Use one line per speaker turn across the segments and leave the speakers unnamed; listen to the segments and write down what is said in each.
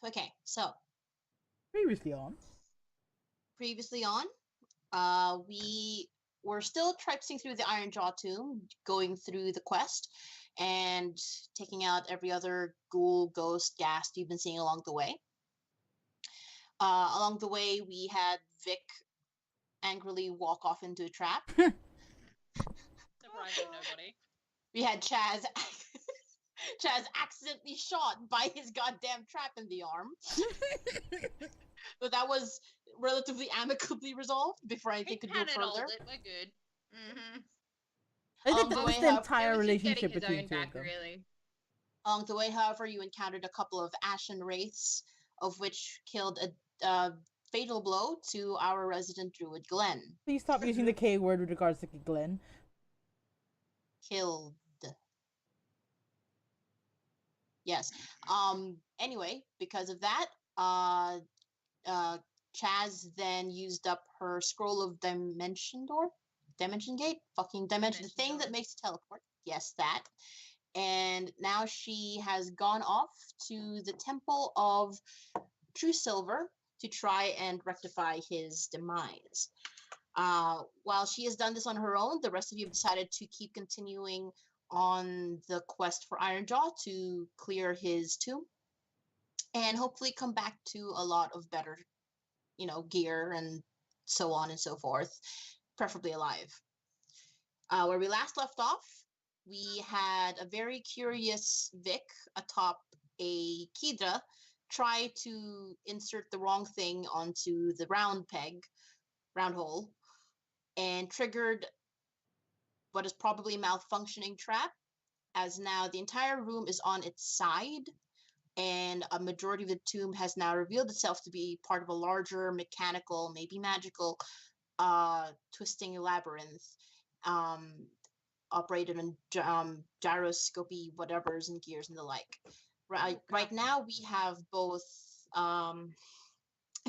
Okay, so
Previously on,
we were still traipsing through the Ironjaw tomb, going through the quest, and taking out every other ghoul, ghost, ghast you've been seeing along the way. Along the way, we had Vic angrily walk off into a trap.
Surprising nobody.
We had Chaz accidentally shot by his goddamn trap in the arm. But that was relatively amicably resolved before anything could go further.
We're good. Mm-hmm.
I think that was the entire relationship between two of them.
Really.
Along the way, however, you encountered a couple of ashen wraiths, of which killed a fatal blow to our resident druid Glenn.
Please stop using the K word with regards to Glenn.
Killed. Yes. Anyway, because of that, Chaz then used up her scroll of dimension gate, the thing that makes you teleport. Yes, that. And now she has gone off to the Temple of True Silver to try and rectify his demise. While she has done this on her own, the rest of you have decided to keep continuing on the quest for Ironjaw to clear his tomb and hopefully come back to a lot of better, gear and so on and so forth, preferably alive. Where we last left off, we had a very curious Vic atop a Kidra try to insert the wrong thing onto the round hole, and triggered what is probably a malfunctioning trap, as now the entire room is on its side, and a majority of the tomb has now revealed itself to be part of a larger mechanical, maybe magical, twisting labyrinth, operated on gyroscopy whatevers and gears and the like. Right now we have both, I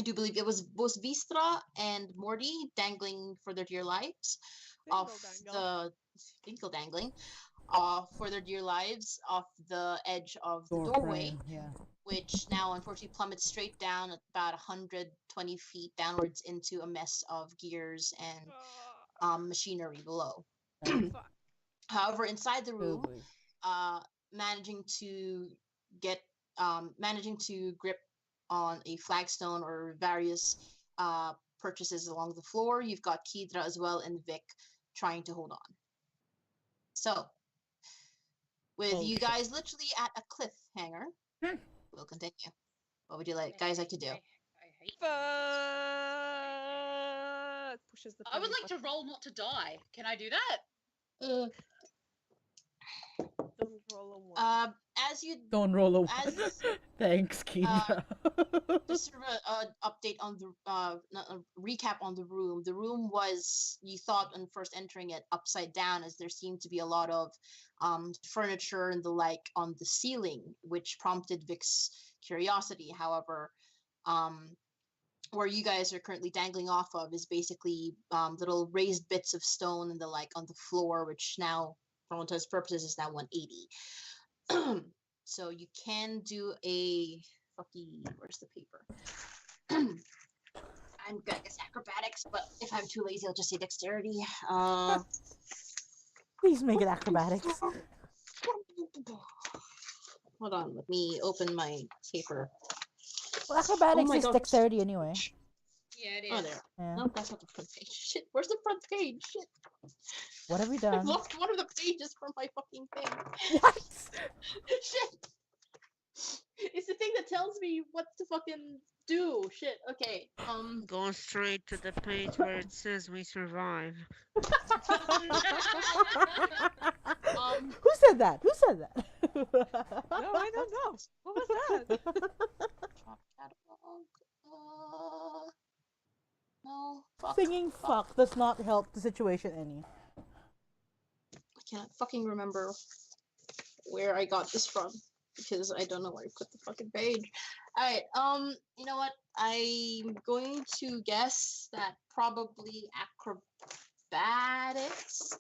do believe it was both Vistra and Morty dangling for their dear lives for their dear lives off the edge of the doorway, which now unfortunately plummets straight down at about 120 feet downwards into a mess of gears and machinery below. However, inside the room, managing to grip on a flagstone or various purchases along the floor, you've got Kidra as well and Vic trying to hold on. So, with you guys literally at a cliffhanger, we'll continue. What would you guys like to do?
Pushes the I would like to roll not to die. Can I do that?
Don't roll a one.
Don't roll a one. Thanks, Kidra.
Just sort of an update on the recap on the room. The room was, you thought on first entering it, upside down, as there seemed to be a lot of furniture and the like on the ceiling, which prompted Vic's curiosity. However, where you guys are currently dangling off of is basically little raised bits of stone and the like on the floor, which now, for all intents and purposes, is now 180. So you can do a where's the paper? I'm good at acrobatics, but if I'm too lazy, I'll just say dexterity.
Please make it acrobatics.
Hold on, let me open my paper.
Well, acrobatics is dexterity anyway.
Yeah, it is.
Oh, there.
Yeah.
No, that's not the front page. Shit, where's the front page? Shit.
What have we done?
I've lost one of the pages from my fucking thing.
What?
Shit. It's the thing that tells me what to fucking do. Shit. Okay.
Go straight to the page where it says we survive.
Who said that? Who said that?
No, I don't know. What was that?
No. Fuck.
Singing fuck does not help the situation any.
I can't fucking remember where I got this from, because I don't know where I put the fucking page. Alright, you know what? I'm going to guess that probably acrobatics.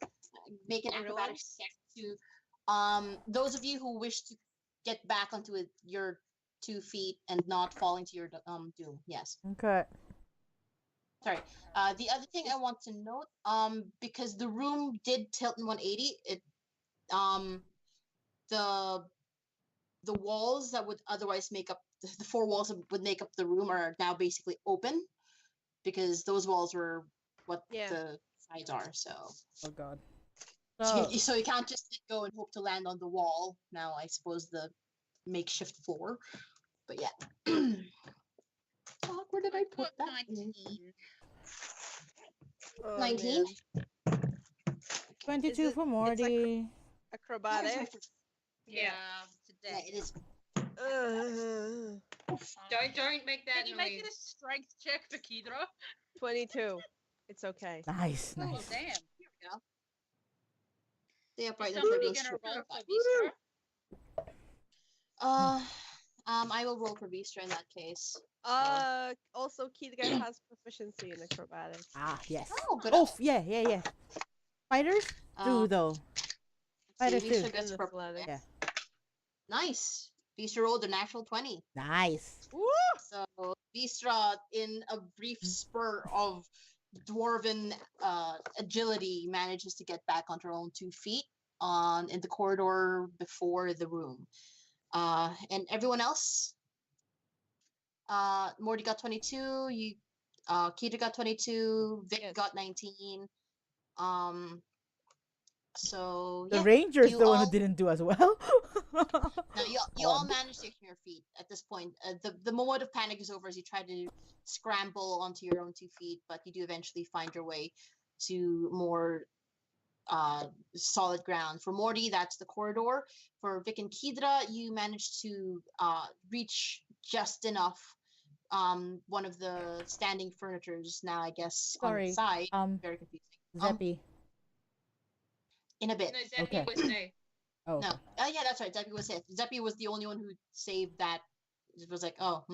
Make an acrobatics check to those of you who wish to get back onto your 2 feet and not falling to your doom. Yes.
Okay.
Sorry. The other thing I want to note, because the room did tilt in 180, the walls that would otherwise make up the 4 walls that would make up the room are now basically open, because those walls were what the sides are. So.
Oh God.
So you can't just go and hope to land on the wall. Now I suppose the makeshift floor, but yeah. Where did I put that? 19.
22 for Morty.
Acrobatics.
Yeah,
today it is.
Don't make that
Can you
noise.
make it
a strength check for Kidra?
22. It's okay.
Nice.
Oh,
Nice.
damn.
Here we go. Stay upright.
Somebody gonna roll for Vistra?
I will roll for Vistra in that case.
Also, Kidra has proficiency in acrobatics.
Ah, yes.
Oh, good.
Oh, yeah. Fighters do though. Fighters do.
Yeah. Nice. Vistra rolled a natural 20.
Nice.
Woo!
So Vistra, in a brief spur of dwarven agility, manages to get back onto her own 2 feet in the corridor before the room. And everyone else, Morty got 22. Keita got 22. Vic got 19. So
the Ranger's the one
all,
who didn't do as well.
no, you all managed to get on your feet at this point. The moment of panic is over as you try to scramble onto your own 2 feet, but you do eventually find your way to more solid ground. For Morty, that's the corridor. For Vic and Kidra, you managed to reach just enough one of the standing furnitures now, I guess, on the side. Very confusing.
Zeppy.
In a bit.
No, Zeppy was safe.
Oh.
No. Yeah, that's right. Zeppy was safe. Zeppy was the only one who saved that. It was like, oh.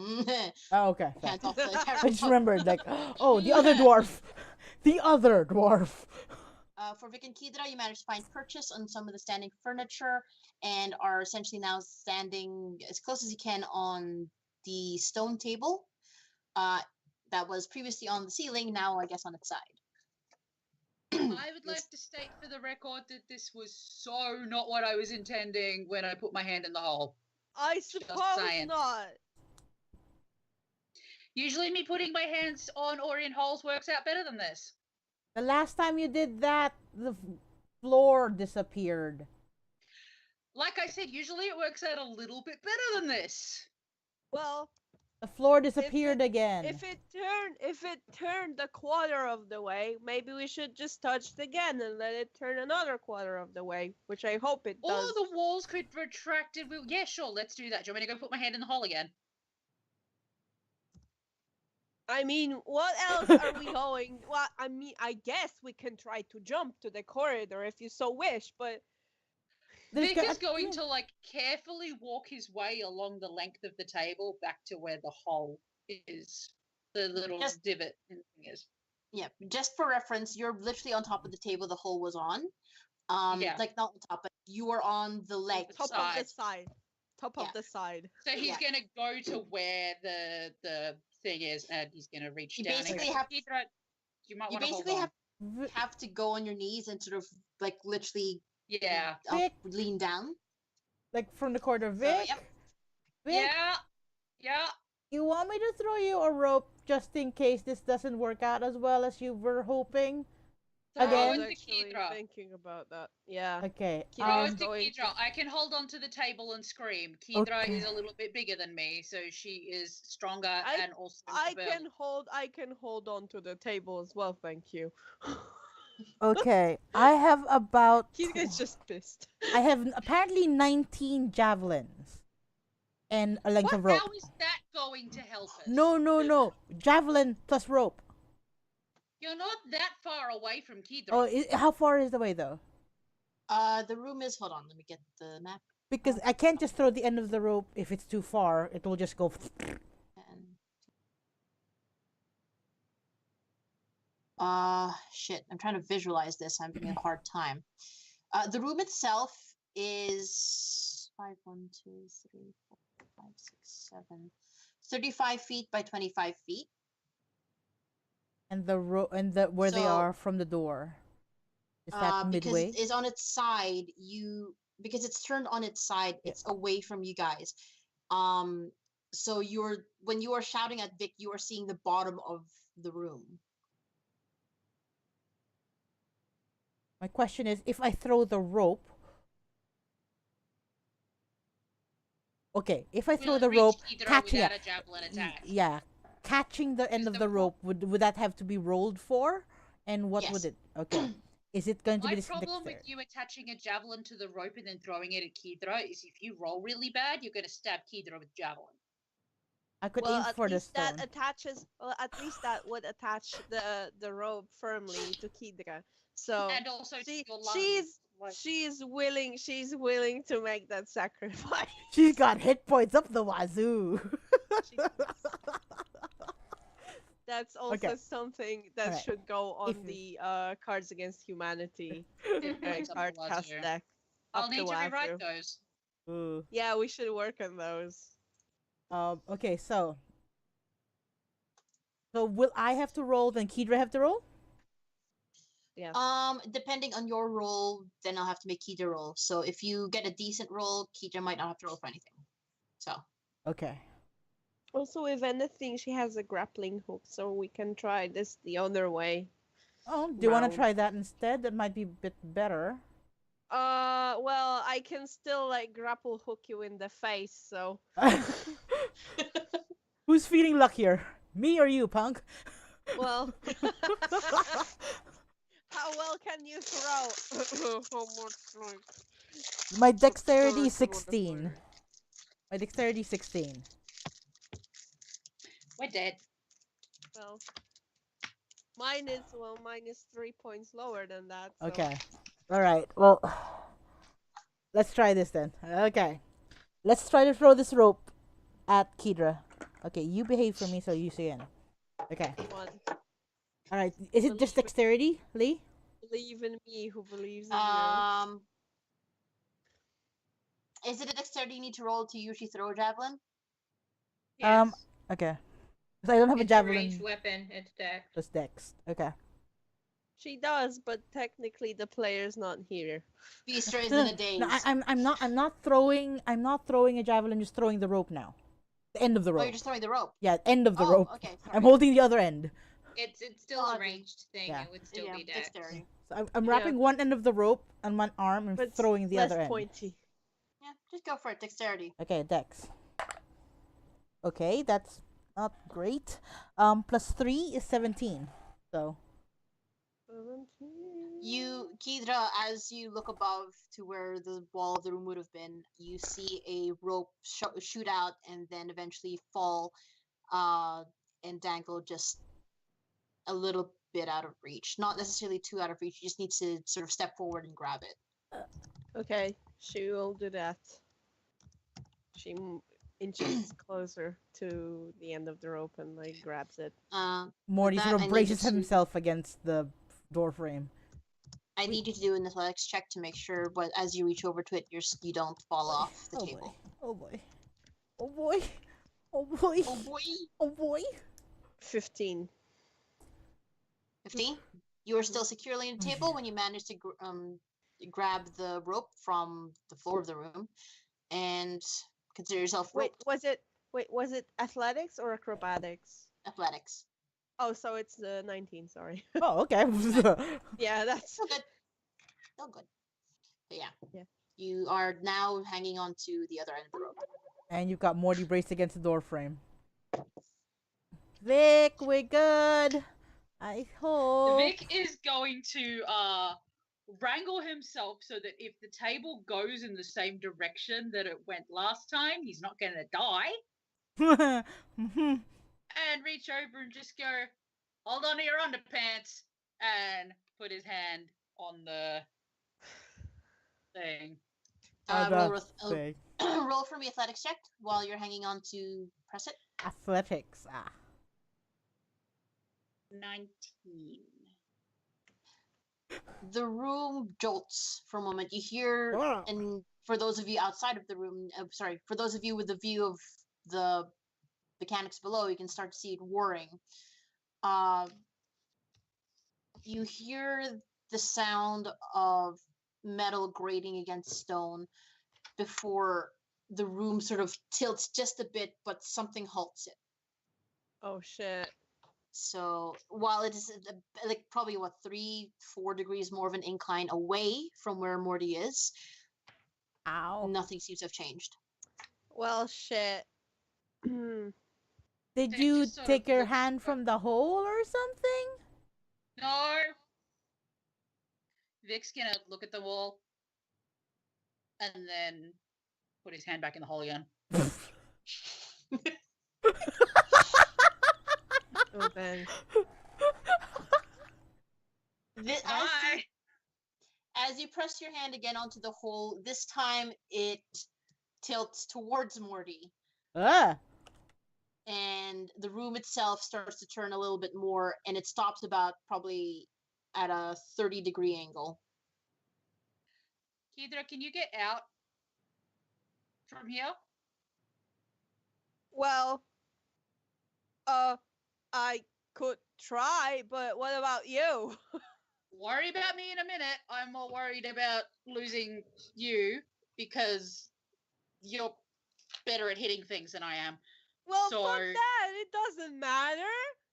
Oh, okay.
Hands off the
I just remembered, like, oh, the other dwarf. The other dwarf.
For Vic and Kidra, you managed to find purchase on some of the standing furniture and are essentially now standing as close as you can on the stone table that was previously on the ceiling, now I guess on its side.
I would like to state for the record that this was so not what I was intending when I put my hand in the hole.
I suppose not.
Usually me putting my hands on or in holes works out better than this.
The last time you did that, the floor disappeared.
Like I said, usually it works out a little bit better than this.
Well,
the floor disappeared again.
If it turned a quarter of the way, maybe we should just touch it again and let it turn another quarter of the way, which I hope it does.
Or the walls could retract it. Yeah, sure, let's do that. Do you want me to go put my hand in the hole again?
I mean, what else are we going? Well, I mean, I guess we can try to jump to the corridor if you so wish, but...
Vic is going to, like, carefully walk his way along the length of the table back to where the hole is. The little divot thing is.
Yeah, just for reference, you're literally on top of the table the hole was on. Like, not on top, but you are on the leg
top
side.
Of the side. Top of the side.
So he's going to go to where the thing is, and he's going to reach down.
Basically
you might want to hold on.
have to go on your knees and sort of, like, literally...
Yeah.
Lean down.
Like from the corridor. Vic?
Yep.
Vic?
Yeah.
You want me to throw you a rope just in case this doesn't work out as well as you were hoping?
Again?
I was actually thinking about that. Yeah.
Okay.
Throw it to Kidra. I can hold on to the table and scream. Kidra is a little bit bigger than me, so she is stronger and also...
I can hold on to the table as well, thank you.
Okay, I have about...
He gets just pissed.
I have apparently 19 javelins. And a length of rope.
How is that going to help us?
No. Javelin plus rope.
You're not that far away from Kidra.
Oh, how far is the way, though?
The room is... Hold on, let me get the map.
Because I can't just throw the end of the rope if it's too far. It will just go...
Shit. I'm trying to visualize this. I'm having a hard time. The room itself is 5, 1, 2, 3, 4. 5, 6, 7. 35 feet by 25 feet.
And the where they
So,
are from the door. Is that
because
midway?
it's on its side, because it's turned on its side,
Yeah.
it's away from you guys. So when you are shouting at Vic, you are seeing the bottom of the room.
My question is, if I throw the rope. Okay, if I throw
Will it
the
reach
rope,
Hydro
catching
without
it.
a javelin attack?
Yeah, catching the end
Use
of
the
the rope would that have to be rolled for? And what would
Yes.
it? Okay, is it going to
My
be this
problem with
dexterity?
you attaching a javelin to the rope and then throwing it at Kidra is if you roll really bad, you're going to stab Kidra with javelin.
I could
Well,
aim
at
for the
least that
stone.
attaches. Well, at least that would attach the rope firmly to Kidra. So
And also to your lungs.
she's willing to make that sacrifice.
She's got hit points up the wazoo.
She does. That's also
Okay.
something that
Alright.
should go on
If-
the Cards Against Humanity
It's up the
card cast
wazoo.
deck.
I'll
Up the
need to rewrite
wazoo.
those.
Ooh.
Yeah, we should work on those.
Okay, so will I have to roll? Then Kidra have to roll?
Yeah.
Depending on your roll, then I'll have to make Keita roll. So if you get a decent roll, Keita might not have to roll for anything. So.
Okay.
Also, if anything, she has a grappling hook, so we can try this the other way.
Oh, do you want to
round.
try that instead? That might be a bit better.
Well, I can still like grapple hook you in the face, so.
Who's feeling luckier? Me or you, punk?
Well. How well can you throw? How much like?
My dexterity 16. My dexterity 16.
We're dead.
Well, mine is 3 points lower than that. So.
Okay. All right. Well, let's try this then. Okay. Let's try to throw this rope at Kidra. Okay, you behave for me, so you see in. Okay.
One.
All right. Is it just dexterity, Lee?
Believe in me, who believes in you.
Is it a dexterity you need to roll to usually throw a javelin?
Yes.
Okay. Because I don't have a
It's
javelin.
ranged weapon. It's dex.
Just dex. Okay.
She does, but technically the player's not here.
Beaster is in a daze.
No, I'm not throwing a javelin. Just throwing the rope now. The end of the
Oh,
rope.
you're just throwing the rope.
Yeah, end of the
Oh,
rope.
okay, sorry.
I'm holding the other end.
It's still a ranged thing.
Yeah.
It would still
Yeah,
be dex.
dexterity.
So I'm wrapping one end of the rope on one arm and
But
throwing the
less
other end.
pointy.
Yeah, just go for it. Dexterity.
Okay, dex. Okay, that's not great. Plus 3 is 17. So.
Kidra, as you look above to where the wall of the room would have been, you see a rope shoot out and then eventually fall and dangle just a little bit out of reach. Not necessarily too out of reach. You just need to sort of step forward and grab it.
Okay, she will do that. She inches closer to the end of the rope and like grabs it.
Morty
that,
sort
I
of
need
braces
you to-
himself against the door frame.
I need you to do an athletics check to make sure, but as you reach over to it, you don't fall off the table.
Oh boy. Oh boy. Oh boy.
Oh boy!
Oh boy.
15.
15. You are still securely on the table when you manage to grab the rope from the floor of the room, and consider yourself
Wait,
roped.
was it athletics or acrobatics?
Athletics.
Oh, so it's 19, sorry.
Oh, okay.
Yeah, that's
Still good. Still good. But yeah.
Yeah.
You are now hanging on to the other end of the rope.
And you've got Morty braced against the door frame. Vic, we're good. I hope.
Vic is going to wrangle himself so that if the table goes in the same direction that it went last time, he's not going to die. And reach over and just go, hold on to your underpants, and put his hand on the thing.
Roll for me athletics check while you're hanging on to press it.
Athletics.
19.
the room jolts for a moment. You hear,
Ah.
and for those of you outside of the room, sorry, for those of you with the view of the mechanics below, you can start to see it whirring. You hear the sound of metal grating against stone before the room sort of tilts just a bit, but something halts it.
Oh shit.
So while it is like probably 3-4 degrees more of an incline away from where Morty is,
Ow.
nothing seems to have changed.
Well, shit.
Did
Dick
you
just sort of
take your
looks
hand from the hole or something?
No. Vic's gonna look at the wall and then put his hand back in the hole again.
Oh, Ben.
Hi.
As you press your hand again onto the hole, this time it tilts towards Morty,
Ah.
and the room itself starts to turn a little bit more, and it stops about probably at a 30-degree angle.
Kedra, can you get out from here?
Well, I could try, but what about you?
Worry about me in a minute. I'm more worried about losing you because you're better at hitting things than I am.
Well,
So-
fuck that. It doesn't matter.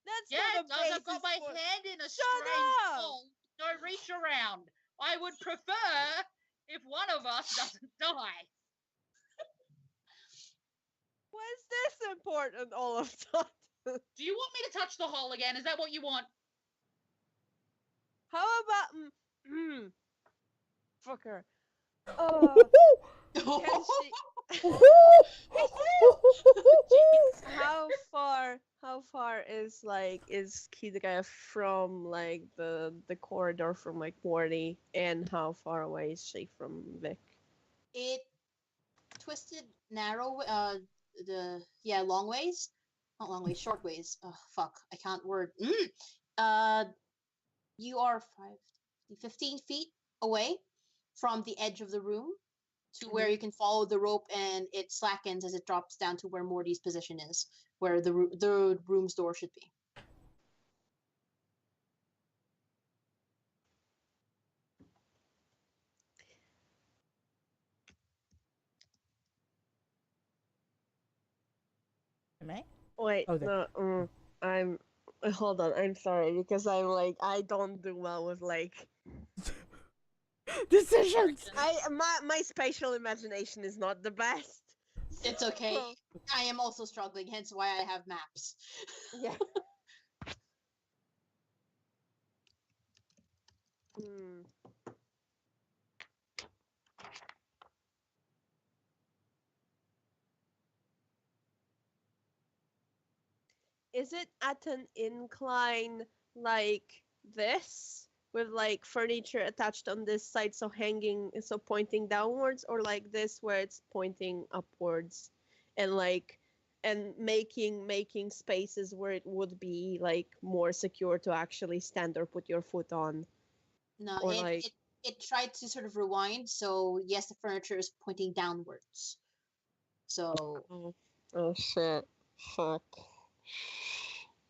That's
Yeah,
not
it
a
does. I've got
basis
my
for...
hand in a
Shut
strange
up!
hole. No reach around. I would prefer if one of us doesn't die.
Why is this important all of a sudden?
Do you want me to touch the hole again? Is that what you want?
How about... Fucker. Can she... How far is Kidra from like the corridor from like Morty, and how far away is she from Vic?
It twisted narrow, long ways. Not long ways, short ways. Oh, fuck. I can't word. You are 15 feet away from the edge of the room to where you can follow the rope, and it slackens as it drops down to where Morty's position is, where the room's door should be.
Am I?
Wait,
Oh, there.
no, I'm. Hold on, I'm sorry because I'm like I don't do well with like
Decisions.
my spatial imagination is not the best.
It's okay.
So,
I am also struggling, hence why I have maps.
yeah. Hmm. Is it at an incline like this, with like furniture attached on this side, so pointing downwards, or like this where it's pointing upwards, and like making spaces where it would be like more secure to actually stand or put your foot on?
No,
Or like...
it tried to sort of rewind, so yes, the furniture is pointing downwards. So
Oh shit. Fuck.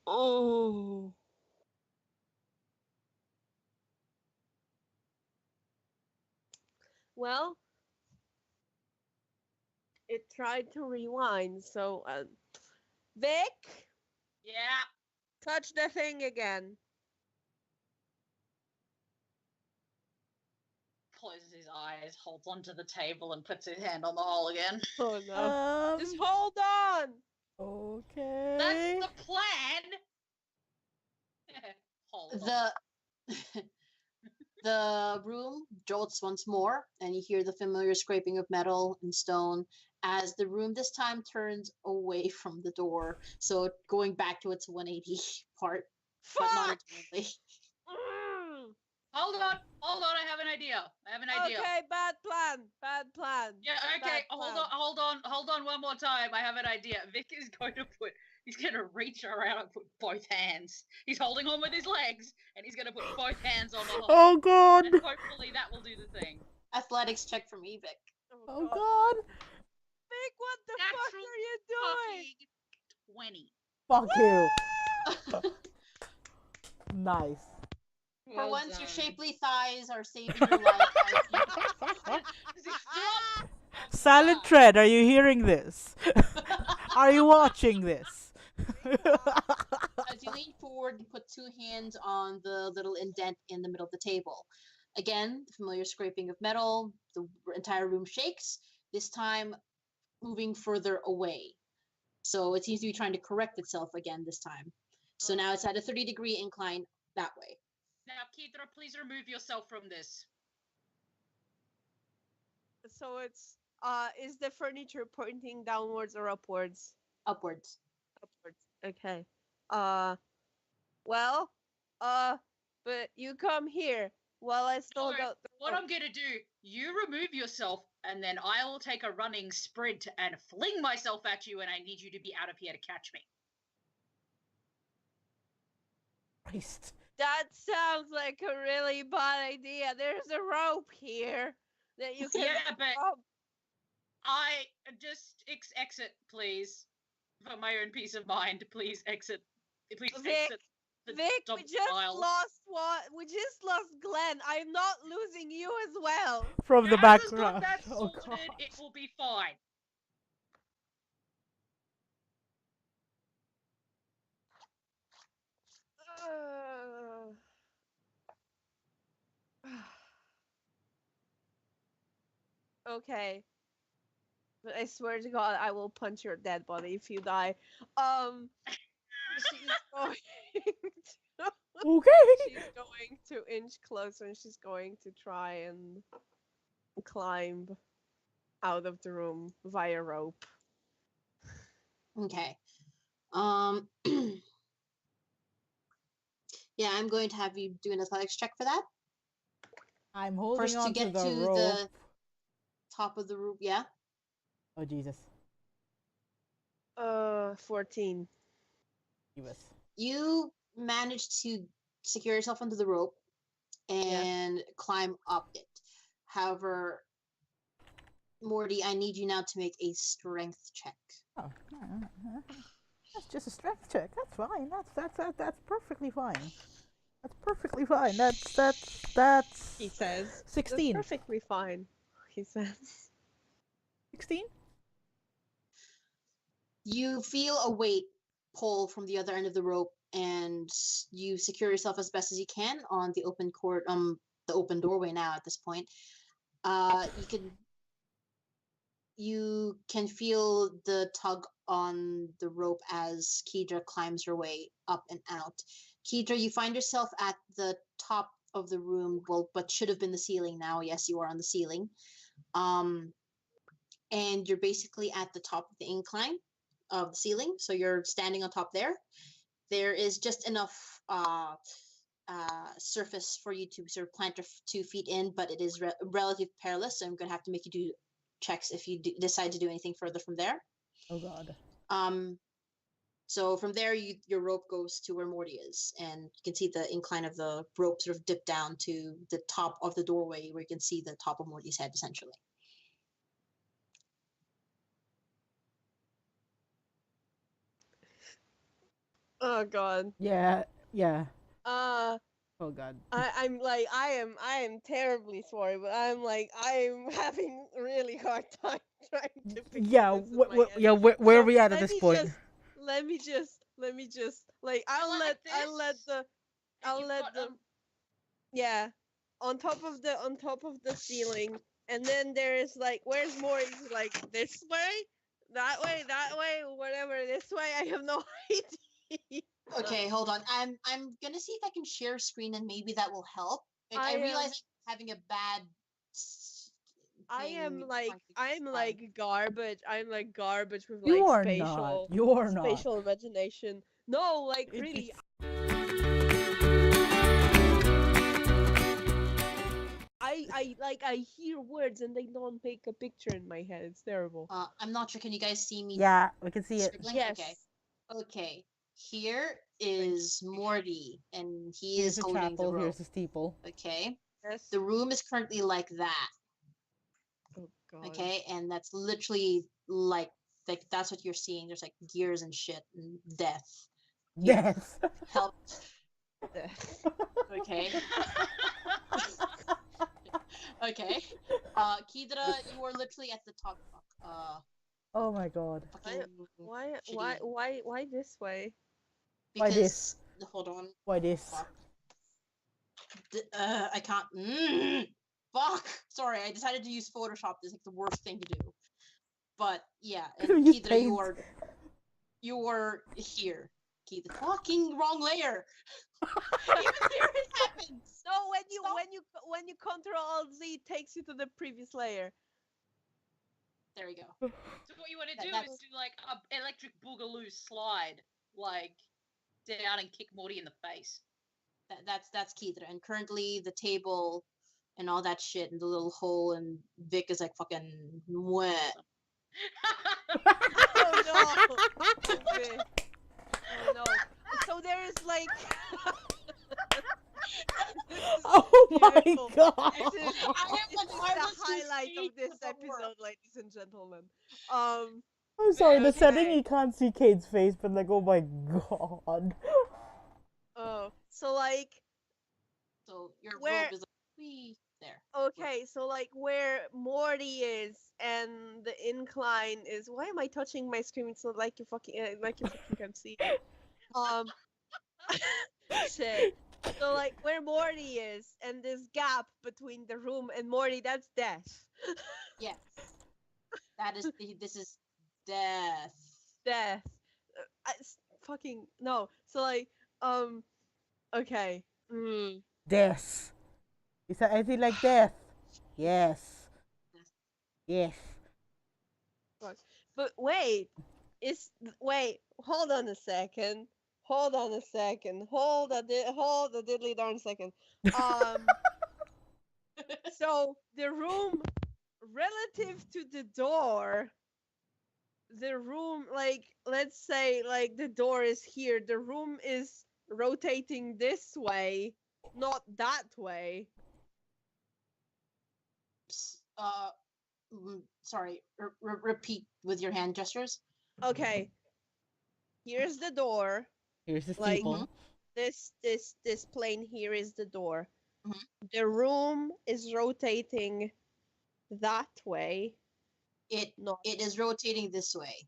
Oh. Well, it tried to rewind, so Vic,
Yeah.
touch the thing again.
Closes his eyes, holds onto the table, and puts his hand on the hole again.
Oh no. Just
Um.
hold on.
Okay.
That's the plan. Hold on.
The room jolts once more, and you hear the familiar scraping of metal and stone as the room this time turns away from the door, so going back to its 180 part, but not
Fuck.
entirely.
Hold on. I have an idea.
Okay, bad plan.
Yeah, okay.
Bad plan.
Hold on one more time. I have an idea. Vic is going to put He's gonna reach around and put both hands. He's holding on with his legs, and he's gonna put both hands on the hole.
Oh god!
And hopefully that will do the thing.
Athletics check from Evic.
Oh god!
Vic, what the fuck
Natural
are you doing?
fucking 20.
Nice.
For
Well
once, your
done.
shapely thighs are saving your life.
Does he stop?
Silent Tread, are you hearing this? Are you watching this?
As you lean forward, you put two hands on the little indent in the middle of the table. Again, the familiar scraping of metal. The entire room shakes. This time, moving further away. So it seems to be trying to correct itself again this time. So now it's at a 30-degree incline that way.
Now, Kidra, please remove yourself from this.
So it's is the furniture pointing downwards or upwards?
Upwards.
Upwards. Okay. But you come here while I still
No,
got
What I'm gonna do, you remove yourself, and then I will take a running sprint and fling myself at you, and I need you to be out of here to catch me.
Christ.
That sounds like a really bad idea. There's a rope here that you can
Yeah, but
up.
I just exit, please, for my own peace of mind. Please exit. Please
Vic,
exit. The
Vic, we
dump
just
aisle.
lost one. We just lost Glenn. I'm not losing you as well.
From the
Now we've got
background.
that
Oh
sorted,
god.
it will be fine.
Okay. But I swear to God, I will punch your dead body if you die. She's going to,
Okay.
she's going to inch closer and she's going to try and climb out of the room via rope.
Okay. Yeah, I'm going to have you do an athletics check for that.
I'm holding
First, to
on to
get
the
to
rope.
the top of the roof. Yeah.
Oh Jesus.
14.
Jesus.
You managed to secure yourself onto the rope and climb up it. However, Morty, I need you now to make a strength check.
Oh, that's just a strength check. That's fine. That's perfectly fine. That's perfectly fine. That's.
He says.
16.
That's perfectly fine. He says.
16.
You feel a weight pull from the other end of the rope, and you secure yourself as best as you can on the open the open doorway now at this point. You can feel the tug on the rope as Kedra climbs her way up and out. Kedra, you find yourself at the top of the room, well, but should have been the ceiling now. Yes, you are on the ceiling. And you're basically at the top of the incline of the ceiling, so you're standing on top there. There is just enough surface for you to sort of plant your 2 feet in, but it is relatively perilous, so I'm going to have to make you do checks if you decide to do anything further from there.
Oh god.
So from there, your rope goes to where Morty is, and you can see the incline of the rope sort of dip down to the top of the doorway, where you can see the top of Morty's head, essentially.
Oh god.
Yeah.
Oh
god.
I'm like I am terribly sorry, but I'm having a really hard time trying to picture
Yeah.
this in my head.
Yeah. Where are we at
let
this
me
point?
Let me just like I'll
Like
let
this,
them yeah on top of the ceiling, and then there's like where's more like this way, that way, whatever, this way. I have no idea.
Okay, hold on. I'm gonna see if I can share screen, and maybe that will help. I realize I'm having a bad.
I'm like garbage. I'm like garbage with
You
like
are not. You are not.
spatial imagination. No, like really. I hear words and they don't make a picture in my head. It's terrible.
I'm not sure. Can you guys see me?
Yeah, we can see it.
scribbling?
Yes.
Okay. Okay. Here is Morty, and he
Here's
is
the
holding the
chapel. Here's
rope.
the steeple.
Okay.
Yes.
The room is currently like that.
Oh god.
Okay, and that's literally like that's what you're seeing. There's like gears and shit and death.
Yes.
Help.
Death.
Okay. Okay. Kidra, you are literally at the top.
Oh my god.
Fucking
Why this way?
Why
because
this?
hold on.
Why this?
Fuck. I can't. Fuck. Sorry, I decided to use Photoshop. This is like the worst thing to do. But yeah, and
Use
Kidra,
paint.
you are here. Kidra, fucking wrong layer. Even there it happens.
No, when you
Stop.
when you Control Alt Z, it takes you to the previous layer.
There we go.
So what you want to do
That's-
is do like a electric boogaloo slide, like down and kick Morty in the face.
That's Kidra, and currently the table and all that shit and the little hole, and Vic is like fucking wet.
Oh no! Okay. Oh no! So there is like.
Oh my
beautiful.
god.
This is,
I am
this
like,
is
I
the
was too
highlight
sweet
of this
for the work.
episode, ladies and gentlemen.
I'm sorry, the setting
Okay.
you can't see Cade's face, but like, oh my god.
Oh, so like,
So your
Where-
rope is like wee there.
okay, so like where Morty is and the incline is. Why am I touching my screen? It's not like you fucking can see. it. Shit. So like where Morty is and this gap between the room and Morty, that's death.
Yes. That is this is death.
Death. Fucking no. So like okay.
Death. Is that anything like death? Yes. Yes.
But wait, hold on a second. Hold on a second. Hold a diddly darn second. So the room relative to the door, the room, like, let's say like the door is here, the room is rotating this way, not that way.
Sorry. Repeat with your hand gestures.
Okay. Here's the door.
Here's the
Like,
steeple.
This plane here is the door.
Mhm.
The room is rotating that way, not
It is rotating this way.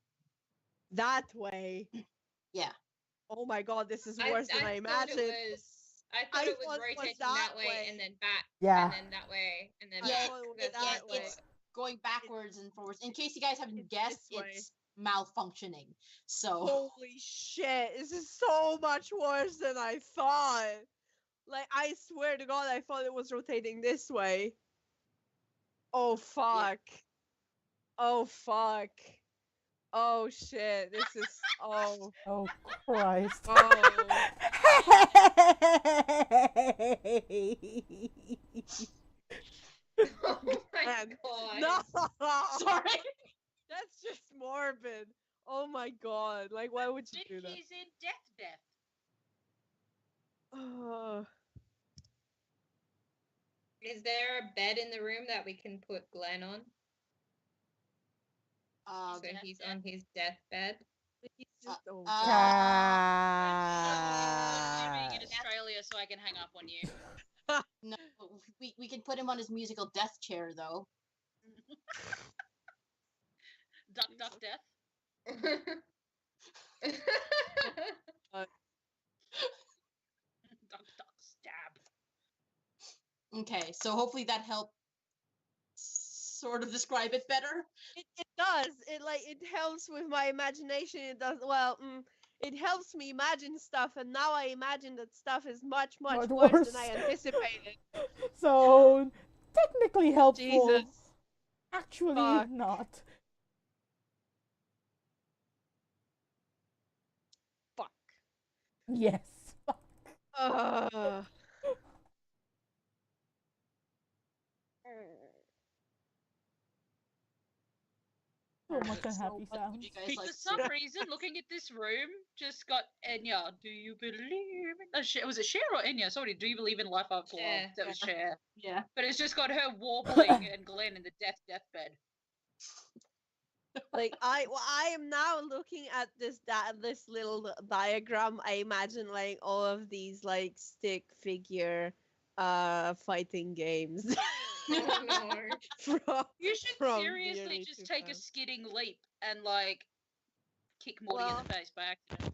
that way.
Yeah.
Oh my god, this is worse than I
thought
imagined.
I thought it was
thought it was
rotating
that
that way
way.
and then back.
Yeah.
And then that way and then
Yeah,
back.
thought it was
That's
that
what
way.
I
It's
thought.
going backwards and forwards. In case you guys haven't
It's
guessed,
this way.
it's malfunctioning. So
Holy shit, this is so much worse than I thought. Like, I swear to god, I thought it was rotating this way. Oh fuck. Oh fuck. Oh shit, this is oh.
Oh Christ.
Oh.
Oh my
Man.
god.
No!
sorry.
That's just morbid. Oh my god. Like, why would you do that?
He's in death.
Oh.
Is there a bed in the room that we can put Glenn on? So
death
he's
bed.
on his deathbed.
He's just, oh,
Living in Australia, so I can hang up on you.
No, we can put him on his musical death chair though.
Duck death. Duck stab.
Okay, so hopefully that helped sort of describe it better.
it does. It helps with my imagination. It does well. It helps me imagine stuff, and now I imagine that stuff is much
Much
worse
worse.
than I anticipated.
So technically helpful.
Jesus.
Actually
Fuck.
not.
Fuck.
Yes. So much
Alright,
unhappy
what would
sounds.
you guys like
For
to
some
do?
reason, looking at this room, just got Enya. Do you believe in? Was it Cher or Enya? Sorry. Do you believe in life after love?
Cher.
That was Cher.
Yeah.
But it's just got her warbling and Glenn in the deathbed.
Like I am now looking at this little diagram. I imagine like all of these like stick figure fighting games.
Oh, Lord.
from
You should
from
seriously
Beauty
just
to
take a
Fun.
skidding leap and like kick Morty in
Well-
the face by accident.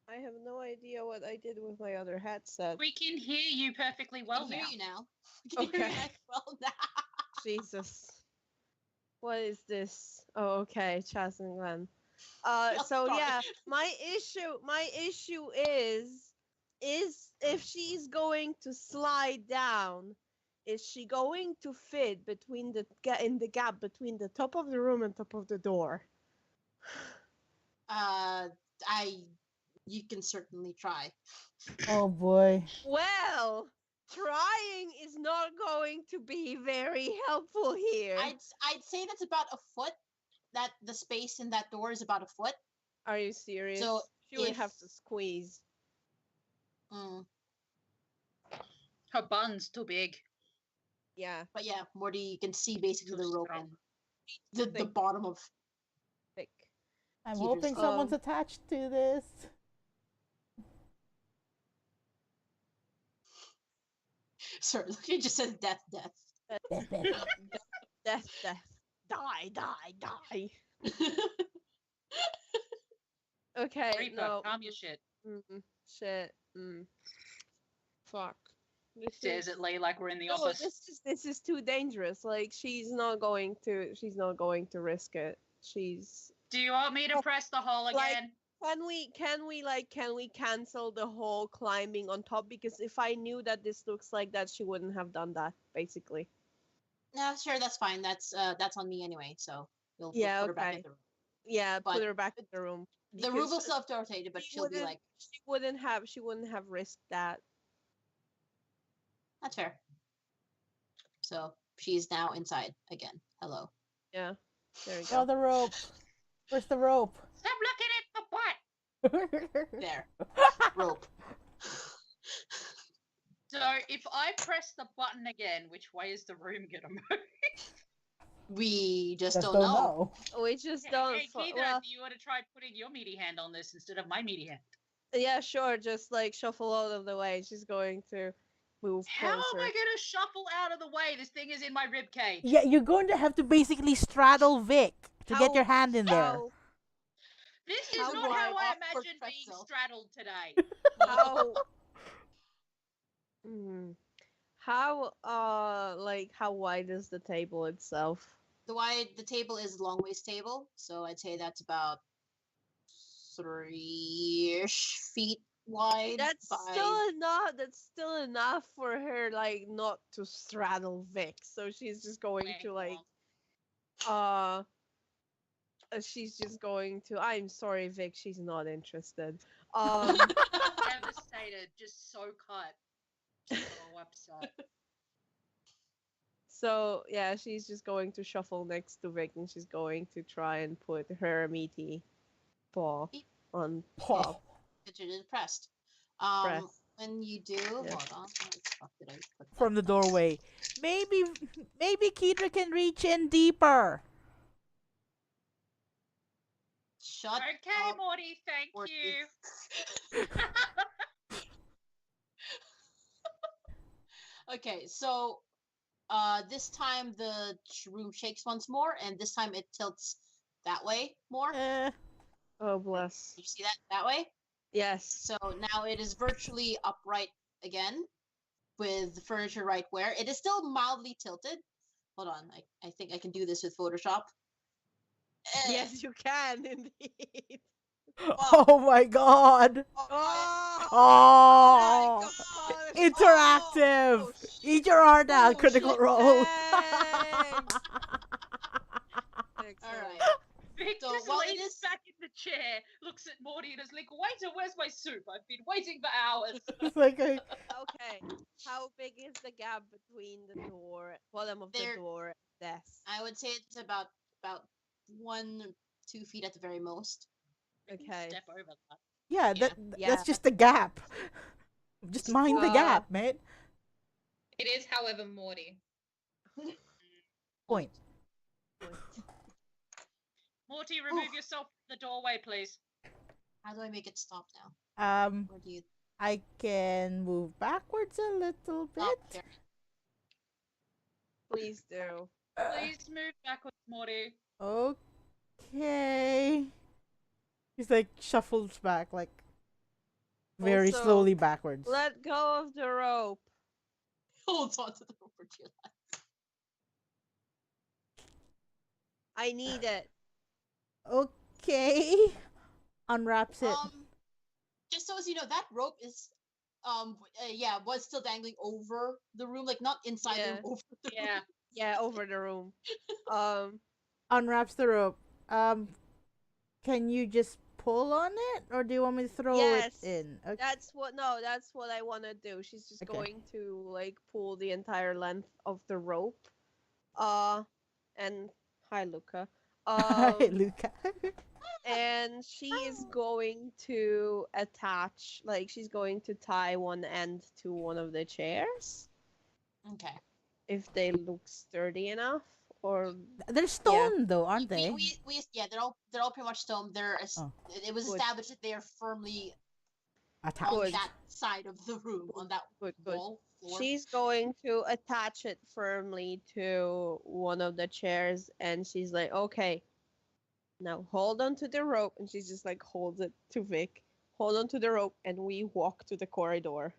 I have no idea what I did with my other headset.
We can hear you perfectly well
I can
now.
hear you now. I can hear
Okay.
you nice well now.
Jesus. What is this? Oh, okay, Chaz and Glenn.
Oh,
So
sorry.
yeah, my issue is if she's going to slide down, is she going to fit between in the gap between the top of the room and top of the door?
You can certainly try.
Oh boy.
Well, trying is not going to be very helpful here.
I'd say that's about a foot. That the space in that door is about a foot.
Are you serious?
So
she would have
if-
to squeeze.
Mm.
Her bun's too big.
Yeah,
But yeah, Morty, you can see basically
Too
the rope
strong.
and the
Thick.
bottom of.
thick.
I'm
Keep
hoping
yours-
someone's attached to this.
Sorry, look, it just says death.
Death. Die. Okay,
Reaper,
no.
calm your shit.
Shit. Fuck. This
Stares
is,
at Lee like we're in the
no,
office.
this is too dangerous. Like she's not going to risk it. She's
Do you want me to
Oh,
press the hole
like-
again?
can we cancel the whole climbing on top? Because if I knew that this looks like that, she wouldn't have done that, basically.
No, sure, that's fine. That's on me anyway. So we'll
Yeah,
put her back
okay.
in the room.
Yeah,
But
put her back in the room.
The room
Because
will still have to rotate it, but
she
she'll be like,
she wouldn't have risked that.
that's fair. So she's now inside again. Hello.
Yeah. There you
Oh,
go.
the rope. Where's the rope?
Stop looking at the butt!
There. Rope.
So if I press the button again, which way is the room gonna move?
We just
Just
don't know.
We just don't.
Hey, Keith,
well,
do you want to try putting your meaty hand on this instead of my meaty hand?
yeah, sure. Just like shuffle out of the way. She's going to move
How am
closer.
I gonna shuffle out of the way? This thing is in my rib cage.
Yeah, you're going to have to basically straddle Vic to get your hand in there.
How,
This is
How
not
wide?
how I
Awkward
imagined being
pretzel.
straddled today.
how, mm, how wide is the table itself?
The table is long waist table, so I'd say that's about 3-ish feet wide.
That's
by...
still enough. That's still enough for her, like, not to straddle Vic. So she's just going to like, she's just going to. I'm sorry, Vic. She's not interested.
Devastated, just so cut. So upset.
So yeah, she's just going to shuffle next to Vic, and she's going to try and put her meaty paw on top.
Consider it pressed.
Press.
When you do,
Yeah.
hold on. Where the fuck did I put that?
From the doorway. Maybe Kedra can reach in deeper.
Shut
Okay,
up.
Morty, thank
Morty.
you.
Okay, so this time the room shakes once more, and this time it tilts that way more.
Oh bless.
You see that way?
Yes.
So now it is virtually upright again, with the furniture right where it is still mildly tilted. Hold on, I think I can do this with Photoshop.
Yes, you can indeed.
Oh my god.
Oh,
Oh.
my gosh.
Interactive.
Oh,
Eat your heart out,
oh,
Critical
shit,
Role.
thanks.
All right.
Vic
So,
just
while it
leans
is-
back in the chair, looks at Morty and is like, waiter, where's my soup? I've been waiting for hours.
It's like a,
Okay. How big is the gap between the door, bottom of
There-
the door, and desk?
I would say it's about 1-2 feet at the very most.
Okay.
Step over that.
yeah,
Yeah.
Yeah.
that's just the gap. Just mind the gap, mate.
It is, however, Morty.
Point.
Morty, remove yourself from the doorway, please.
How do I make it stop now? Or do you
I can move backwards a little
stop
bit.
there?
Please do.
Please move backwards, Morty.
Okay. He's like shuffles back, like very
Also,
slowly backwards.
Let go of the rope.
Holds on to the rope for dear life.
I need it.
Okay. Unwraps it.
Just so as you know, that rope is, was still dangling over the room, like not inside the
Yeah.
room, over the
Yeah.
room.
Yeah, over the room.
Unwraps the rope. Can you just pull on it, or do you want me to throw
Yes.
it in? Okay.
That's what I want to do. She's just
Okay.
going to like pull the entire length of the rope. And hi Luca.
Hey, Luca.
And she is going to attach, like she's going to tie one end to one of the chairs
Okay.
if they look sturdy enough, or
They're stone though, aren't
We,
they?
we they're all pretty much stone.
Oh.
It was
Good.
established that they are firmly
Attached.
on
Good.
that side of the room, on that
good.
wall floor.
She's going to attach it firmly to one of the chairs, and she's like, okay, now hold on to the rope. And she's just like holds it to Vic. Hold on to the rope, and we walk to the corridor.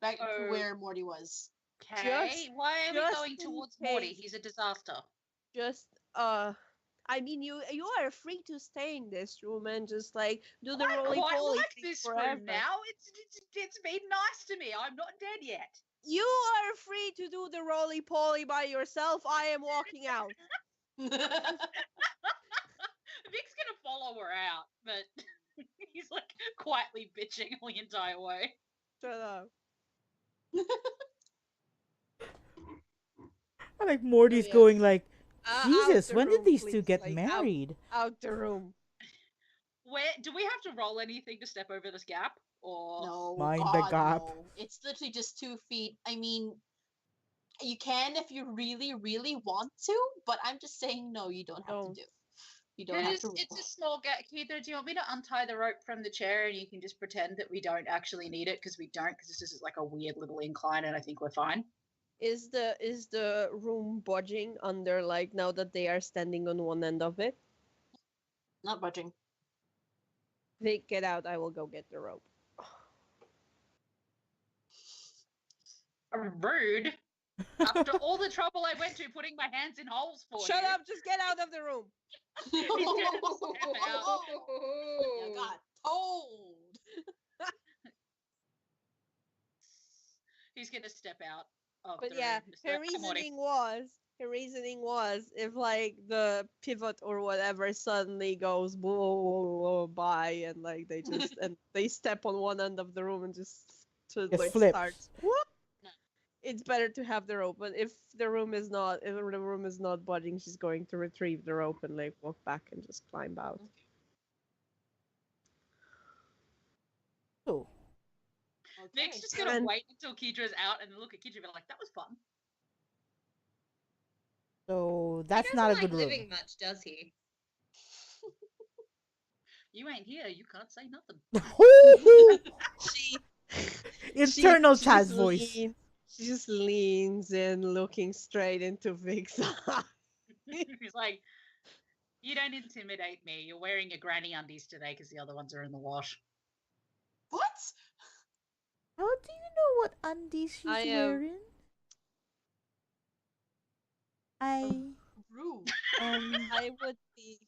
Back to
Oh.
where Morty was.
Okay. Why are we
just
going
in
towards Morty?
case.
He's a disaster.
Just I mean, you are free to stay in this room and just like do the
I
roly
quite
poly
like
thing
this
forever.
room now. It's been nice to me. I'm not dead yet.
You are free to do the roly poly by yourself. I am walking out.
Vic's gonna follow her out, but he's like quietly bitching the entire way.
Shut up.
I like Morty's
yes.
going like,
Out
Jesus,
the
when did
room,
these two
please,
get
like,
married?
Out the room.
Where do we have to roll anything to step over this gap? Or
No,
Mind the
God,
gap.
no. It's literally just 2 feet. I mean, you can if you really, really want to, but I'm just saying, no, you don't have
Don't.
to do. You don't have to roll.
It's a small gap. Keitha, do you want me to untie the rope from the chair and you can just pretend that we don't actually need it because we don't, because this is like a weird little incline and I think we're fine.
Is the room budging under, like, now that they are standing on one end of it?
Not budging.
Vic, get out. I will go get the rope.
Rude. After all the trouble I went to putting my hands in holes for
Shut
you.
up! Just get out of the room.
He's gonna step out.
You got told.
He's gonna step out of
But
the
yeah,
room. Just
her
like, "Come on,
reasoning was if like the pivot or whatever suddenly goes by and like they just and they step on one end of the room and just to
It
like
flips.
starts. It's better to have the rope, but if the room is not budging, she's going to retrieve the rope and like walk back and just climb out.
Oh.
Vic's
Okay.
just gonna
And-
wait until Keedra's out and then look at Keedra and be like, that was fun.
So
He
that's
doesn't
not a
like
good room.
living much, does he?
You ain't here, you can't say nothing.
She
Internal
she
Chaz
just
voice.
She just leans in, looking straight into Vic's eye.
He's like, you don't intimidate me. You're wearing your granny undies today because the other ones are in the wash.
What?
How do you know what undies she's
I am-
wearing? I
Rude.
I would be.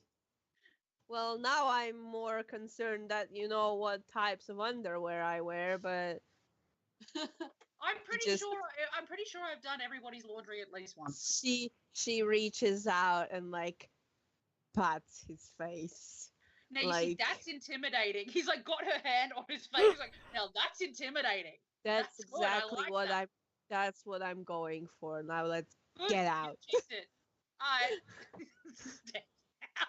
Well, now I'm more concerned that you know what types of underwear I wear, but
I'm pretty
just-
sure. I'm pretty sure I've done everybody's laundry at least once.
She reaches out and like pats his face.
Now you see,
Like-
that's intimidating. He's like got her hand on his face. He's like, now that's intimidating.
That's
That's good, I
exactly
like
what
that.
that's what I'm going for. Now let's
Good,
get
you
out.
checked it. I step out.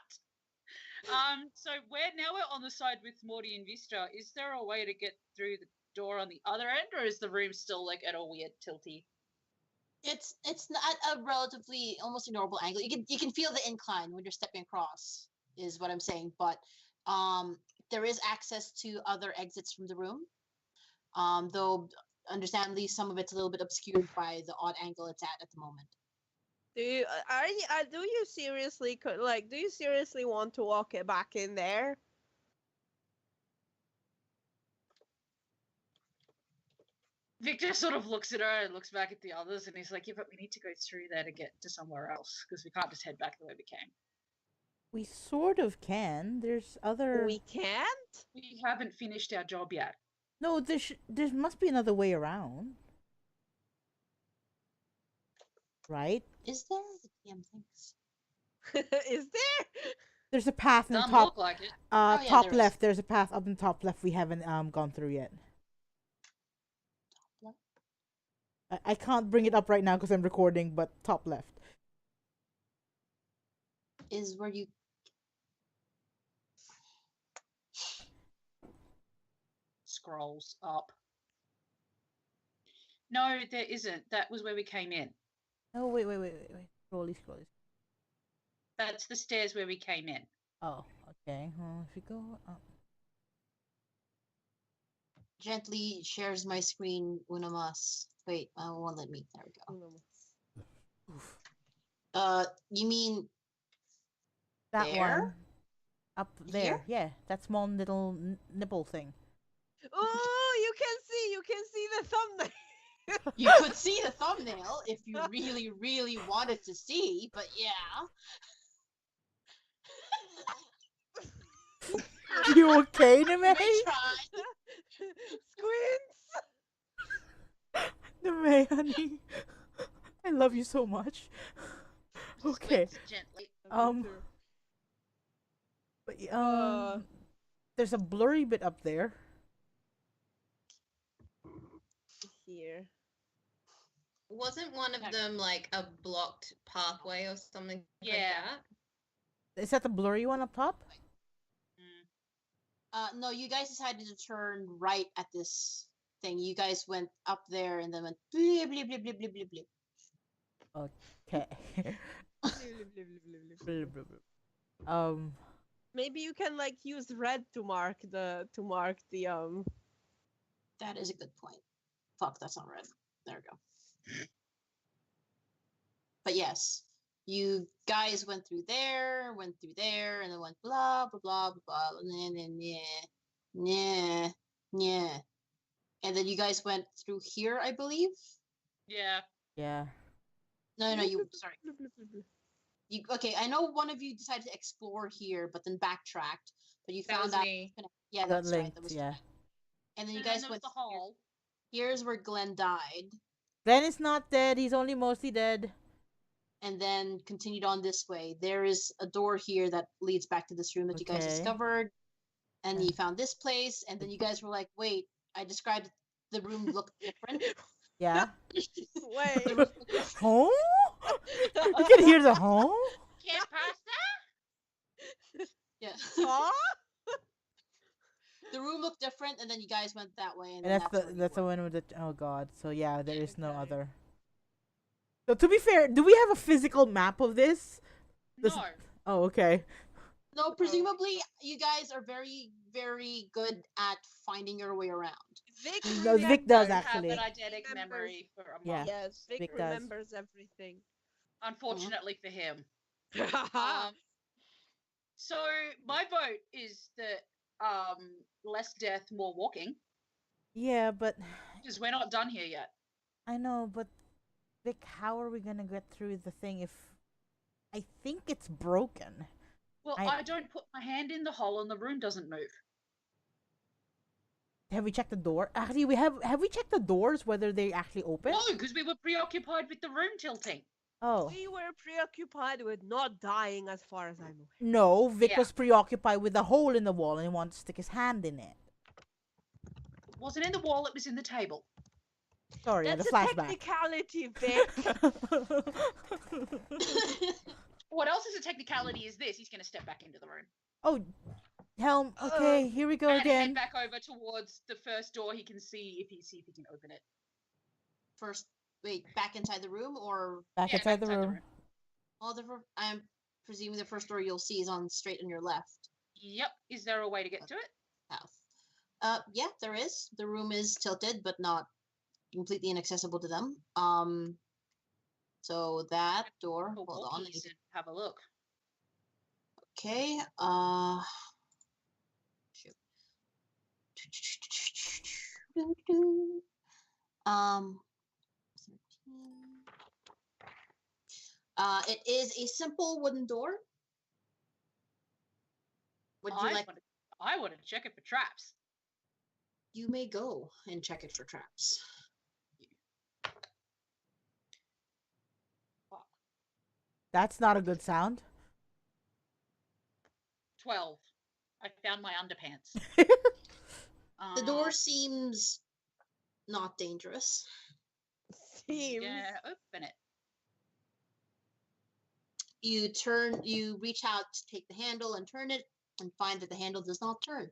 So we're on the side with Morty and Vista. Is there a way to get through the door on the other end, or is the room still like at a weird tilty?
It's not a relatively almost ignorable angle. You can feel the incline when you're stepping across, is what I'm saying. But there is access to other exits from the room. Though understandably some of it's a little bit obscured by the odd angle it's at the moment.
Do you do you seriously do you seriously want to walk it back in there?
Victor sort of looks at her and looks back at the others, and he's like, "Yeah, but we need to go through there to get to somewhere else because we can't just head back the way we came.
We sort of can. There's other.
We can't?
We haven't finished our job yet."
No, there must be another way around. Right?
Is there the PM thinks?
Is there?
There's a path in the
Doesn't
top.
look like it.
yeah,
Top
there is.
left. There's a path up in the top left we haven't gone through yet.
Top
I can't bring it up right now because I'm recording, but top left.
Is where you
Scrolls up. No, there isn't. That was where we came in.
Oh wait. Scrolly.
That's the stairs where we came in.
Oh, okay. Well, if you go up.
gently shares my screen una más. Wait, it won't let me. There we go.
Oof.
You mean
That
there?
one. Up there.
Here?
Yeah, that small little nipple thing.
Oh, you can see the thumbnail.
you could see the thumbnail if you really, really wanted to see, but yeah.
You okay, Neme?
I tried.
Squints.
Neme, honey. I love you so much. Okay.
Squints gently.
But, there's a blurry bit up there.
Here.
Wasn't one of them like a blocked pathway or something like
Yeah.
that?
Is that the blurry one up top?
No, you guys decided to turn right at this thing. You guys went up there and then went blip, blip, blip, blip, blip, blip, blip.
Okay.
Maybe you can like use red to mark the
That is a good point. Fuck, that's not red. There we go. But yes, you guys went through there, and then went blah blah blah blah blah, and then yeah, and then you guys went through here, I believe.
Yeah.
Yeah.
No, you sorry. You okay? I know one of you decided to explore here, but then backtracked. But you
That
found
was
out.
me.
Yeah,
Got
that's right.
linked,
That was
yeah.
And then you
And then
guys
there was
went
the
here.
hole.
Here's where Glenn died,
Glenn is not dead. He's only mostly dead.
and then continued on this way. There is a door here that leads back to this room that you guys
Okay.
discovered, and
Yeah.
you found this place, and then you guys were like, "Wait, I described the room looked different."
Yeah.
Wait.
Home? You can hear the home?
Can't pass that.
Yeah,
Huh?
the room looked different, and then you guys went that way, and
And
then
that's
where
the
you
that's the
were.
one with the oh god. So yeah, there is no
Okay.
other. So to be fair, do we have a physical map of this? This-
No.
Oh, okay.
No, presumably you guys are very, very good at finding your way around.
Vic,
No, Vic does
Don't
actually.
have an eidetic
Remembers-
memory for a
Yeah.
month.
Yes, Vic
Vic does.
remembers everything.
Unfortunately for him. So my vote is that less death, more walking,
Yeah, but
because we're not done here yet.
I know, but Vic, how are we gonna get through the thing if I think it's broken?
Well,
I-
I don't put my hand in the hole and the room doesn't move.
Have we checked the door? Actually, have we checked the doors whether they actually open?
No, because we were preoccupied with the room tilting.
Oh.
We were preoccupied with not dying, as far as I'm aware.
No, Vic
Yeah.
was preoccupied with a hole in the wall and he wanted to stick his hand in it.
It wasn't in the wall, it was in the table.
Sorry,
That's
the
a
flashback.
technicality, Vic.
What else is a technicality is this? He's going to step back into the room.
Oh, Helm. Okay, here we go
And head
again.
back over towards the first door he can see if he can open it.
First, wait, back inside the room or
Back
Yeah,
inside the room.
oh, I'm presuming the first door you'll see is on straight on your left
Yep. Is there a way to get to it?
path. Yeah, there is. The room is tilted, but not completely inaccessible to them. So that door.
Or
Hold on.
walkies and have a look.
Okay. Shoot. Um. 13. It is a simple wooden door. Would you like?
I want to check it for traps.
You may go and check it for traps.
That's not a good sound.
12. I found my underpants.
The door seems not dangerous.
Seems.
Yeah, open it.
You reach out to take the handle and turn it, and find that the handle does not turn.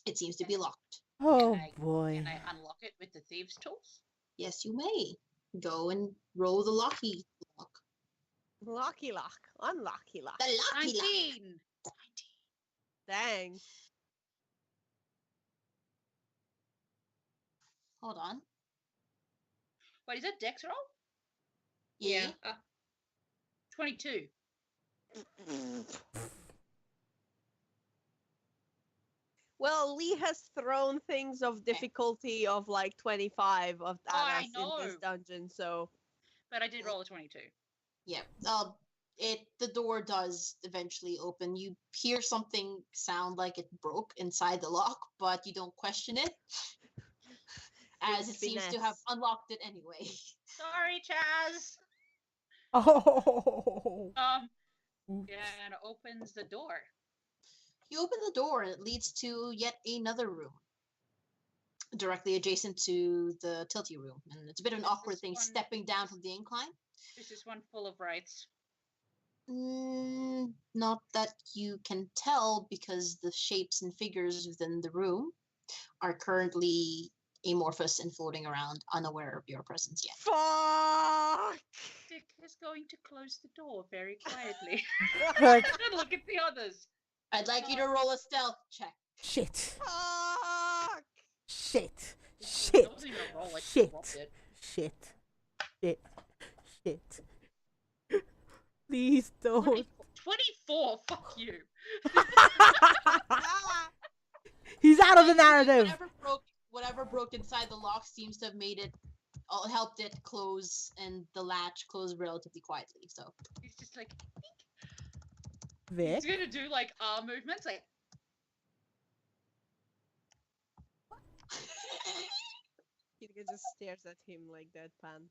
It seems to be locked.
Oh
Can
boy.
Can I unlock it with the thieves' tools?
Yes, you may. Go and roll the locky lock.
Locky lock. Unlocky lock.
The locky lock.
19!
Dang.
Hold on.
Wait, is that Dex roll?
Yeah.
22.
Well, Lee has thrown things of difficulty of like 25 of
Oh, I
at us in this
know.
dungeon, so
But I did roll a 22.
Yeah. The door does eventually open. You hear something sound like it broke inside the lock, but you don't question it. As it seems to have
Finesse.
unlocked it anyway.
Sorry, Chaz.
Oh.
Yeah, and it opens the door.
You open the door and it leads to yet another room. Directly adjacent to the tilty room. And it's a bit of an
Is
awkward
this
thing
one-
stepping down from the incline.
This is one full of wraiths.
Not that you can tell because the shapes and figures within the room are currently amorphous and floating around, unaware of your presence yet.
fuck.
Dick is going to close the door very quietly.
Like,
And look at the others.
I'd like you to roll a stealth check.
shit.
Fuck.
Shit.
That
Shit.
wasn't even a roll, I just
Shit.
dropped it.
Shit. Shit. Shit. Please don't.
24, fuck you.
He's out of the narrative.
Whatever broke inside the lock seems to have made it, helped it close, and the latch close relatively quietly. So
He's just like,
Vic.
he's gonna do like arm movements, like,
He just stares at him like deadpan.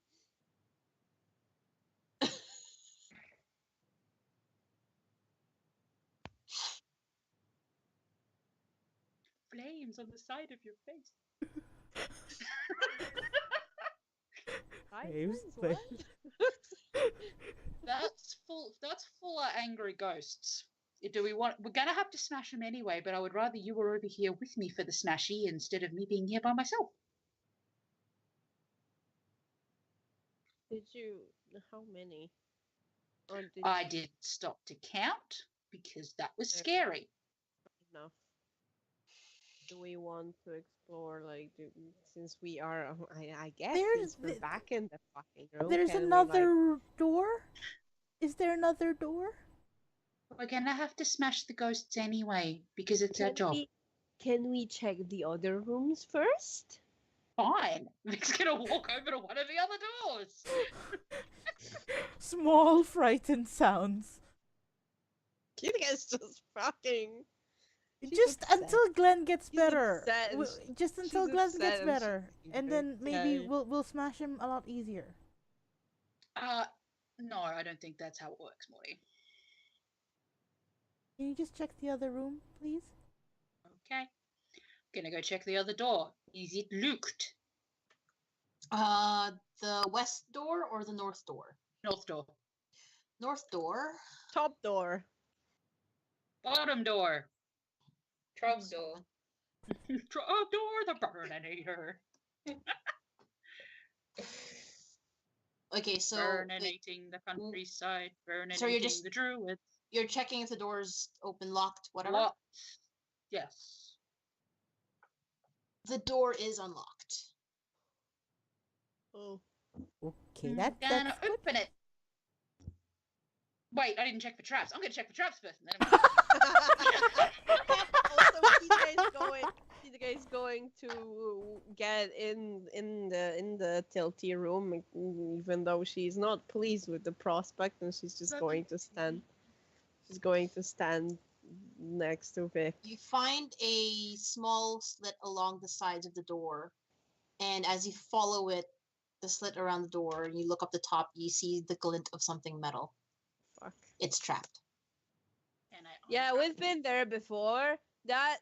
flames on the side of your face.
Waves,
What?
That's full of angry ghosts. We're gonna have to smash them anyway, but I would rather you were over here with me for the smashy instead of me being here by myself.
Did you? How many? Or did
I did stop to count because that was
Okay.
scary.
enough? Do we want to explore, like, since we are, I guess,
There's
since we're
the-
back in the fucking room,
There's
can we,
another door? Is there another door?
We're gonna have to smash the ghosts anyway because it's our
can
job.
can we check the other rooms first?
Fine. Vic's gonna walk over to one of the other doors.
Small frightened sounds.
You guys just fucking
Just
upset.
until Glenn gets
She's
better.
upset and
Just until
she's
Glenn
upset
gets
and
better,
she's
and then maybe
angry.
we'll smash him a lot easier.
No, I don't think that's how it works, Morty.
Can you just check the other room, please?
Okay. Gonna go check the other door. Is it locked?
The west door or the north door?
North door.
North door.
Top door.
Bottom door.
Trog door.
Trog door, the Burninator.
Okay, so
Burninating the countryside.
So you're
Burninating
just-
the druids.
you're checking if the door's open, locked, whatever.
Locked. Yes.
The door is unlocked.
Oh.
Okay,
I'm
that's
gonna
good.
open it. Wait, I didn't check for traps. I'm gonna check for traps first. And then
Also, the guy's going to get in the tilty room, even though she's not pleased with the prospect, and she's just going to stand. She's going to stand next to Vic.
You find a small slit along the sides of the door, and as you follow it, the slit around the door, and you look up the top, you see the glint of something metal.
Fuck.
It's trapped.
And I
Yeah,
untrap
we've been there before. Yeah,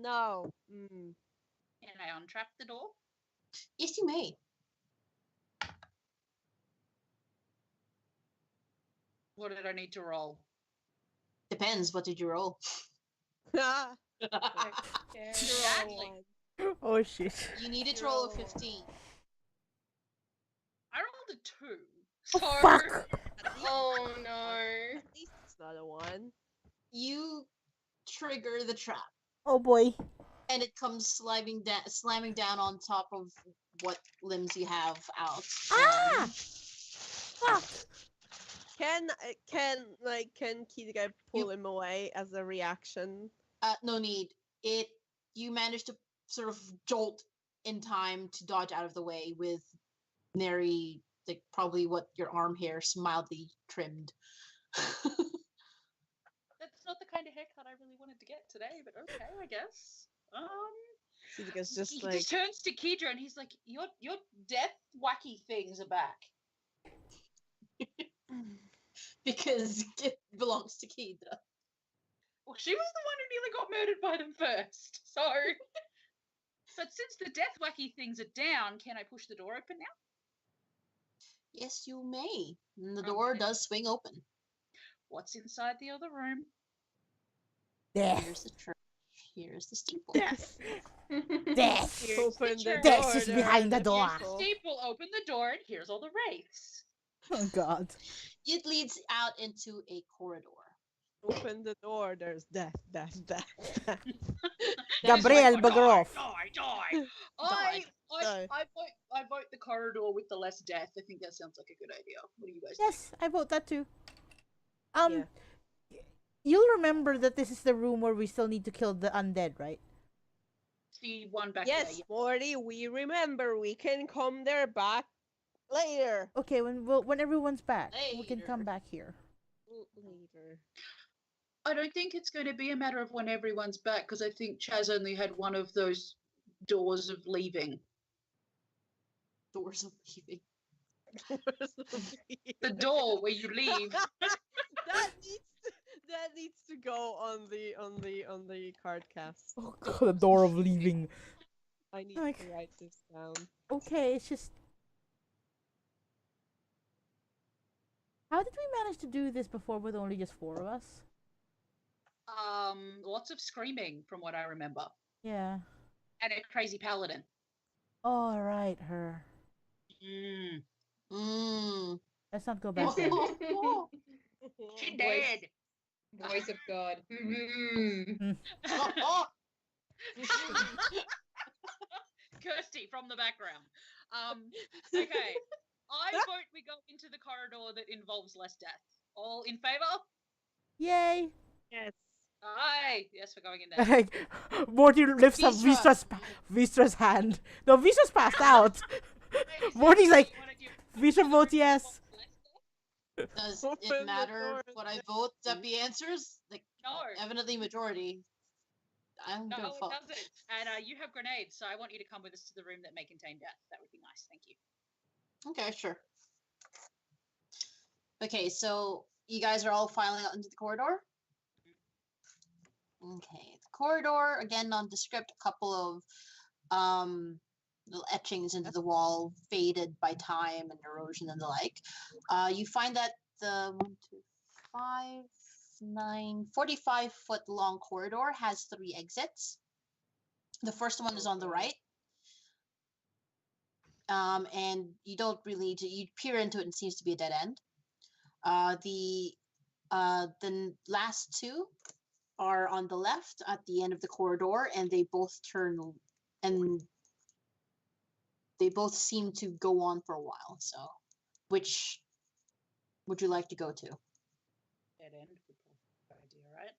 no. Mm.
And I untrap the door.
Yes, you may.
What did I need to roll?
Depends. What did you roll?
Exactly.
Oh shit.
You needed to roll a 15.
I rolled a 2.
Oh,
So
fuck!
Oh no.
At least it's not a one.
You trigger the trap,
Oh boy.
and it comes slamming down on top of what limbs you have out.
Ah! Fuck!
Can Kid guy pull him away as a reaction?
No need. You managed to sort of jolt in time to dodge out of the way with nary, like, probably what your arm hair mildly trimmed.
that's not the kind of haircut I really wanted to get today, but okay, I guess.
Kid guy's just
He
like,
just turns to Kedra and he's like, "Your death wacky things are back."
Because it belongs to Kedra.
Well, she was the one who nearly got murdered by them first. So, but since the death wacky things are down, can I push the door open now?
Yes, you may. And the door
Okay.
does swing open.
What's inside the other room?
Death.
Here's the church. Here's the steeple.
Death.
Death.
Here's
open the
church.
Death
door.
is
there
behind
are
the door.
people.
Steeple, open the door, and here's all the wraiths.
Oh god.
It leads out into a corridor.
Open the door. There's death.
Gabriel,
It's like,
bugger off.
Die. I vote the corridor with the less death. I think that sounds like a good idea. What do you guys
Yes, I vote that too.
Yeah.
You'll remember that this is the room where we still need to kill the undead, right?
think? The one back
Yes,
there.
Morty, we remember. We can come there back later.
Okay, when everyone's back, we can come
Later.
back here.
Later.
I don't think it's going to be a matter of when everyone's back, because I think Chaz only had one of those doors of leaving.
Doors of leaving.
The door where you leave.
that needs to go on the card cast.
Oh god, the door of leaving.
I need
Like-
to write this down.
Okay, it's just. How did we manage to do this before with only just 4 of us?
Lots of screaming from what I remember.
Yeah.
And a crazy paladin.
All right, her.
Mm.
Mmm.
Let's not go back there.
She dead.
Voice of God. Mm.
Kirsty from the background. Okay. I vote we go into the corridor that involves less death. All in favor?
Yay!
Yes.
Aye. Yes, we're going in there.
Like, Morty lifts up
Vistra.
Vistra's hand. No, Vistra's passed out. Morty's like, Vistra votes yes.
Does
Open
it
the
matter
door.
what I vote that be answers? Like,
No.
evidently majority. I'm
No,
gonna
it
fuck.
doesn't. And you have grenades, so I want you to come with us to the room that may contain death. That would be nice. Thank you.
Okay, sure. Okay, so you guys are all filing out into the corridor? Okay, the corridor, again nondescript, a couple of little etchings into the wall, faded by time and erosion and the like. You find that the 45-foot long corridor has 3 exits. The first one is on the right. And you don't really need to, you peer into it and it seems to be a dead end. The last 2 are on the left at the end of the corridor, and they both turn, and they both seem to go on for a while. So, which would you like to go to?
Dead end would be a good idea, right?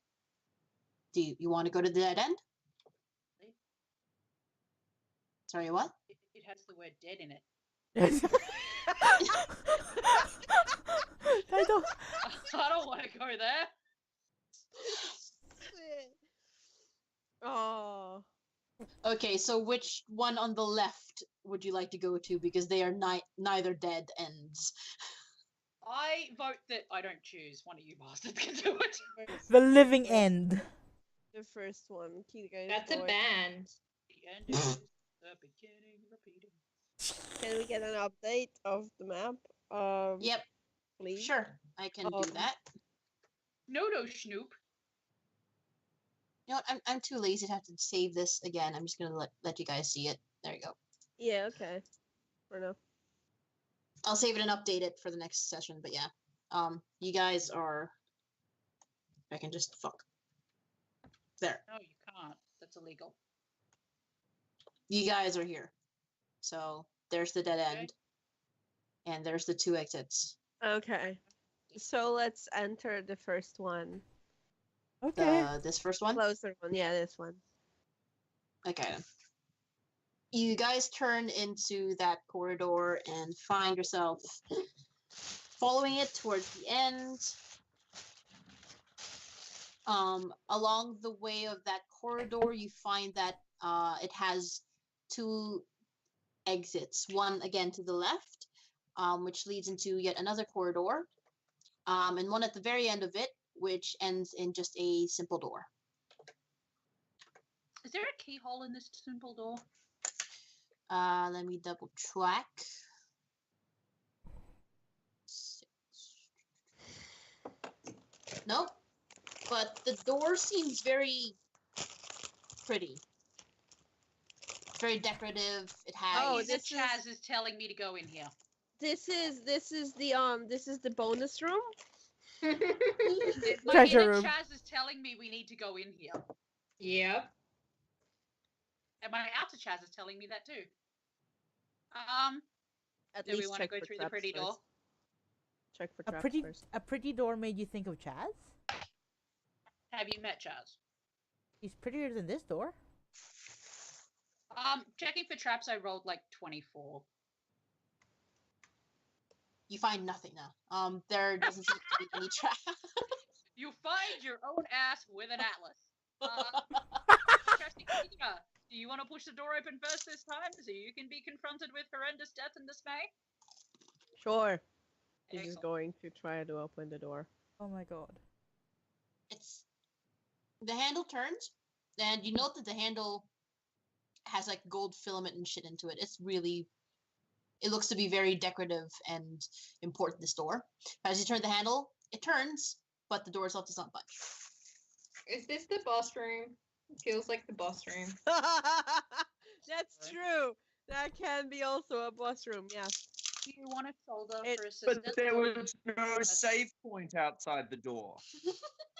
Do you want to go to the dead end? Sorry, what?
It has the word dead in it.
I don't.
I don't want to go there.
Oh.
Okay, so which one on the left would you like to go to? Because they are neither dead ends.
I vote that I don't choose. One of you bastards can do it.
The living end.
The first one. Keep going
That's a
forward.
band.
The end is the beginning repeating.
Can we get an update of the map?
Yep,
Please.
sure, I can do that.
No, Snoop.
You know what? I'm too lazy to have to save this again. I'm just gonna let you guys see it. There you go.
Yeah. Okay. For now.
I'll save it and update it for the next session. But yeah, you guys are. I can just fuck. There.
No, you can't. That's illegal.
You guys are here. So there's the dead end, and there's the 2 exits.
Okay. So let's enter the first one.
Okay.
This first one.
Closer one. Yeah, this one.
Okay. You guys turn into that corridor and find yourself following it towards the end. Along the way of that corridor, you find that it has 2 exits. One again to the left, which leads into yet another corridor, and one at the very end of it, which ends in just a simple door.
Is there a keyhole in this simple door?
Let me double check. Nope. But the door seems very pretty. Very decorative. It has.
Oh,
Either
this
Chaz is telling me to go in here.
This is the bonus room.
My
Treasure
inner
room.
Chaz is telling me we need to go in here.
Yep.
And my outer Chaz is telling me that too.
At
Do we
least
want to
check
go
for
through the
traps
pretty
first.
door?
Check for
A
traps first.
pretty door made you think of Chaz?
Have you met Chaz?
He's prettier than this door.
Checking for traps, I rolled like 24.
You find nothing now. There doesn't seem to be any trap.
You find your own ass with an atlas. Do you want to push the door open first this time so you can be confronted with horrendous death and dismay?
Sure. He's
Excellent.
going to try to open the door.
Oh my god.
The handle turns, and you note that the handle has like gold filament and shit into it. It looks to be very decorative and important, this door. As you turn the handle, it turns, but the door itself does not budge.
Is this the boss room? It feels like the boss room.
That's
Right.
true. That can be also a boss room. Yeah.
Do you want a shoulder
It-
for assistance?
But there
or
was no save point outside the door.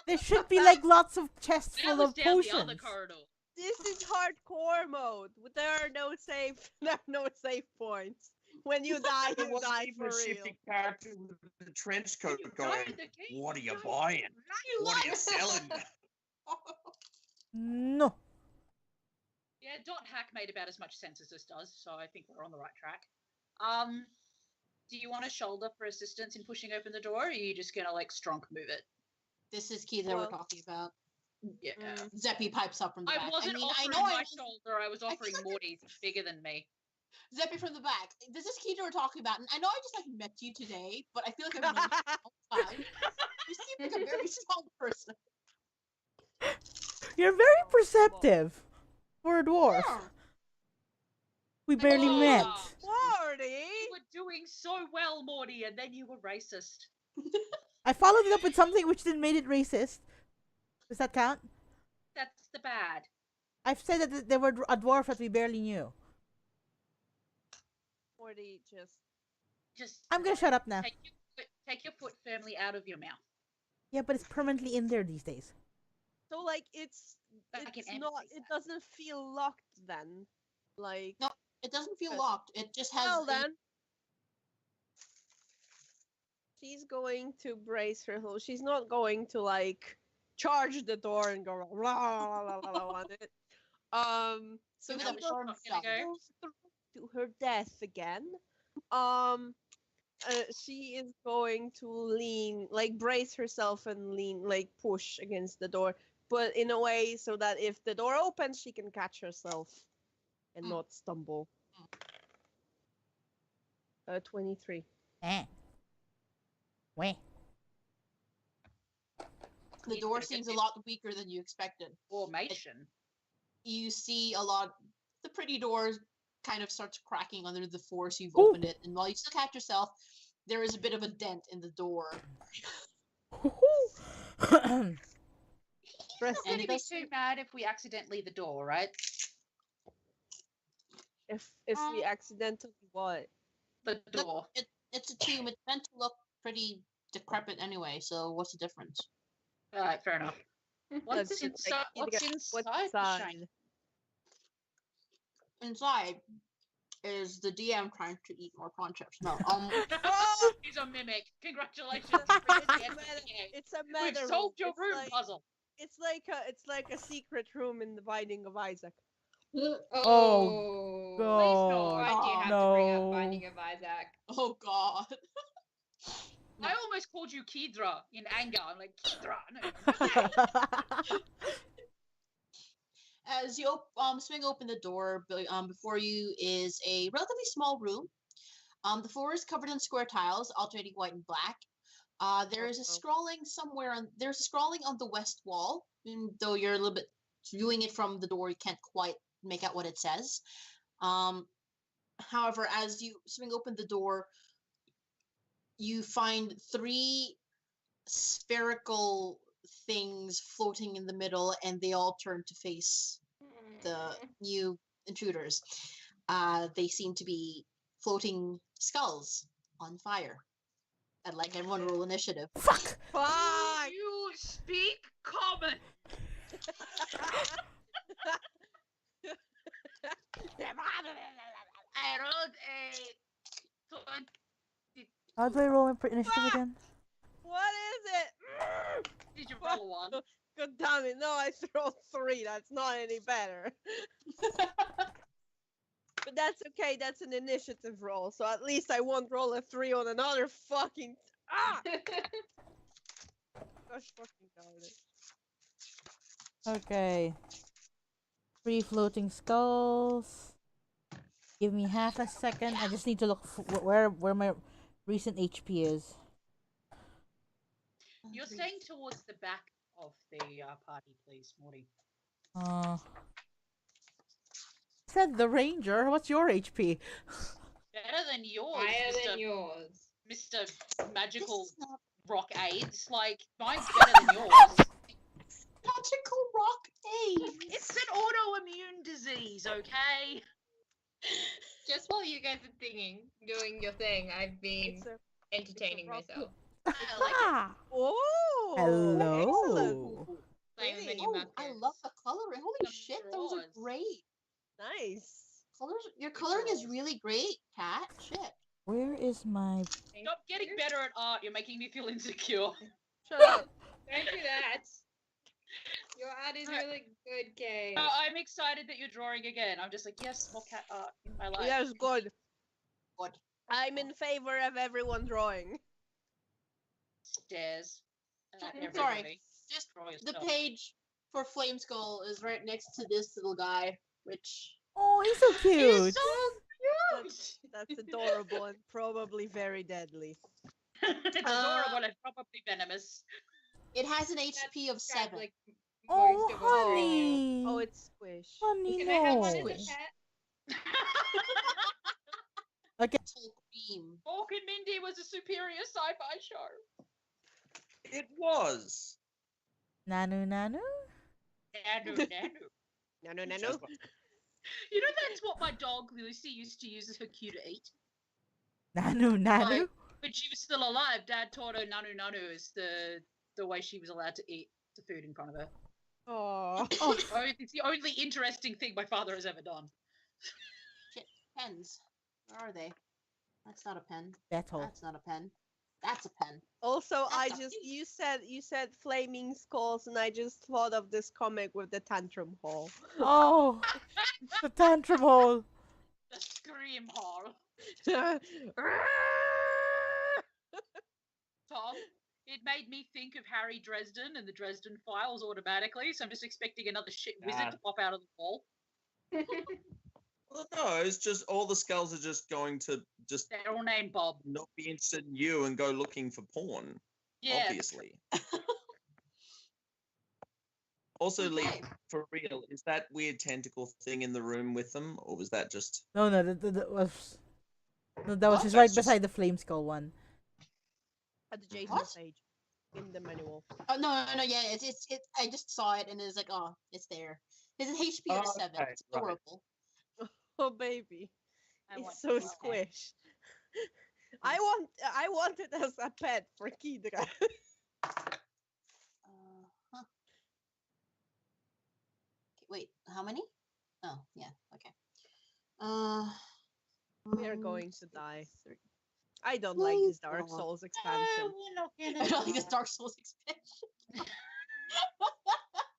There should be like lots of chests
that
full
was
of
down
potions.
the other corridor.
This is hardcore mode. There are no save. There are no save points. When you die,
There
you
wasn't
die
even
for
a
real.
shifty character with the trench coat
You
going,
guarded the gate,
what are you
guys.
buying?
You
What are you
liar.
selling?
No.
Yeah, Dot Hack made about as much sense as this does, so I think we're on the right track. Do you want a shoulder for assistance in pushing open the door, or are you just gonna like strong move it?
This is key that we're
Well-
talking about.
Yeah.
Zeppy pipes up from the back.
I wasn't offering my shoulder, I was offering Morty's bigger than me.
Zeppy from the back. This is Keita we're talking about, and I know I just like met you today, but I feel like I've known you for a long time. You seem like a very strong person.
You're very perceptive for a dwarf.
Yeah.
We barely met.
Morty!
You were doing so well, Morty, and then you were racist.
I followed it up with something which then made it racist. Does that count?
That's the bad.
I've said that there were a dwarf that we barely knew.
Morty
Just
I'm gonna shut up now.
take your foot firmly out of your mouth.
Yeah, but it's permanently in there these days.
So like it's
Back in
not.
empathy
It
style.
doesn't feel locked then. Like
No, it doesn't feel
But-
locked. It just has.
well then. She's going to brace her hold. She's not going to like charge the door and go rah, rah, rah, rah, rah, on it. So
Give it
she
a
goes
firm shove.
to her death again. She is going to lean, like brace herself and lean, like push against the door, but in a way so that if the door opens, she can catch herself and not stumble. 23.
Weh.
The door seems a lot weaker than you expected.
Formation.
You see a lot. The pretty door kind of starts cracking under the force you've
Ooh.
opened it, and while you still catch yourself, there is a bit of a dent in the door.
It's
Press
not going to
it
be
does-
too bad if we accidentally leave the door, right?
if we accidentally what?
The door.
It's a tomb. It's meant to look pretty decrepit anyway. So what's the difference?
Alright, fair enough. What's
Does it,
inside?
like,
What's
either-
inside
what's
the
inside?
shiny?
Inside is the DM trying to eat more prawn chips. No,
He's a mimic. Congratulations.
It's
You've reached the
a
end of the
meta-
game.
It's a
We've
meta
solved
room.
your room puzzle.
It's like a secret room in the Binding of Isaac.
Oh,
Why
God.
do you have
no.
to bring up Binding of Isaac?
oh god.
I almost called you Kidra in anger. I'm like, Kidra. No.
As you swing open the door, before you is a relatively small room. The floor is covered in square tiles, alternating white and black. There is a scrawling somewhere on. There's a scrawling on the west wall, and though you're a little bit viewing it from the door, you can't quite make out what it says. However, as you swing open the door, you find 3 spherical things floating in the middle, and they all turn to face the new intruders. They seem to be floating skulls on fire. I'd like everyone to roll initiative.
Fuck!
Fuck!
You speak common. I rolled a 20.
How do I roll my initiative again?
What is it?
Did you roll a 1?
God damn it! No, I throw 3. That's not any better. But that's okay. That's an initiative roll, so at least I won't roll a 3 on another fucking. Ah! Gosh, fucking darn it.
Okay. 3 floating skulls. Give me half a second. I just need to look where my recent HP is.
You're staying towards the back of the party, please, Morty.
Said the ranger. What's your HP?
Better than yours,
Higher
Mr.
than yours.
Mr. Magical
This is not
Rock AIDS. Like, mine's better than yours.
magical rock aid.
It's an autoimmune disease, okay?
Just while you guys are doing your thing, I've been
It's a-
entertaining
rock-
myself. I like
Ah!
Oh!
Hello.
playing with the new
Oh,
maskers.
I love the coloring. Holy
Some
shit, those are
drawers.
great.
Nice.
Your coloring is really great, Kat. Shit.
Where is my...
Thank
Stop getting
you.
better at art. You're making me feel insecure.
Shut up.
Don't do that. Your art is really good, Cade.
I'm excited that you're drawing again. I'm just like, yes, more cat art in my life.
Yes, good.
Good.
I'm in favor of everyone drawing.
Stairs.
Sorry.
Everybody.
Just
Draw
the
yourself.
page for Flame Skull is right next to this little guy, which
Oh, he's so cute.
He's so cute.
That's adorable and probably very deadly.
It's adorable and probably venomous.
it has an HP of 7.
Like,
Oh,
most of us do.
honey.
Oh, it's squish.
Honey,
Can I have one as a
Squish.
pet?
Little cream.
Orc and Mindy was a superior sci-fi show.
It was.
Nanu, nanu.
Nanu, nanu.
No.
Just like-
You know that's what my dog Lucy used to use as her cue to eat.
Nanu, nanu.
Like, when she was still alive, Dad taught her nanu nanu is the way she was allowed to eat the food in front of her.
Oh.
Oh, it's the only interesting thing my father has ever done.
Pens. Where are they? That's not a pen.
Battle.
That's not a pen. That's a pen.
Also, I
That's a
just you said flaming skulls, and I just thought of this comic with the tantrum hole.
Oh, the tantrum hole.
The scream hall. Tom, it made me think of Harry Dresden and the Dresden Files automatically, so I'm just expecting another shit wizard to pop out of the wall.
Well, no, it's just all the skulls are just going to just
They're all named Bob.
not be interested in you and go looking for porn.
Yeah.
Obviously. Also, Lee,
Okay.
for real, is that weird tentacle thing in the room with them, or was that just?
No, that was. No, that was
What?
just right
That's just-
beside the flame skull one.
At the Jason
What?
stage in the manual.
Oh no, yeah, it's I just saw it and it's like, oh, it's there. There's an HP of
Oh,
7.
okay,
It's
right.
adorable.
Oh baby,
I want
it's so
to-
squish. I want it as a pet for Kidra.
Huh. Okay, wait, how many? Oh, yeah, okay.
We are
1,
going to
2,
die.
3.
I don't like
Please
this Dark
don't.
Souls expansion.
we're not
I
gonna
don't like this
die.
Dark Souls expansion.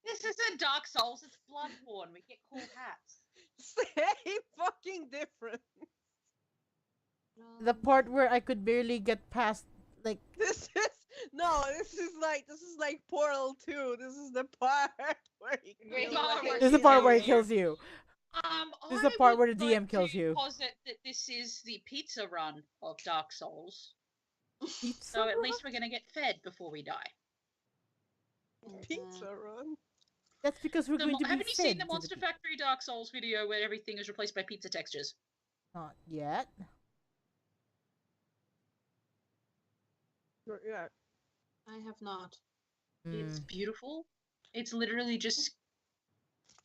This isn't Dark Souls, it's Bloodborne. We get cool hats.
Same fucking different.
The part where I could barely get past, like,
This is like Portal 2. This is the part where he
Wait,
kills
Mama,
everyone.
this is the
Yeah,
part where
yeah,
it kills you. This is the
I
part
would
where the
like
DM kills
to
you.
Posit that this is the pizza run of Dark Souls.
Pizza
So at
run?
least we're gonna get fed before we die.
Pizza run.
That's because we're going to be
Haven't you
fed
seen the
to
Monster
pizza.
Factory Dark Souls video where everything is replaced by pizza textures?
Not yet.
Yeah.
I have not.
It's
Mm.
beautiful. It's literally just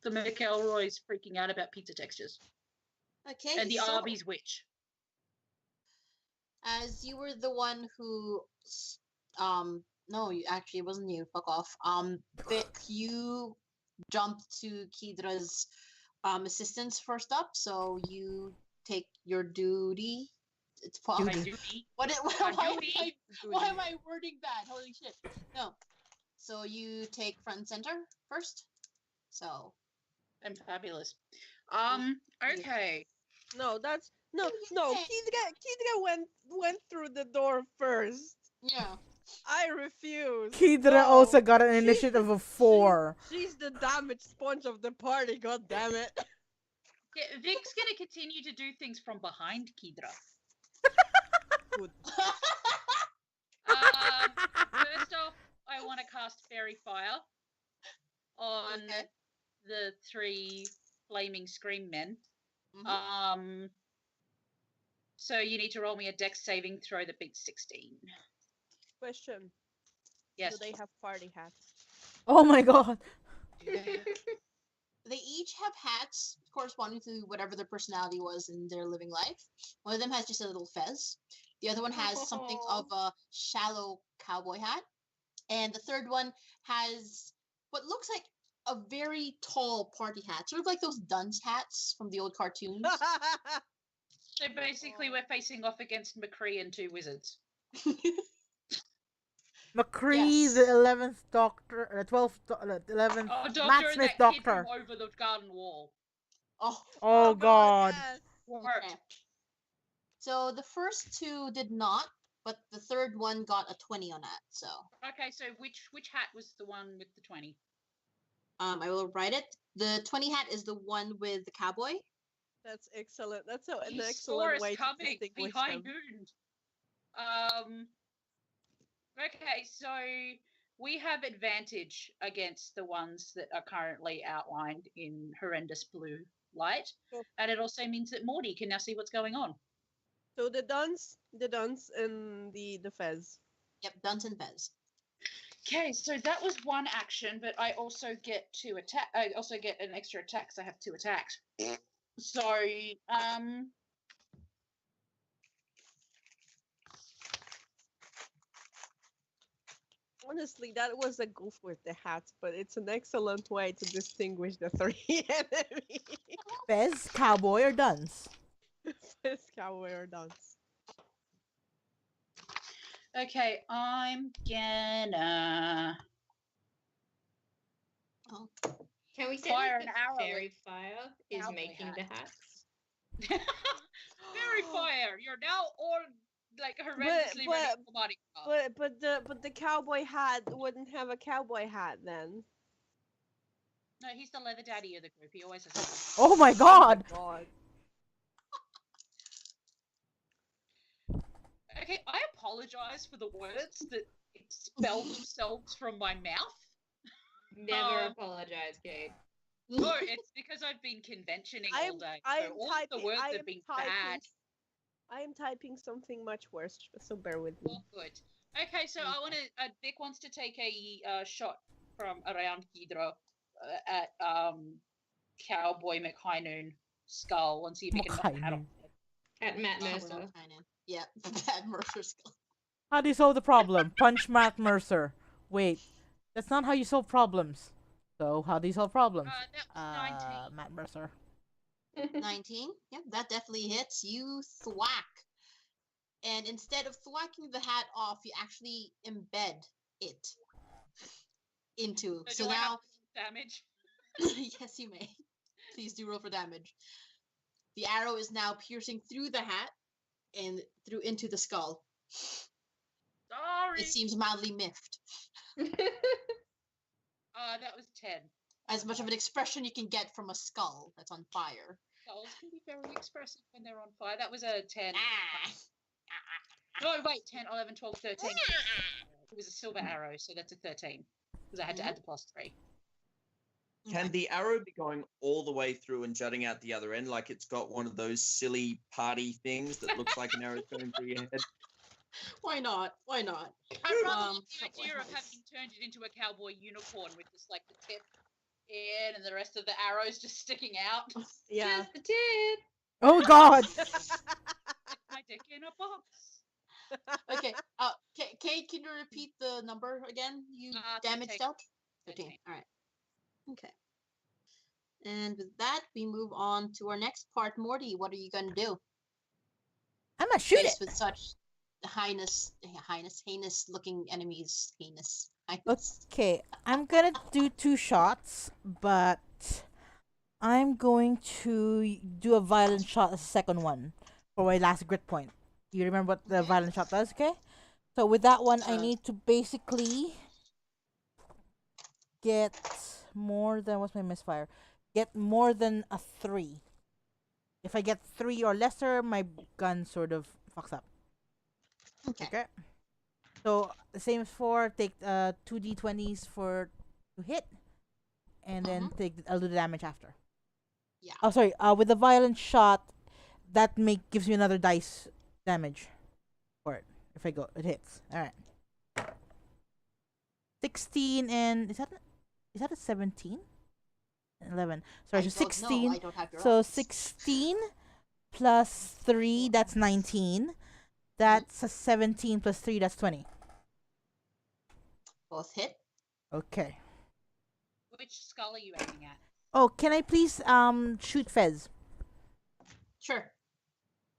the McElroys freaking out about pizza textures.
Okay,
And the
so
Arby's witch.
as you were the one who, no, actually it wasn't you. Fuck off. Vic, you jumped to Kidra's assistance first up, so you take your duty. It's
My
Duty.
duty.
What?
My
Why,
duty.
why am I wording that? Holy shit! No. So you take front and center first. So
I'm fabulous.
Yeah.
Okay.
No, that's no.
Yeah.
Kidra went through the door first.
yeah.
I refuse.
Kidra
No.
also got an
She's
initiative
the-
of 4.
She's the damage sponge of the party. God damn it.
Yeah, Vic's gonna continue to do things from behind Kidra.
Good.
First off, I want to cast Fairy Fire on
Okay.
the 3 flaming scream men.
Mhm.
So you need to roll me a dex saving throw that beats 16.
Question.
Yes.
Do they have party hats?
Oh my god.
They each have hats corresponding to whatever their personality was in their living life. One of them has just a little fez. The other one has something of a shallow cowboy hat. And the third one has what looks like a very tall party hat, sort of like those dunce hats from the old cartoons.
So basically, we're facing off against McCree and 2 wizards.
McCree,
Yes.
the 11th Doctor, 12th, 11th
Oh,
Matt
Doctor and
Smith
that kid
Doctor.
from over the garden wall.
Oh,
Oh god.
yes.
okay. So the first 2 did not, but the third one got a 20 on that. So
Okay, so which hat was the one with the 20?
I will write it. The 20 hat is the one with the cowboy.
That's excellent. That's an
He saw
excellent
us
way to
coming
distinguish
behind
them.
noon. Okay, so we have advantage against the ones that are currently outlined in horrendous blue light,
Cool.
and it also means that Morty can now see what's going on.
So the Duns, and the Fez.
Yep, Dunton Fez.
Okay, so that was one action, but I also get two attack. I also get an extra attack because I have 2 attacks. So,
Honestly, that was a goof with the hats, but it's an excellent way to distinguish the 3 enemies.
Fez, cowboy, or Duns?
Fez, cowboy, or Duns.
okay, I'm gonna
Oh.
Can we say
Fire
like
an
the
arrow
fairy
with
fire is
cowboy
making
hat.
the hats?
Fairy fire. You're now all like horrendously ready for Mardi Gras.
But the cowboy hat wouldn't have a cowboy hat then.
No, he's the leather daddy of the group. He always has.
Oh my god!
God.
Okay, I apologize for the words that expelled themselves from my mouth.
Never apologize, Cade.
No, it's because I've been conventioning all day. So all of the words have been bad.
I am typing something much worse, so bear with me.
Oh, good. Okay, so I want to. Vic wants to take a shot from around Hydro at Cowboy McHinoon skull and see if he can knock the hat off.
At Matt
Oh,
Mercer.
well, kinda. Yep, bad Mercer skull.
How do you solve the problem? Punch Matt Mercer. Wait, that's not how you solve problems. So how do you solve problems?
That was 19.
Matt Mercer.
19. Yep, that definitely hits. You thwack. And instead of thwacking the hat off, you actually embed it into. So
do I
now,
have damage.
yes, you may. Please do roll for damage. The arrow is now piercing through the hat and through into the skull.
Sorry.
It seems mildly miffed.
That was 10.
As much of an expression you can get from a skull that's on fire.
Skulls can be very expressive when they're on fire. That was a 10.
Ah.
No, wait, 10, 11, 12, 13. It was a silver arrow, so that's a 13. Because I had to add the +3.
Can the arrow be going all the way through and jutting out the other end, like it's got one of those silly party things that looks like an arrow going through your head?
Why not? Why not?
I rather like the idea of having turned it into a cowboy unicorn with just like the tip in and the rest of the arrows just sticking out.
Yeah.
Just the tip.
Oh god!
My dick in a box.
Okay. Cade, can you repeat the number again? You damaged
13.
dealt? 13. All right. Okay. And with that, we move on to our next part. Morty, what are you going to do?
I'm gonna shoot
Faced
it.
with such heinous looking enemies. Heinous.
Okay, I'm gonna do 2 shots, but I'm going to do a violent shot as a second one for my last grit point. You remember what the violent shot does, okay? So with that one, I need to basically get more than, what's my misfire? Get more than a 3. If I get 3 or lesser, my gun sort of fucks up. Okay. So the same as 4. Take 2 d20s to hit, and then I'll do the damage after.
Yeah.
Oh, sorry. With the violent shot, that gives me another dice damage for it. If it hits. All right. 16 and is that a 17? 11. Sorry, so 16.
I don't have your
So
odds.
16 plus 3, that's 19. That's a 17 plus 3, that's 20.
Both hit.
Okay.
Which skull are you aiming at?
Oh, can I please shoot Fez?
Sure.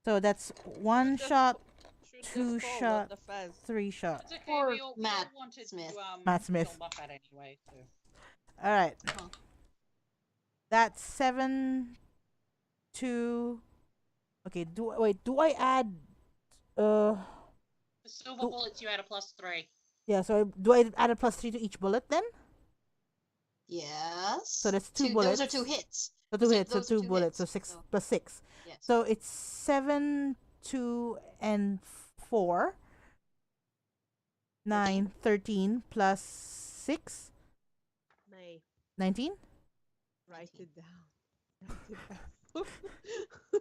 So that's 1 shot,
Shoot
2
the skull, not
shot,
the Fez.
3 shot.
It's okay,
Or
we all
Matt
wanted
Smith.
to
Matt Smith.
kill Muffet anyway, so.
All right.
Oh.
That's 7 to. Okay. Do I add?
For silver bullets, you had a +3.
Yeah. So do I add a +3 to each bullet then?
Yes.
So that's two
Those are
bullets.
two hits.
So two hits, so
Those are
2
two
bullets, so
hits,
6
so-
plus 6.
Yes.
So it's 7, 2, and 4. 9, 13 plus 6,
May
19?
write it down. Write it down.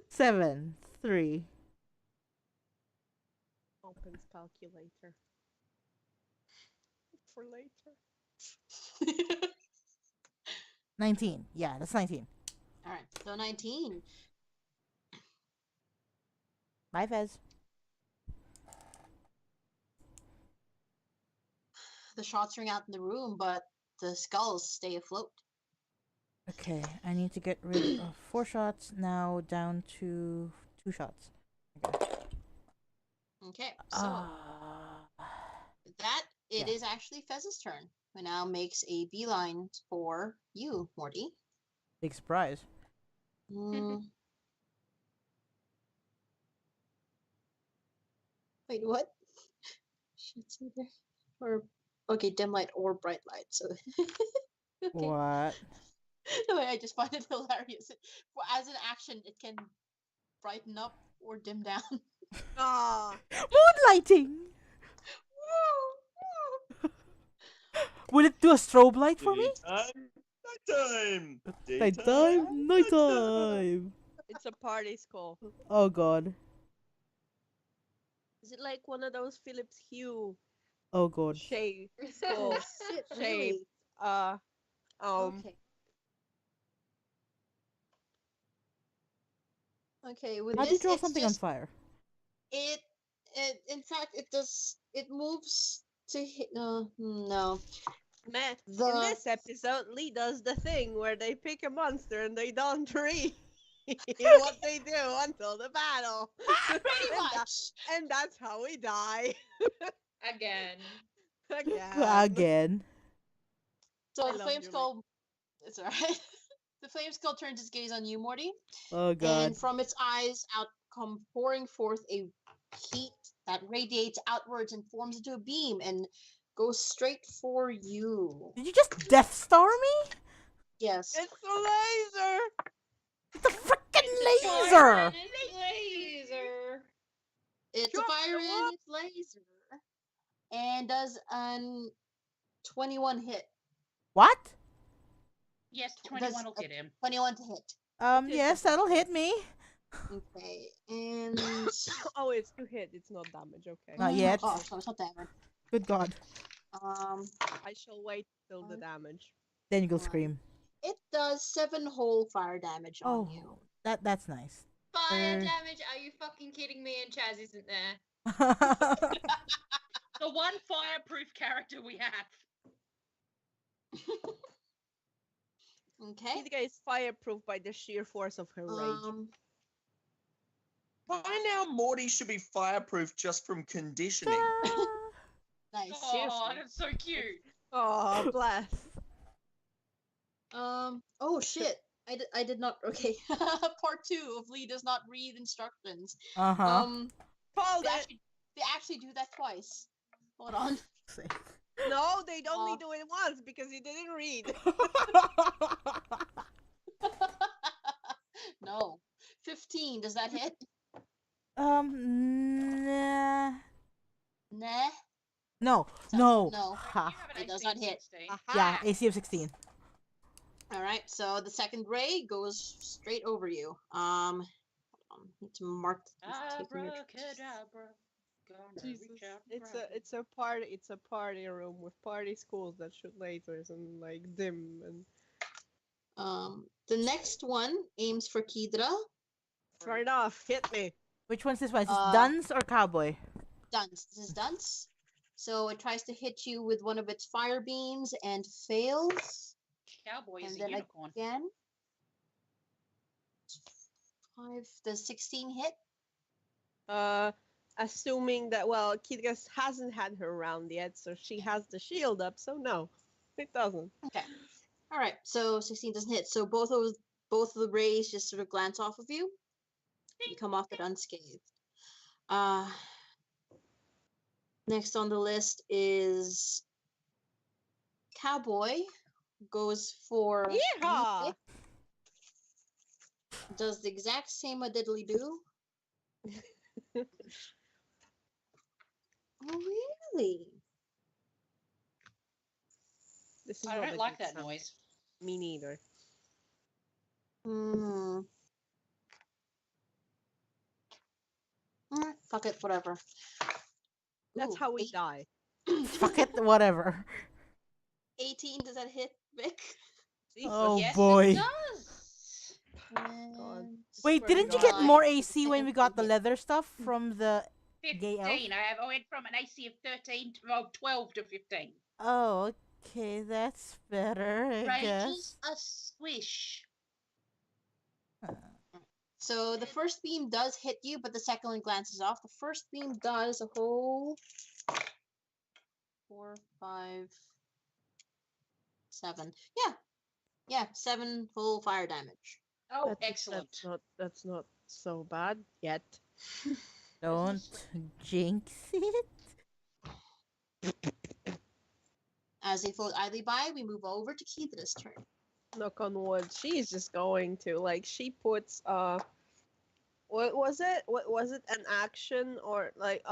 7, 3.
Opens calculator for later.
19. Yeah, that's 19.
All right. So 19.
Bye, Fez.
The shots ring out in the room, but the skulls stay afloat.
Okay, I need to get rid of 4 shots, now down to 2 shots.
Okay. So that it
Yeah.
is actually Fez's turn, who now makes a beeline for you, Morty.
Big surprise.
Mm. Wait, what? Shit's either or okay, dim light or bright light. So okay.
What?
No, I just find it hilarious. As an action, it can brighten up or dim down.
Ah,
Moonlighting! Will it do a strobe light for me?
Daytime!
Nighttime! Nighttime!
it's a party skull.
Oh god.
Is it like one of those Philips Hue
Oh god.
shade skull
Shit,
shape?
really?
Okay.
Okay, with
How do you
this,
draw
it's
something
just,
on fire?
it, in fact, it moves to hit, no.
Man, in
The-
this episode, Lee does the thing where they pick a monster and they don't read what they do until the battle.
Pretty
And that-
much.
and that's how we die.
Again.
Again.
Again.
So
I
the
love
flame
you,
skull, it's alright. The flame skull turns its gaze on you, Morty,
Oh god.
and from its eyes out come pouring forth a heat that radiates outwards and forms into a beam and goes straight for you.
Did you just Death Star me?
Yes.
It's a laser.
It's a freaking
Fire
laser!
laser.
It's
Drop
a fire
the
in its laser and does an 21 hit.
What?
Yes,
Does
21 will
a
hit him.
21 to hit.
Yes, that'll hit me.
Okay, and
Oh, it's to hit. It's not damage. Okay.
Not yet.
Oh, so it's not damage.
Good god.
I shall wait till the damage.
Then you go
Alright.
scream.
It does 7 whole fire damage on
Oh,
you.
that's nice.
Fire
Er.
damage? Are you fucking kidding me? And Chaz isn't there.
The one fireproof character we have.
Okay.
Kidga is fireproof by the sheer force of her rage.
By now, Morty should be fireproof just from conditioning.
Nice.
Oh,
Seriously.
that's so cute.
Oh, bless.
Oh shit. I did not. Okay. Part 2 of Lee does not read instructions.
Uh-huh.
Hold it.
They actually do that twice. Hold on.
No, they only do it once because you didn't read.
No. 15. Does that hit?
Nah.
Nah.
No.
So-
No.
no.
Ha.
You have an
It does
AC
not hit.
16.
Yeah, AC of 16.
All right. So the second ray goes straight over you. Hold on. Need to mark. taking your-
Abracadabra. Gonna
Jesus.
reach out and
It's
grab it.
it's a party room with party schools that shoot lasers and like dim and
The next one aims for Kidra.
fair enough. Hit me.
Which one's this one? Is this
Uh,
Duns or Cowboy?
Dunce. This is Dunce. So it tries to hit you with one of its fire beams and fails.
Cowboy is
And
a
then
unicorn.
again. 5. Does 16 hit?
Assuming that Kidga hasn't had her round yet, so she has the shield up. So no, it doesn't.
Okay. All right. So 16 doesn't hit. So both of the rays just sort of glance off of you. You come off it unscathed. Next on the list is Cowboy, goes for
Yeehaw!
Vic. Does the exact same a diddly do. Oh really?
This is
I
not
don't
a
like
good
that
sound.
noise.
Me neither.
Hmm. Fuck it, whatever.
That's
Ooh,
how we die.
Fuck it, whatever.
18, does that hit, Vic?
Jesus.
Oh
Yes,
boy.
it does.
God.
Wait,
Swear to
didn't you get
God.
more AC when
Second
we got the
hit.
leather stuff from the
15.
Gay elf?
I went from an AC of 13 to 12 to 15.
Oh, okay, that's better, I guess.
Ranges a swish.
So the first beam does hit you, but the second one glances off. The first beam does a whole 4, 5, 7. Yeah, 7 full fire damage.
Oh, excellent.
That's not so bad yet.
Don't jinx it.
As they float idly by, we move over to Keith's turn.
Knock on wood. She's just going to like she puts what was it? What was it? An action or like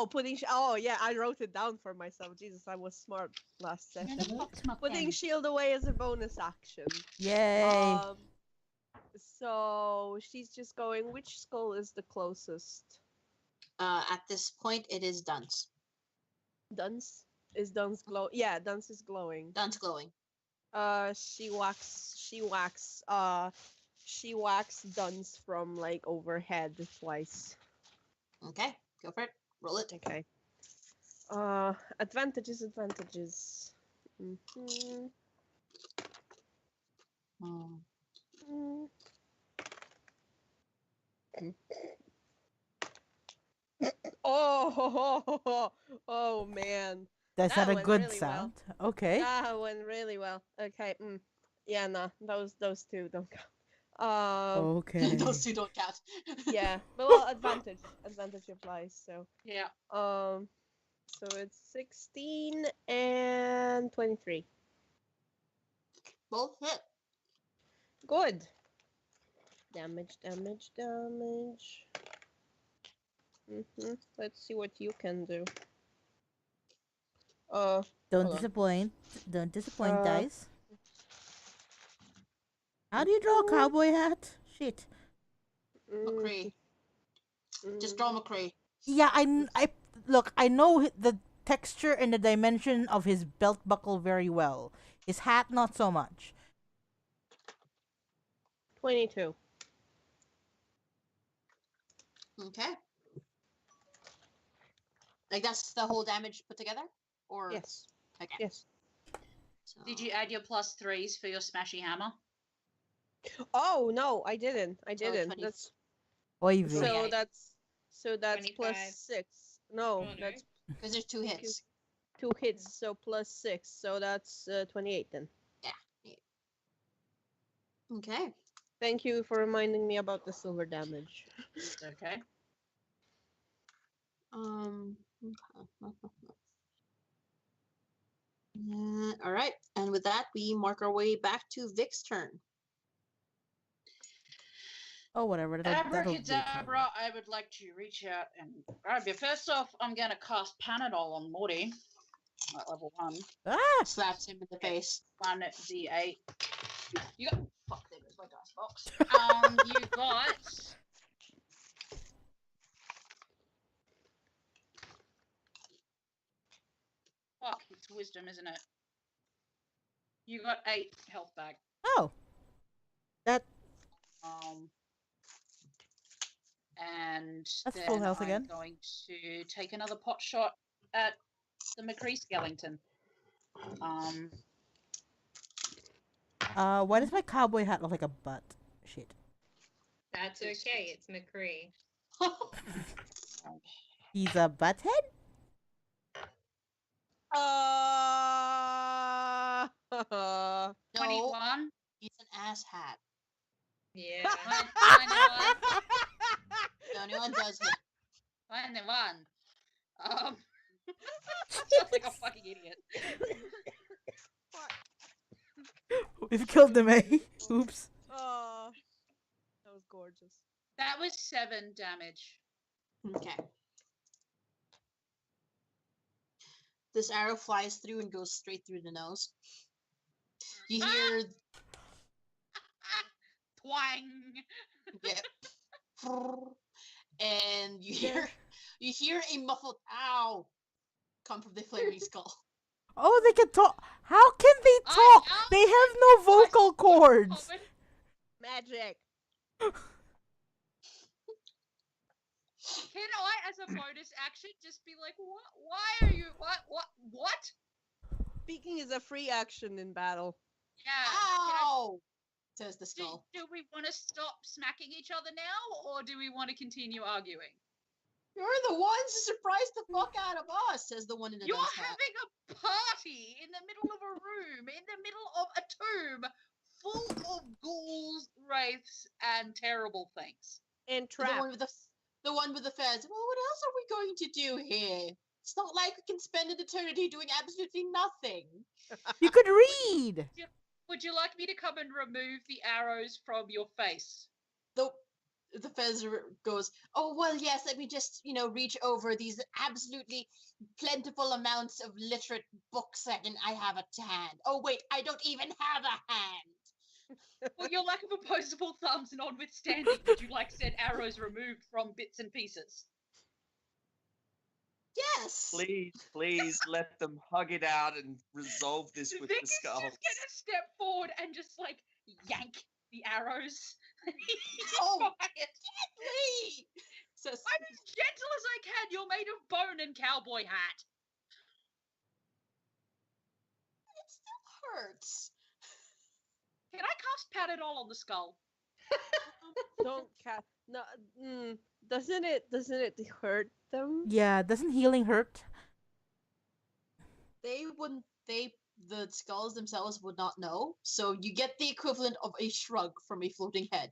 putting oh yeah, I wrote it down for myself. Jesus, I was smart last session. Putting shield away as a bonus action.
Yay.
So she's just going. Which skull is the closest?
At this point, it is Dunce.
Dunce is Dunce glow. Yeah, Dunce is glowing.
Dunce glowing.
She whacks Dunce from like overhead twice.
Okay, go for it. Roll it.
Okay. Advantages. Mm-hmm. Mm. Oh man.
That's
that
not a
went
good
really well.
sound. Okay.
That went really well. Okay. Yeah, no, those two don't count.
Okay.
Those two don't count.
Yeah, but well, advantage applies. So
Yeah.
so it's 16 and 23.
Both hit.
Good. Damage. Let's see what you can do.
Don't
hold on.
disappoint. Don't disappoint,
Uh,
guys. How do you draw a cowboy hat? Shit.
McCree. Just draw McCree.
Yeah, I look. I know the texture and the dimension of his belt buckle very well. His hat, not so much.
22.
Okay. Like that's the whole damage put together? Or
Yes.
Okay.
Yes.
So...
Did you add your +3s for your smashy hammer?
Oh no, I didn't.
20.
That's
Oy
So-
vey.
28.
that's plus
25.
6. No,
Oh, no.
that's
Because there's 2 hits.
2 hits, so plus 6. So that's 28 then.
Okay.
Thank you for reminding me about the silver damage.
It's okay.
All right, and with that, we mark our way back to Vic's turn.
Oh, whatever. That'll be fine.
Abracadabra, I would like to reach out and grab you. First off, I'm going to cast Panadol on Morty at level 1.
Ah!
Slaps him in the face.
1d8. You got... Fuck, there goes my dice box. You got... Fuck, it's wisdom, isn't it? You got 8 health back.
Oh. That
And
That's
then
full health
I'm
again.
going to take another pot shot at the McCree skeleton.
why does my cowboy hat look like a butt? Shit.
That's okay. It's McCree.
He's a butthead?
No,
21.
he's an ass hat.
Yeah.
21 does hit.
21. I sound like a fucking idiot.
We've killed them, eh? Oops.
Oh, that was gorgeous.
That was 7 damage.
Okay. This arrow flies through and goes straight through the nose. You hear,
Twang!
yeah, and you hear a muffled "ow" come from the flaming skull.
Oh, they can talk. How can they talk? They have no vocal cords.
Magic.
Can I, as a bonus action, just be like, what? Why are you? What?
Speaking is a free action in battle.
Yeah.
Ow! Says the skull.
Do we want to stop smacking each other now, or do we want to continue arguing?
You're the ones who surprised the fuck out of us, says the one in the
You're
dust hat.
having a party in the middle of a room, in the middle of a tomb, full of ghouls, wraiths, and terrible things.
And
The one
trap.
with the one with the fez. Well, what else are we going to do here? It's not like we can spend an eternity doing absolutely nothing.
You could read.
Would you like me to come and remove the arrows from your face?
The fez goes, oh, well, yes, let me just, reach over these absolutely plentiful amounts of literate books I have at hand. Oh, wait, I don't even have a hand.
Well, your lack of opposable thumbs notwithstanding, would you like said arrows removed from bits and pieces?
Yes.
Please let them hug it out and resolve this with
Vic
the
is
skull.
just gonna step forward and just like yank the arrows.
Oh,
Quiet.
gently. Says,
I'm as gentle as I can. You're made of bone and cowboy hat.
it still hurts.
Can I cast Pat it all on the skull?
Don't cast. No. Doesn't it hurt them?
Yeah, doesn't healing hurt?
The skulls themselves would not know. So you get the equivalent of a shrug from a floating head.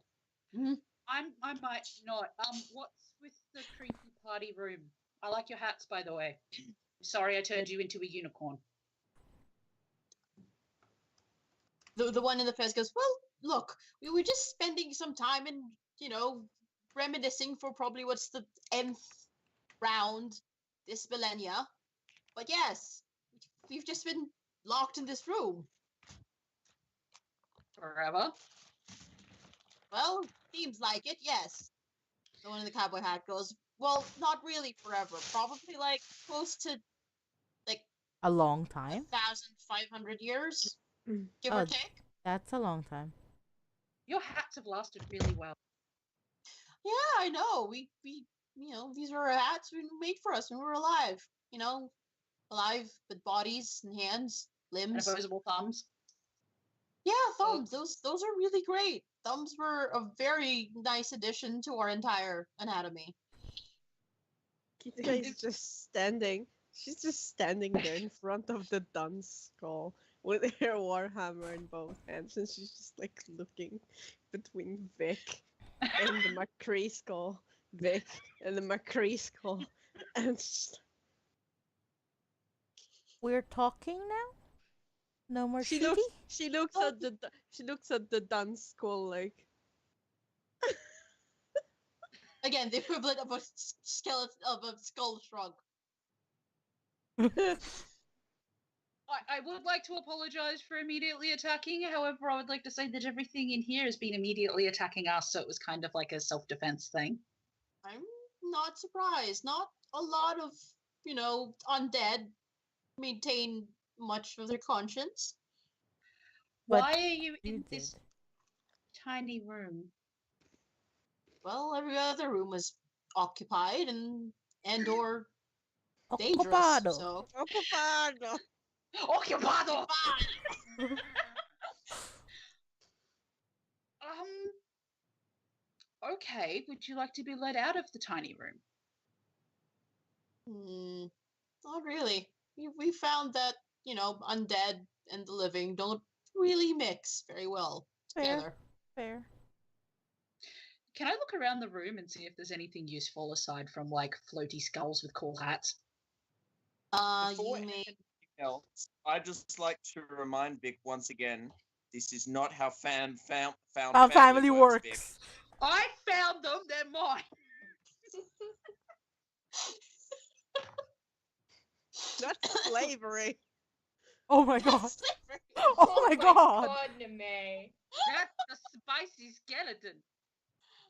I might not. What's with the creepy party room? I like your hats, by the way. Sorry I turned you into a unicorn.
The one in the fez goes, well, look, we were just spending some time and, reminiscing for probably what's the nth round this millennia. But yes, we've just been locked in this room.
Forever?
Well, seems like it, yes. The one in the cowboy hat goes, well, not really forever. Probably like close to
A long time.
1,500 years, give
Oh,
or take.
That's a long time.
Your hats have lasted really well.
Yeah, I know. We these were hats made for us when we were alive. Alive with bodies and hands,
And
limbs.
opposable thumbs.
Yeah, thumbs. Those are really great. Thumbs were a very nice addition to our entire anatomy.
Kita is just standing. She's just standing there in front of the dunce skull with her warhammer in both hands, and she's just like looking between Vic and the McCree skull, Vic and the McCree skull, and
We're talking now? No more
she
shitty?
looks at the dunce skull like.
Again, the equivalent of a skeleton of a skull shrug.
I would like to apologize for immediately attacking. However, I would like to say that everything in here has been immediately attacking us, so it was kind of like a self-defense thing.
I'm not surprised. Not a lot of, undead maintain much of their conscience.
But
Why are you in
you
this
did.
tiny room?
Well, every other room was occupied and or dangerous.
Occupado.
So
Occupado.
Occupado! Okay, would you like to be let out of the tiny room?
Not really. We found that, undead and the living don't really mix very well together.
Fair.
Can I look around the room and see if there's anything useful aside from like floaty skulls with cool hats?
Before
You may.
anything else, I just like to remind Vic once again This is not how found
Our family
Vic.
works.
I found them. They're mine.
That's slavery.
Oh my god.
Slavery.
Oh my god.
me.
That's a spicy skeleton.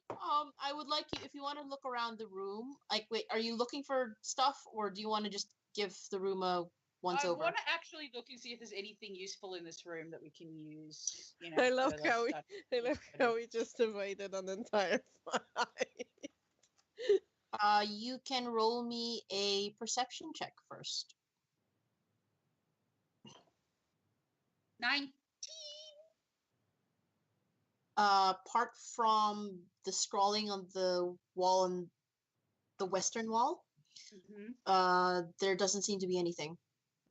I would like you, if you want to look around the room. Like, wait, are you looking for stuff, or do you want to just give the room a once
I
over?
want to actually look and see if there's anything useful in this room that we can use. You know,
I love
further
how we,
study.
I love how we just avoided an entire fight.
You can roll me a perception check first.
19.
Apart from the scrawling on the wall on the western wall, there doesn't seem to be anything.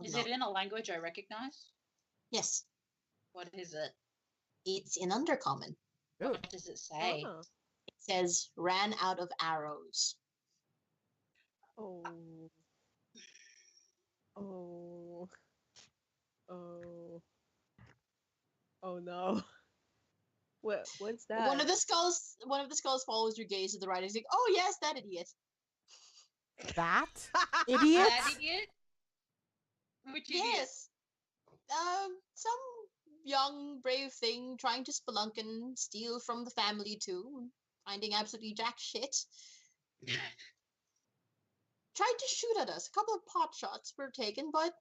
Is
No.
it in a language I recognize?
Yes,
What is it?
it's in Undercommon.
What does it say?
Oh.
It says, ran out of arrows.
Oh. Oh. Oh. Oh no. What's that?
One of the skulls follows your gaze to the right. He's like, "Oh yes, that idiot."
That idiot.
That idiot? Which idiot?
Yes. Some young brave thing trying to spelunk and steal from the family too, finding absolutely jack shit. Tried to shoot at us. A couple of pot shots were taken, but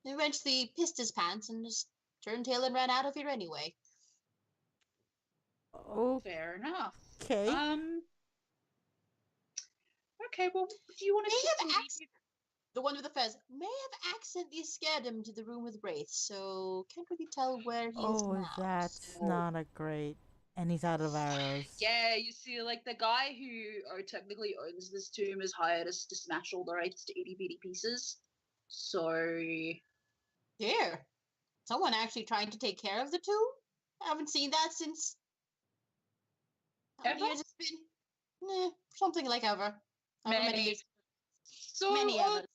eventually pissed his pants and just turned tail and ran out of here anyway.
Fair enough.
Okay.
Okay, well, do you want
May have
to
the one with the fez may have accidentally scared him to the room with wraiths, so can't really tell where he is now.
That's
so-
not a great. And he's out of arrows.
Yeah, you see, like, the guy who technically owns this tomb has hired us to smash all the wraiths to itty bitty pieces. So,
There. Someone actually trying to take care of the tomb? I haven't seen that since. How many
Ever?
years it's been? Something like ever. However many years.
So,
Many ever.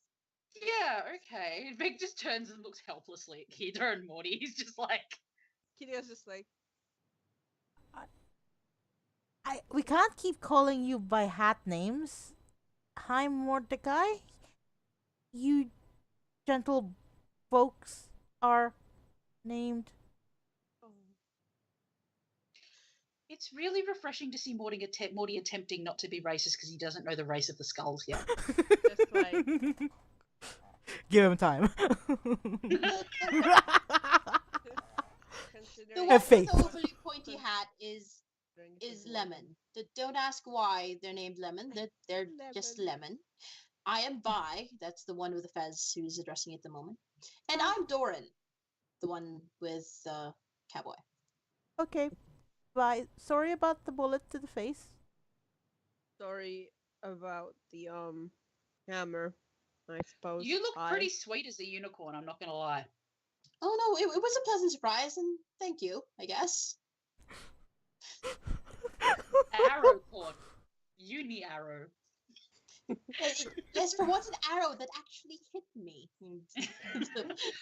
yeah, okay. Vic just turns and looks helplessly at Kida and Morty. He's just like,
Kidia's just like,
We can't keep calling you by hat names. Hi, Mordecai. You gentle folks are named.
it's really refreshing to see Morty attempting not to be racist because he doesn't know the race of the skulls yet.
just like,
Give him time.
The
considering
one with
faith.
the overly pointy hat is Lemon. Don't ask why they're named Lemon. They're just Lemon. I am Vi. That's the one with the fez who's addressing it at the moment. And I'm Doran, the one with cowboy.
Okay. Bye. Sorry about the bullet to the face.
Sorry about the hammer, I suppose.
You look pretty sweet as a unicorn, I'm not going to lie.
Oh no, it was a pleasant surprise, and thank you, I guess.
Arrow corn. Uni arrow.
Yes, for once an arrow that actually hit me.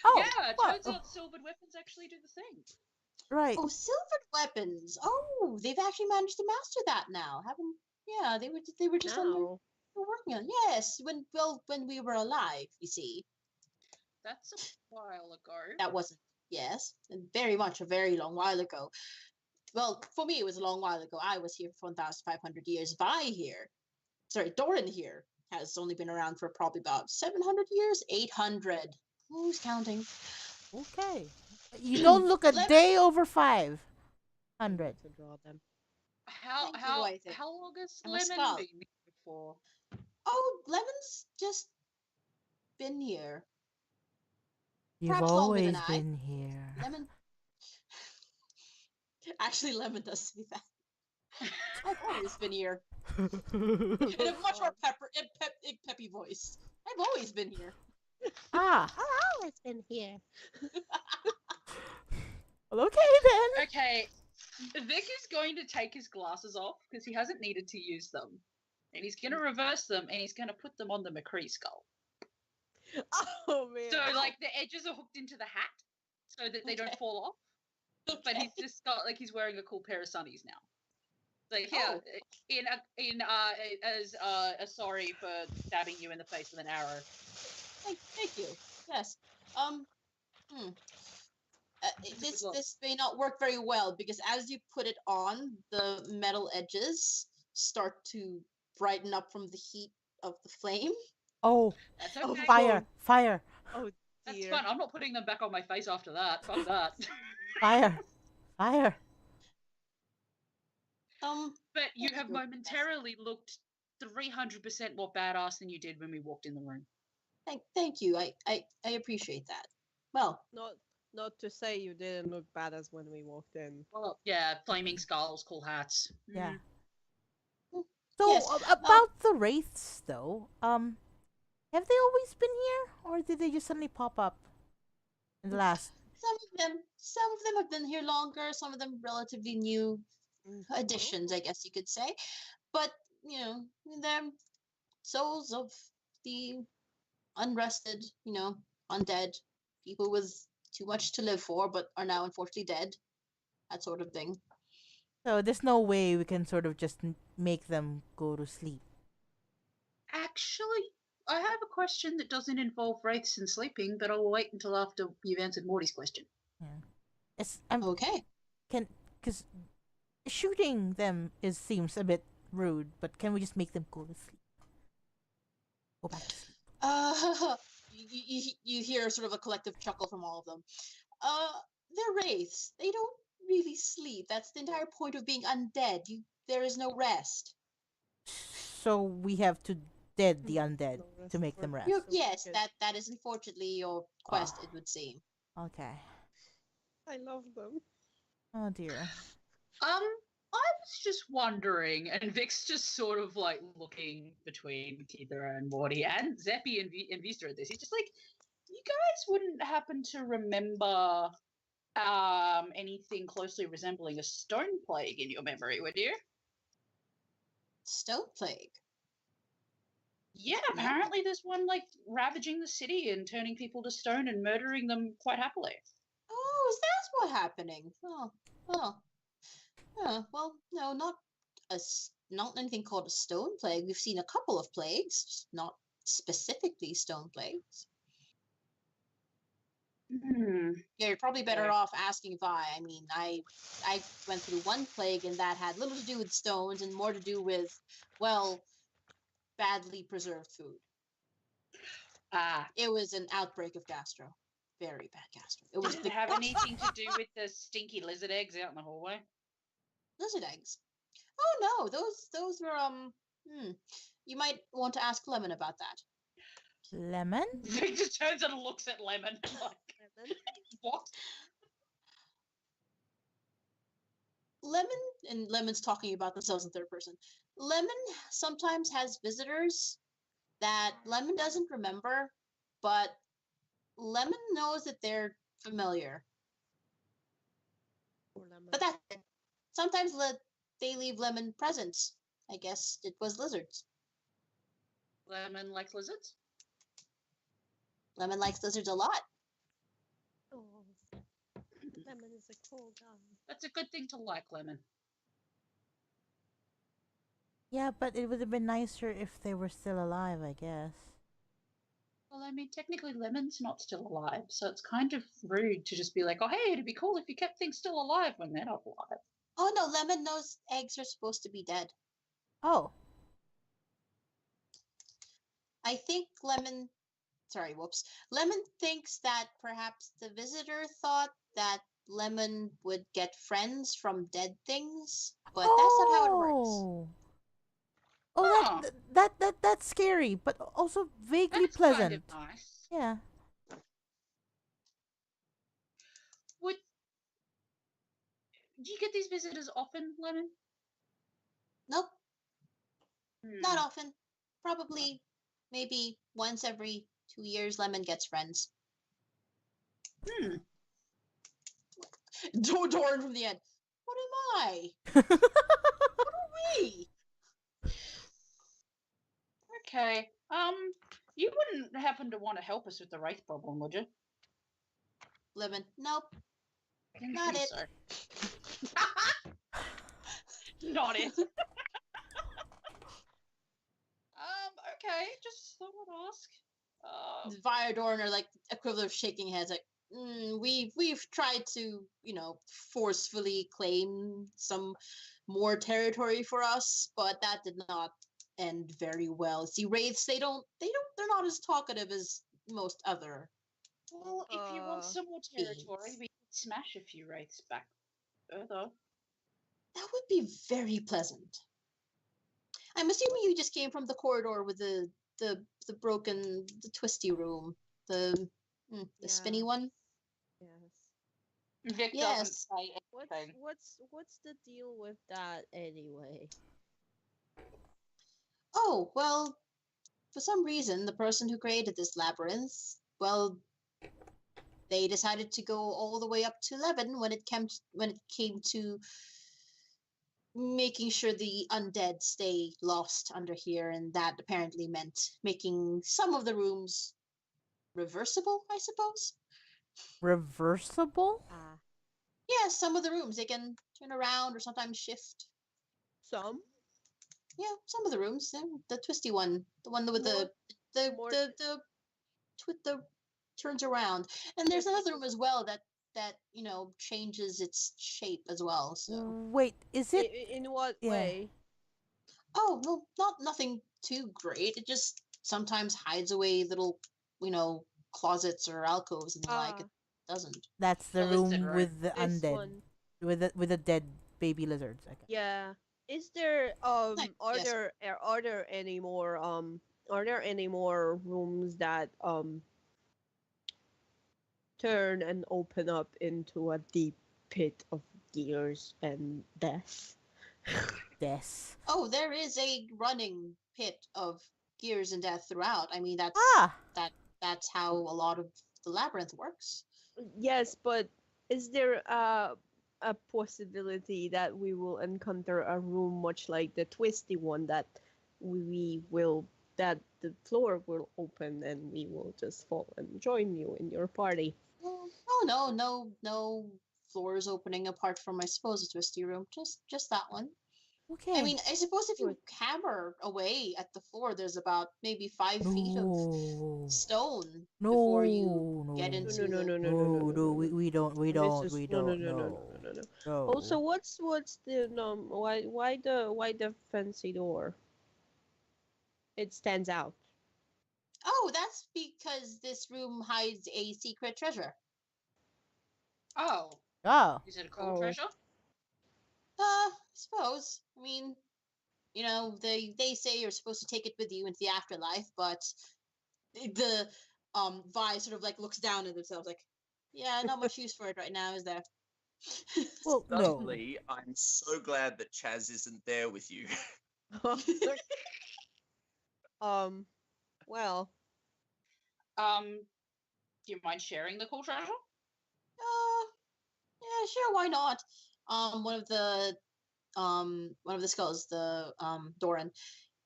Oh,
Yeah, it
what?
turns out silvered weapons actually do the thing.
Right.
Oh, silvered weapons. Oh, they've actually managed to master that now. They were just
No.
working on. Yes, when we were alive, you see.
That's a while ago.
That wasn't. Yes, and very much a very long while ago. Well, for me, it was a long while ago. I was here for 1,500 years. Doran here has only been around for probably about 700 years, 800. Who's counting?
Okay. You don't look a day over 500.
To draw them.
How
Thank you, I think.
how long has
I'm a
Lemon
skull.
been here for?
Oh, Lemon's just been here.
You've
Perhaps longer
always
than I.
been here.
Lemon. Actually, Lemon does say that. I've always been here. In a much more peppy voice. I've always been here.
Ah.
I've always been here.
Well, okay then.
Okay, Vic is going to take his glasses off because he hasn't needed to use them. And he's going to reverse them and he's going to put them on the McCree skull.
Oh man.
So, like, the edges are hooked into the hat so that they don't fall off. But he's just got like he's wearing a cool pair of sunnies now. Like yeah,
Oh.
as sorry for stabbing you in the face with an arrow.
Thank you. Yes. Hmm.
Good luck.
This may not work very well because as you put it on, the metal edges start to brighten up from the heat of the flame.
Oh,
That's
Oh,
okay.
fire, fire,
Oh
That's
dear.
fun. I'm not putting them back on my face after that. Fuck that.
fire, fire.
But you
Thank
have
you.
momentarily looked 300% more badass than you did when we walked in the room.
Thank you. I appreciate that. Well,
Not to say you didn't look bad as when we walked in.
Well, yeah, flaming skulls, cool hats.
Yeah.
Mm.
So
Yes,
about the wraiths, though, have they always been here, or did they just suddenly pop up in the last?
some of them have been here longer. Some of them relatively new additions, I guess you could say. But you know, they're souls of the unrested, undead people with too much to live for, but are now unfortunately dead. That sort of thing.
So there's no way we can sort of just make them go to sleep.
Actually, I have a question that doesn't involve wraiths and sleeping, but I'll wait until after you've answered Morty's question.
Yeah. I'm
Okay.
because shooting them seems a bit rude, but can we just make them go to sleep? Go back to sleep.
You hear sort of a collective chuckle from all of them. They're wraiths. They don't really sleep. That's the entire point of being undead. There is no rest.
So we have to dead the undead
No rest
to make
for
them rest.
the
Yes,
wicked.
that is unfortunately your quest. It would seem.
Okay.
I love them.
Oh dear.
I was just wondering, and Vic's just sort of like looking between Keitha and Morty and Zeppy and Vista at this. He's just like, you guys wouldn't happen to remember anything closely resembling a stone plague in your memory, would you?
Stone plague.
Yeah,
No.
apparently there's one like ravaging the city and turning people to stone and murdering them quite happily.
Oh, is that what happening? Oh. Well, no, not anything called a stone plague. We've seen a couple of plagues, just not specifically stone plagues.
Hmm.
Yeah, you're probably better
Okay.
off asking Vi. I mean, I went through one plague and that had little to do with stones and more to do with, well, badly preserved food. It was an outbreak of gastro. Very bad gastro. It was
Did it have anything to do with the stinky lizard eggs out in the hallway?
lizard eggs. Oh no, those were you might want to ask Lemon about that.
Lemon?
Vic just turns and looks at Lemon like,
Lemon?
what?
Lemon, and Lemon's talking about themselves in third person. Lemon sometimes has visitors that Lemon doesn't remember, but Lemon knows that they're familiar.
Poor Lemon.
But sometimes they leave Lemon presents. I guess it was lizards.
Lemon likes lizards?
Lemon likes lizards a lot.
Oh, Lemon is a cool guy.
That's a good thing to like, Lemon.
Yeah, but it would have been nicer if they were still alive, I guess.
Well, I mean, technically Lemon's not still alive, so it's kind of rude to just be like, oh, hey, it'd be cool if you kept things still alive when they're not alive.
Oh no, Lemon knows eggs are supposed to be dead.
Oh.
I think Lemon thinks that perhaps the visitor thought that Lemon would get friends from dead things, but that's not how it works.
Oh, that's scary, but also vaguely
That's
pleasant.
kind of nice.
Yeah.
Do you get these visitors often, Lemon?
Nope, not often. Probably, maybe once every 2 years, Lemon gets friends. Doran from the end. What am I? What are we?
Okay. You wouldn't happen to want to help us with the wraith problem, would you?
Lemon. Nope.
Didn't
Not
think
it.
so. Not it. Okay, just thought I'd ask.
Viador and are like equivalent of shaking heads, like we've tried to, forcefully claim some more territory for us, but that did not end very well. See, wraiths, they're not as talkative as most other.
Well, if you want some more territory,
beings.
we could smash a few wraiths back further.
That would be very pleasant. I'm assuming you just came from the corridor with the broken, the twisty room, the spinny one.
Yes.
Vic
Yes.
doesn't say anything.
What's the deal with that anyway?
Oh, well, for some reason, the person who created this labyrinth, well, they decided to go all the way up to 11 when it came to making sure the undead stay lost under here, and that apparently meant making some of the rooms reversible, I suppose.
Reversible?
Yeah, some of the rooms they can turn around or sometimes shift.
Some?
Yeah, some of the rooms. The twisty one, the one with the turns around, and there's another room as well that changes its shape as well. So
Wait, is it?
In what way?
Oh, well, nothing too great. It just sometimes hides away little, closets or alcoves and the like. It doesn't.
That's the room with the
This
undead,
one.
with the dead baby lizards. Okay.
Yeah. Is there
Yes.
are there any more rooms that turn and open up into a deep pit of gears and death?
Yes.
Oh, there is a running pit of gears and death throughout. I mean, that's how a lot of the labyrinth works.
Yes, but is there a possibility that we will encounter a room much like the twisty one that that the floor will open and we will just fall and join you in your party?
Oh no floors opening apart from, I suppose, a twisty room. Just that one.
Okay.
I mean, I suppose if you hammer away at the floor, there's about maybe 5 feet of stone before you get into
No.
We don't. No.
Also, what's the why the fancy door? It stands out.
Oh, that's because this room hides a secret treasure.
Oh.
Oh.
Is it a cool treasure?
I suppose. I mean, they say you're supposed to take it with you into the afterlife, but the Vi sort of like looks down at themselves like, yeah, not much use for it right now, is there?
Well, no.
Suddenly, I'm so glad that Chaz isn't there with you.
Well.
Do you mind sharing the cool treasure?
Yeah, sure, why not? One of the skulls, the Doran,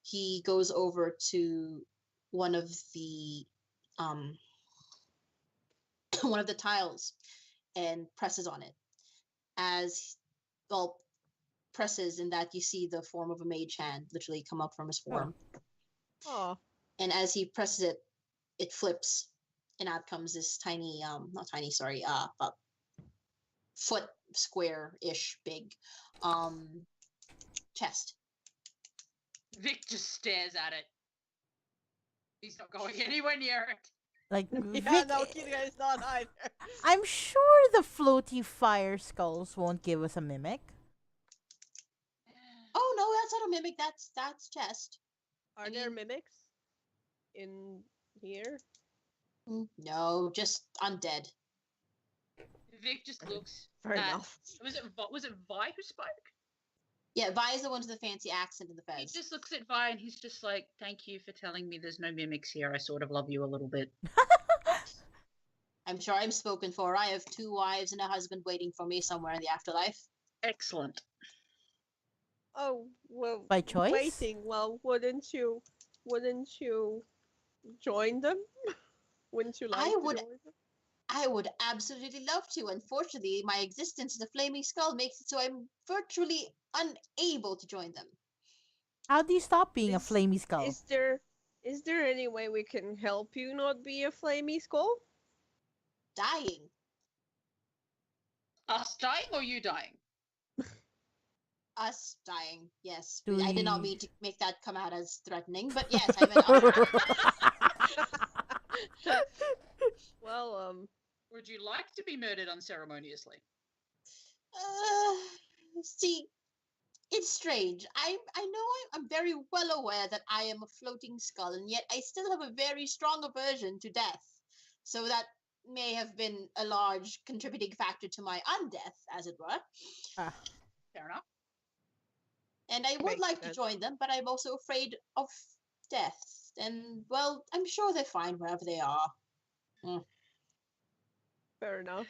he goes over to one of the one of the tiles and presses on it. As presses, in that you see the form of a mage hand literally come up from his form.
Oh.
And as he presses it, it flips, and out comes this tiny, not tiny, sorry, about foot square-ish big chest.
Vic just stares at it. He's not going anywhere near it.
Like
Yeah, no, Kira is not either.
I'm sure the floaty fire skulls won't give us a mimic.
Oh no, that's not a mimic. That's chest.
Are there mimics in here?
No, just undead.
Vic just looks.
Fair enough.
Was it Vi who spoke?
Yeah, Vi is the one with the fancy accent in the fez.
He just looks at Vi and he's just like, "Thank you for telling me there's no mimics here. I sort of love you a little bit."
I'm sure I'm spoken for. I have 2 wives and a husband waiting for me somewhere in the afterlife.
Excellent.
Oh, well.
By choice?
Waiting. Well, wouldn't you join them? Wouldn't you like to join them?
I would absolutely love to. Unfortunately, my existence as a flaming skull makes it so I'm virtually unable to join them.
How do you stop being a
Is-
flamey skull?
Is there any way we can help you not be a flamey skull?
Dying.
Us dying or you dying?
Us dying, yes.
Do
I did not
we-
mean to make that come out as threatening, but yes, I meant us.
Well,
Would you like to be murdered unceremoniously?
See, it's strange. I know I'm very well aware that I am a floating skull, and yet I still have a very strong aversion to death. So that may have been a large contributing factor to my undeath, as it were.
Fair enough.
And I would
Makes
like
sense.
to join them, but I'm also afraid of death. And, well, I'm sure they're fine wherever they are.
fair enough.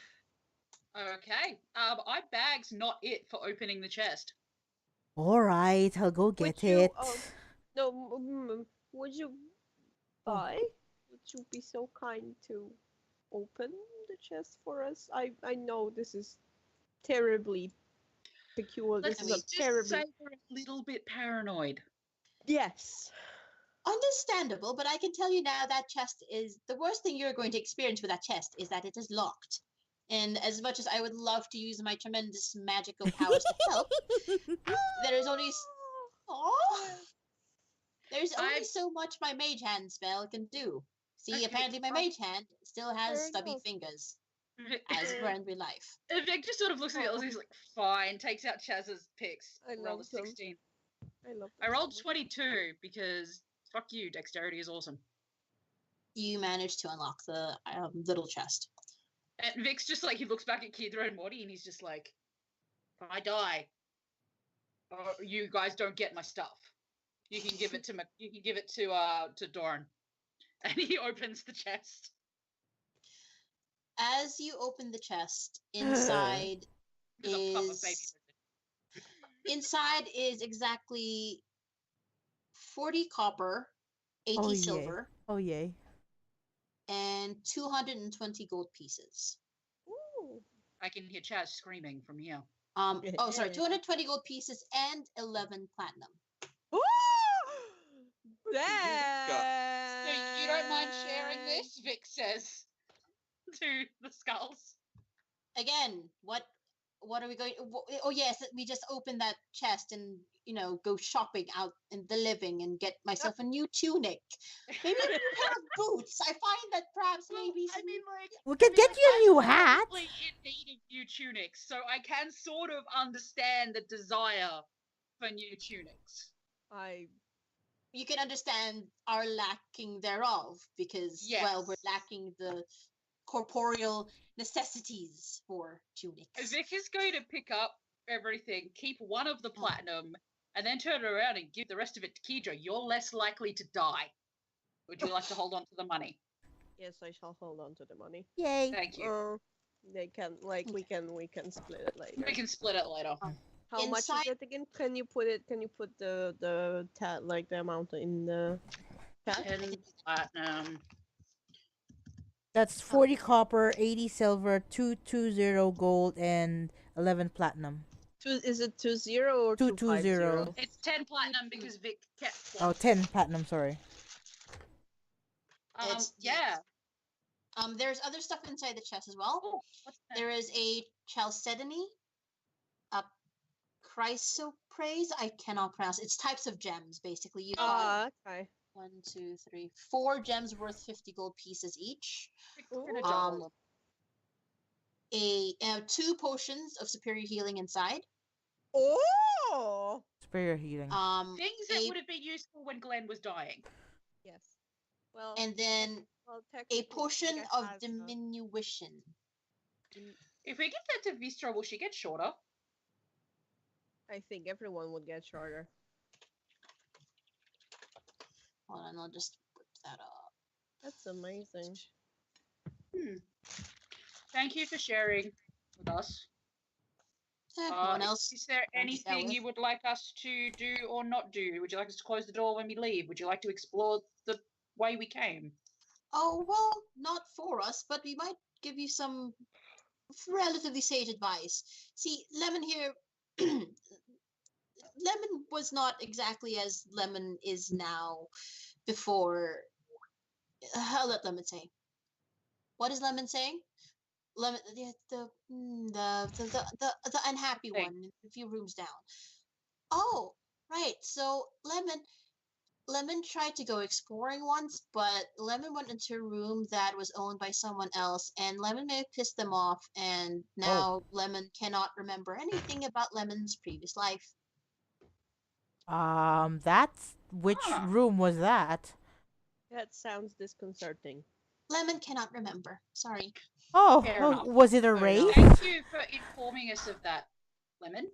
Okay. Eye bag's not it for opening the chest.
All right, I'll go get
you,
it.
No, would you
Oh.
Would you be so kind to open the chest for us? I know this is terribly peculiar.
Let's
This is a
just
terribly
say we're a little bit paranoid.
yes.
Understandable, but I can tell you now that chest is the worst thing you're going to experience with that chest is that it is locked. And as much as I would love to use my tremendous magical powers to help, there is only there's only so much my mage hand spell can do. See,
Okay,
apparently my mage hand still has
Fair
stubby
enough.
fingers,
Vic
as it were in real life.
just sort of looks at it, he's like, fine, takes out Chaz's picks.
I
Roll a
love them.
16.
I love
I
them
rolled
so much.
22 because fuck you, dexterity is awesome.
You managed to unlock the little chest.
And Vic's just like, he looks back at Kidra and Morty and he's just like, if I die, you guys don't get my stuff. You can give it to Dorn. And he opens the chest.
As you open the chest, inside
There's a pump of baby
is
lizard.
inside is exactly 40 copper, 80
Oh, yay.
silver,
Oh yay.
and 220 gold pieces.
Ooh.
I can hear Chaz screaming from here.
Oh, sorry, 220 gold pieces and 11 platinum.
Ooh!
So you don't mind sharing this? Vic says to the skulls.
Again, what are we going? Oh yes, we just opened that chest and go shopping out in the living and get myself a new tunic, maybe a new pair of boots. I find that perhaps maybe.
I mean, like,
We can get you a new
I'm
hat.
probably in need of new tunics, so I can sort of understand the desire for new tunics.
You can understand our lacking thereof because, well, we're
Yes.
lacking the corporeal necessities for tunics.
Vic is going to pick up everything, keep one of the platinum, and then turn it around and give the rest of it to Kidra. You're less likely to die. Would you like to hold on to the money?
Yes, I shall hold on to the money.
Yay.
Thank you.
They can we can split it later.
We can split it later.
How much
Inside-
is it again? Can you put the the amount in the chat?
10 platinum.
That's 40 copper, 80 silver, 220 gold, and 11 platinum.
Is it 20 or
220?
250?
It's 10 platinum because Vic kept
Oh,
one.
10 platinum, sorry.
Yeah.
There's other stuff inside the chest as well.
Oh, what's that?
There is a chalcedony, a chrysoprase. I cannot pronounce. It's types of gems, basically. You've got
Okay.
1, 2, 3, 4 gems worth 50 gold pieces each.
Vic's gonna
Ooh.
juggle them.
2 potions of superior healing inside.
Oh.
Superior healing.
Things that
a-
would have been useful when Glenn was dying.
Yes. Well.
and then
well,
a
technically,
potion
Vega
of
has,
diminution.
If we give that to Vistra, will she get shorter?
I think everyone would get shorter.
Hold on, I'll just whip that up.
That's amazing.
Thank you for sharing with us.
No one else.
Is there anything you would like us to do or not do? Would you like us to close the door when we leave? Would you like to explore the way we came?
Oh, well, not for us, but we might give you some relatively sage advice. See, Lemon here, Lemon was not exactly as Lemon is now before. I'll let Lemon say. What is Lemon saying? Lemon, the unhappy
Hey.
one, a few rooms down. Oh, right. So Lemon tried to go exploring once, but Lemon went into a room that was owned by someone else, and Lemon may have pissed them off, and now Lemon cannot remember anything about Lemon's previous life.
That's which
Huh.
room was that?
That sounds disconcerting.
Lemon cannot remember. Sorry.
Fair enough.
Was it a
Fair
race?
enough.
Thank you for informing us of that, Lemon.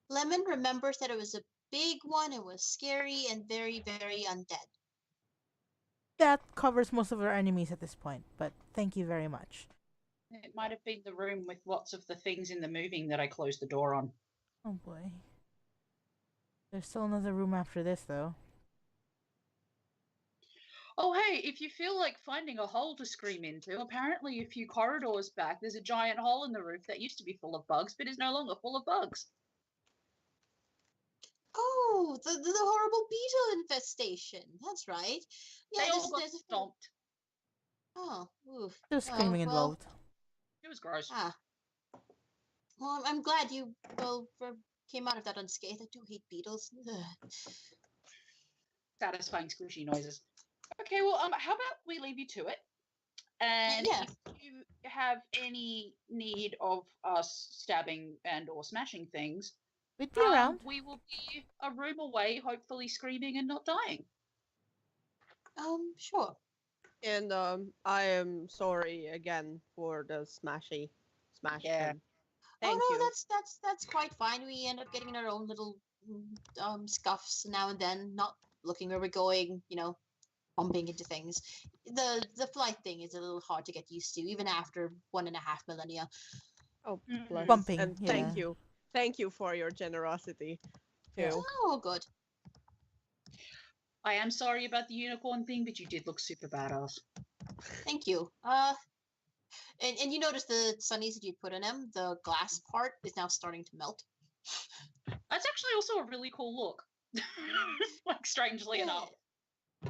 Lemon remembers that it was a big one, it was scary and very, very undead.
That covers most of our enemies at this point, but thank you very much.
It might have been the room with lots of the things in the moving that I closed the door on.
Oh boy. There's still another room after this, though.
Oh, hey, if you feel like finding a hole to scream into, apparently a few corridors back, there's a giant hole in the roof that used to be full of bugs, but is no longer full of bugs.
Oh, the horrible beetle infestation. That's right. Yeah,
They all got stomped.
Oh, oof.
There's screaming
well,
involved.
It was gross.
Well, I'm glad you came out of that unscathed. I do hate beetles. Ugh.
Satisfying squishy noises. Okay, well, how about we leave you to it? And
Yeah.
if you have any need of us stabbing and or smashing things,
We'd be around.
we will be a room away, hopefully screaming and not dying.
Sure.
And I am sorry again for the smash.
Yeah.
Thank
oh no,
you.
that's quite fine. We end up getting in our own little scuffs now and then, not looking where we're going, bumping into things. The flight thing is a little hard to get used to, even after 1.5 millennia.
Oh,
Mhm.
bless.
Bumping,
And
yeah.
Thank you for your generosity too.
Yeah.
Oh, good.
I am sorry about the unicorn thing, but you did look super badass.
Thank you. And you notice the sunnies that you put in them, the glass part is now starting to melt.
That's actually also a really cool look. Like, strangely enough.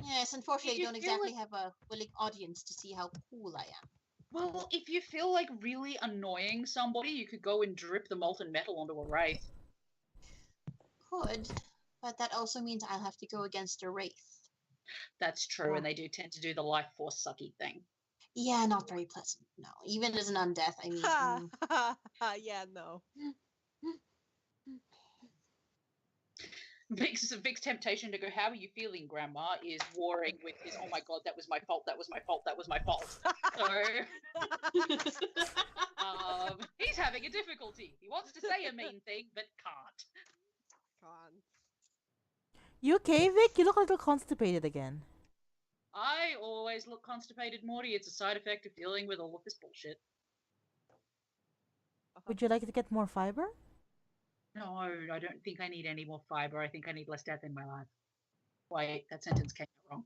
Yes, unfortunately,
If
I
you
don't
feel
exactly
like-
have a willing audience to see how cool I am.
Well, if you feel like really annoying somebody, you could go and drip the molten metal onto a wraith.
Could, but that also means I'll have to go against a wraith.
That's true,
Oh.
and they do tend to do the life force sucky thing.
Yeah, not very pleasant. No, even as an undeath, I mean.
Yeah, no.
Vic's temptation to go, "How are you feeling, Grandma?" is warring with his, "Oh my God, that was my fault. That was my fault. That was my fault." So he's having a difficulty. He wants to say a mean thing, but can't.
Can't.
You okay, Vic? You look a little constipated again.
I always look constipated, Morty. It's a side effect of dealing with all of this bullshit.
Would you like to get more fiber?
No, I don't think I need any more fiber. I think I need less death in my life. Wait, that sentence came out wrong.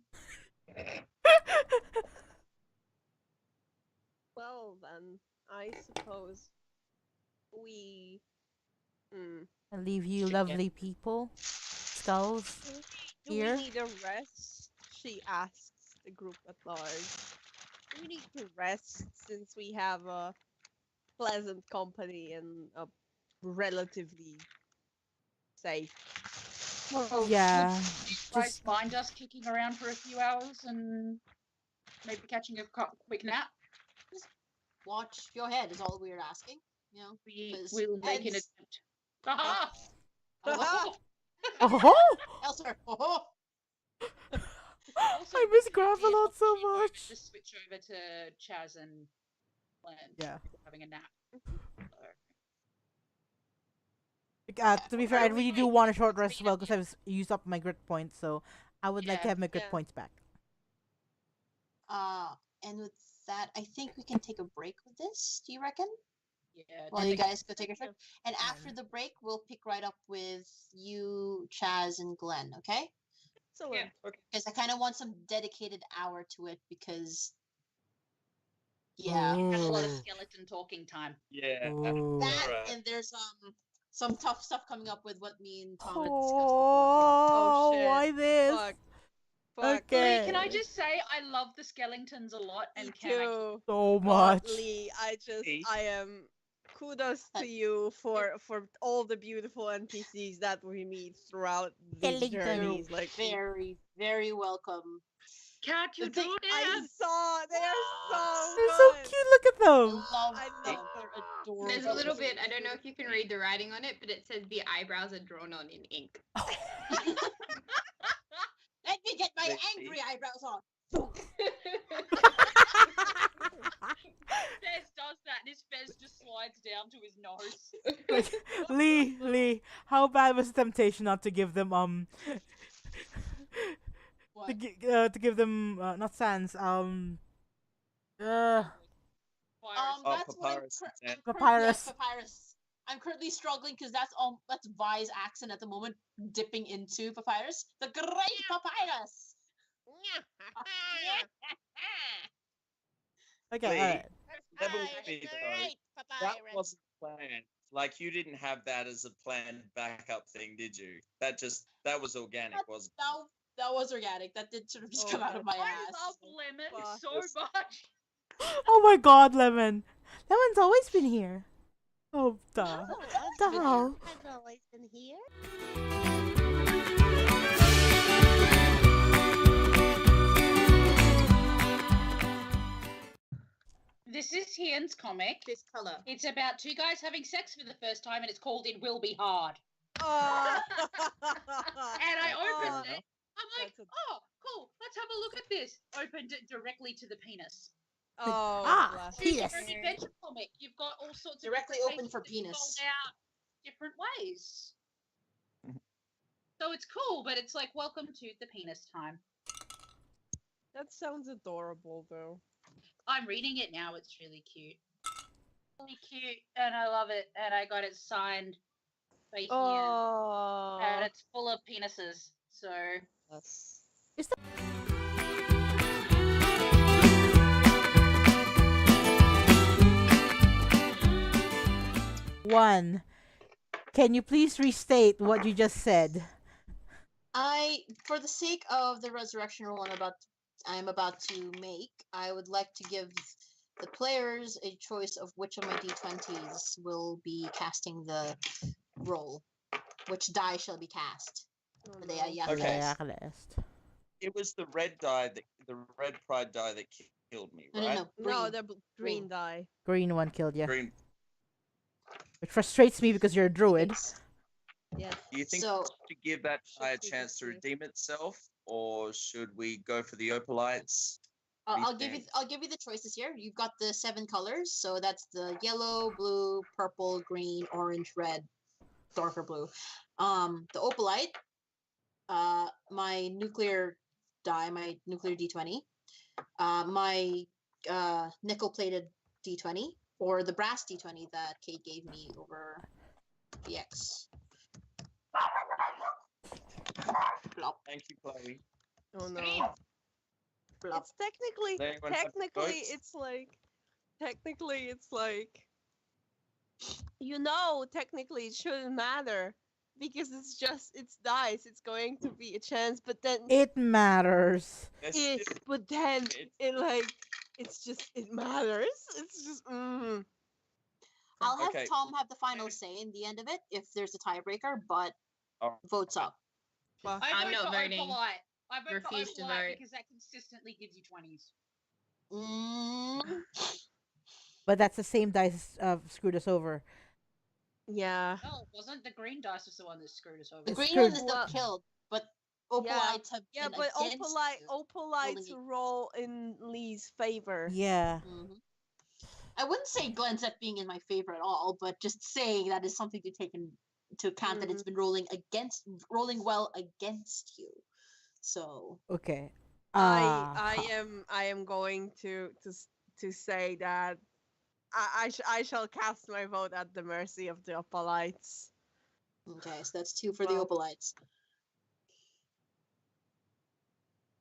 Well then, I suppose we.
I leave you
Should
lovely people. Skulls.
Do
Here?
we need a rest? She asks the group at large. Do we need to rest since we have a pleasant company and a relatively safe?
Well,
Yeah.
you guys
Just
mind us kicking around for a few hours and maybe catching a quick nap?
Watch your head is all we're asking.
We
'cause
will make an
heads-
attempt. Aha!
Oh,
oh!
Elser. Oh,
Also,
I miss
we
Gravelot so
might
much.
Just switch over to Chaz and Glenn.
Yeah.
Having a nap.
To be fair, I really do want a short rest as well because I've used up my grit points, so I would like to
Yeah,
have my grit
yeah.
points back.
and with that, I think we can take a break with this. Do you reckon?
Yeah.
While you guys go take a break. And
Yeah.
after the break, we'll pick right up with you, Chaz, and Glenn. Okay?
Excellent.
Yeah. Okay.
Because I kind of want some dedicated hour to it because, Yeah.
Had a lot of
Ooh.
skeleton talking time.
Yeah.
Ooh.
That
Alright.
and there's some tough stuff coming up with what me and Tom had discussed before.
Oh,
shit.
why this?
Fuck. Fuck.
Okay.
Lee, can I just say I love the skeletons a lot, and
Me
can I
too.
So
God,
much.
Lee,
See?
I am kudos to you for all the beautiful NPCs that we meet throughout these
Skeleton.
journeys.
You're
Like
very, very welcome.
Can't you
the
do
thing
it?
I saw, they are so
They're so
good.
cute. Look at
I
them.
love
I
them.
love
They're
them.
adorable.
There's a little bit. I don't know if you can read the writing on it, but it says the eyebrows are drawn on in ink.
Let me get my
Let's
angry
see.
eyebrows on.
Fez does that, and his Fez just slides down to his nose.
Like, Lee, how bad was the temptation not to give them
What?
to give them not sans
Virus.
Oh,
That's what
papyrus and sand.
Papyrus.
Yes, papyrus. I'm currently struggling because that's Vi's accent at the moment, dipping into papyrus. The great papyrus.
Okay,
Lee,
alright.
level
Ah,
with me,
the
though.
great
That
papyrus.
wasn't planned. Like you didn't have that as a planned backup thing, did you? That was organic, wasn't it?
That was organic. That did sort of just come out of my
I
ass.
love Lemon
Fuck.
so much.
Oh my god, Lemon. Lemon's always been here. Oh, duh. Duh.
Has always been here.
This is Hien's comic.
This color.
It's about two guys having sex for the first time, and it's called "It Will Be Hard."
Oh.
And I opened
Oh.
it. I'm like,
That's
oh, cool. Let's have a look at this. Opened it directly to the penis.
Oh,
Ah,
bless
See,
penis.
you're an adventure comic. You've got all sorts of
Directly
different
open
faces
for
that you
penis.
fold out different ways. So it's cool, but it's like, welcome to the penis time.
That sounds adorable, though.
I'm reading it now. It's really cute. Really cute, and I love it. And I got it signed by Hien.
Oh.
And it's full of penises. So
Yes.
One. Can you please restate what you just said?
For the sake of the resurrection roll I'm about to make, I would like to give the players a choice of which of my d20s will be casting the roll. Which die shall be cast?
Oh,
For the
no.
Okay.
Blacklist.
It was the red pride die that killed me,
No,
right?
no, no.
No,
Green.
the green die.
Green one killed you.
Green.
Which frustrates me because you're a druid.
Yes.
Do you think
So-
we should give that die a
Should we
chance to
just
redeem itself, or should we go for the opalites?
I'll give you the choices here. You've got the 7 colors, so that's the yellow, blue, purple, green, orange, red, darker blue. The opalite, my nuclear die, my nuclear d20, my nickel plated d20, or the brass d20 that Cade gave me over VX. Plop,
Thank you, Chloe.
Oh no.
green.
plop.
It's technically,
Does anyone have
technically,
votes?
it's like, technically it shouldn't matter because it's dice. It's going to be a chance, but then
It matters.
Let's
it,
just-
but then
it's-
it matters. It's just,
I'll have
Okay.
Tom have the final say in the end of it if there's a tiebreaker, but
Oh,
votes up.
fuck.
I
I'm
vote
not
for
voting.
Opalite. I vote
Refuse
for
to
Opalite
vote.
because that consistently gives you 20s.
Mm,
But that's the same dice screwed us over.
Yeah.
No, it wasn't. The green dice was the one that screwed us over.
the
It's
green
true.
one is still
Well,
killed, but opalites have
Yeah,
been
but
against
opalites
rolling
roll in Lee's favor.
Yeah.
I wouldn't say Glenzep being in my favor at all, but just saying that is something to take into account that it's been rolling well against you. So
Okay.
I am going to say that I shall cast my vote at the mercy of the opalites.
okay, so that's 2 for the
Well,
opalites.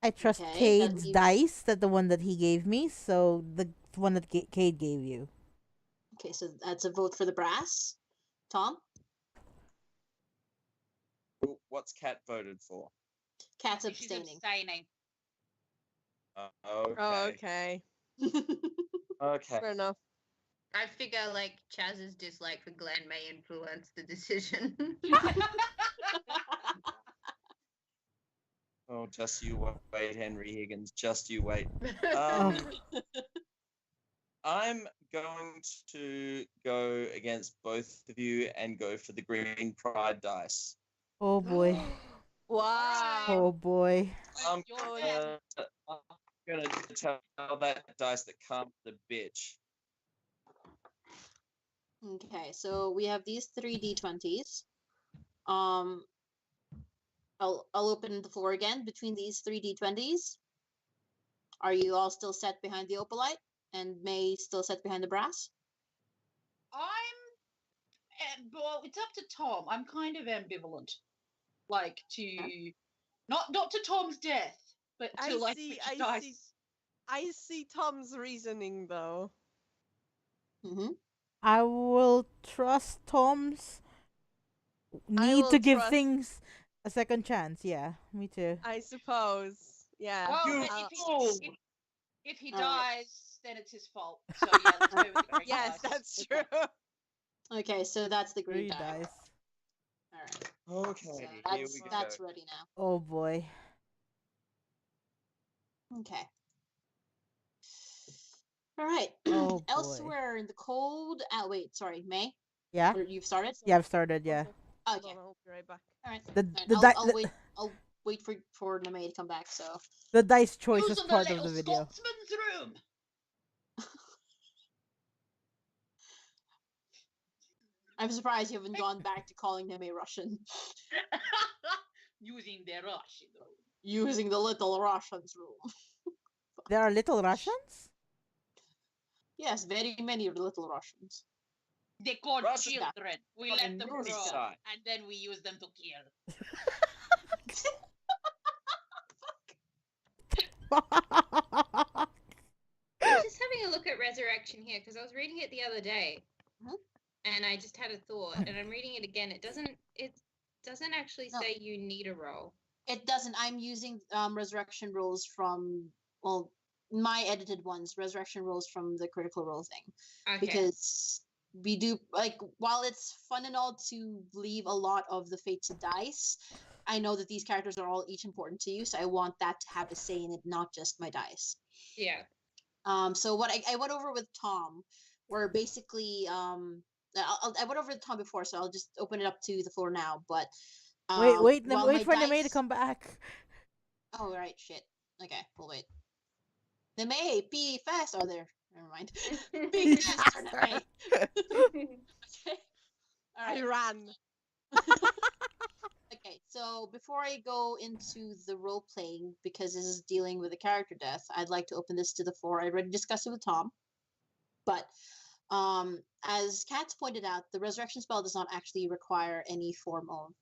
I trust
Okay, that
Cade's
leaves-
dice, that the one that he gave me. So the the one that Cade gave you.
Okay, so that's a vote for the brass. Tom?
What's Cat voted for?
Cat's
She's
abstaining.
abstaining.
Okay.
Oh, okay.
Okay.
Fair enough.
I figure like Chaz's dislike for Glenn may influence the decision.
Oh, just you wait, Henry Higgins. Just you wait.
Oh.
I'm going to go against both of you and go for the green pride dice.
Oh boy.
Wow.
Oh boy.
I'm
Your
gonna tell that dice that calms the bitch.
Okay, so we have these 3 d20s. I'll open the floor again between these 3 d20s. Are you all still set behind the opalite? And May still set behind the brass?
Well, it's up to Tom. I'm kind of ambivalent, like to not to Tom's death, but to which dice.
I see Tom's reasoning though.
Mm-hmm.
I will trust Tom's need
will
to give
trust-
things a second chance. Yeah, me too.
I suppose. Yeah.
Well,
You
but
fool!
if he
All right.
dies, then it's his fault. So yeah, let's go with the green
Yes,
dice.
that's true.
Okay, so that's the green
3
die.
dice.
All right,
Okay,
so
here we go.
that's ready now.
Oh boy.
Okay. All right.
Oh, boy.
Elsewhere in the cold. Wait, sorry, May.
Yeah.
Or you've started.
Yeah, I've started. Yeah.
Hold
Okay.
on, I'll be right back.
All right.
The
All right,
the
I'll
di-
wait. I'll wait for May to come back. So
the dice choice
Use
was
the
part of
little
the video.
Scotsman's room.
I'm surprised you haven't gone back to calling them a Russian.
Using the Russian room.
Using the little Russians room.
There are little Russians?
Yes, very many little Russians.
They called
Russian
children. We
fucking
let them
movie
grow,
star.
and then we use them to kill.
I'm just having a look at Resurrection here because I was reading it the other day,
Mhm.
and I just had a thought, and I'm reading it again. It doesn't actually
No.
say you need a roll.
It doesn't. I'm using resurrection rolls from my edited ones. Resurrection rolls from the Critical Role thing.
Okay.
Because we do while it's fun and all to leave a lot of the fate to dice, I know that these characters are all each important to you, so I want that to have a say in it, not just my dice.
Yeah.
So what I went over with Tom, where basically I went over with Tom before, so I'll just open it up to the floor now. But
wait
while
for
my
Neme to
dice-
come back.
Oh right, shit. Okay, we'll wait. Neme, be fast. Oh, there. Never mind. Be faster, Neme. Okay. All
I
right.
ran.
Okay, so before I go into the role playing, because this is dealing with a character death, I'd like to open this to the floor. I already discussed it with Tom, but as Katz pointed out, the resurrection spell does not actually require any form of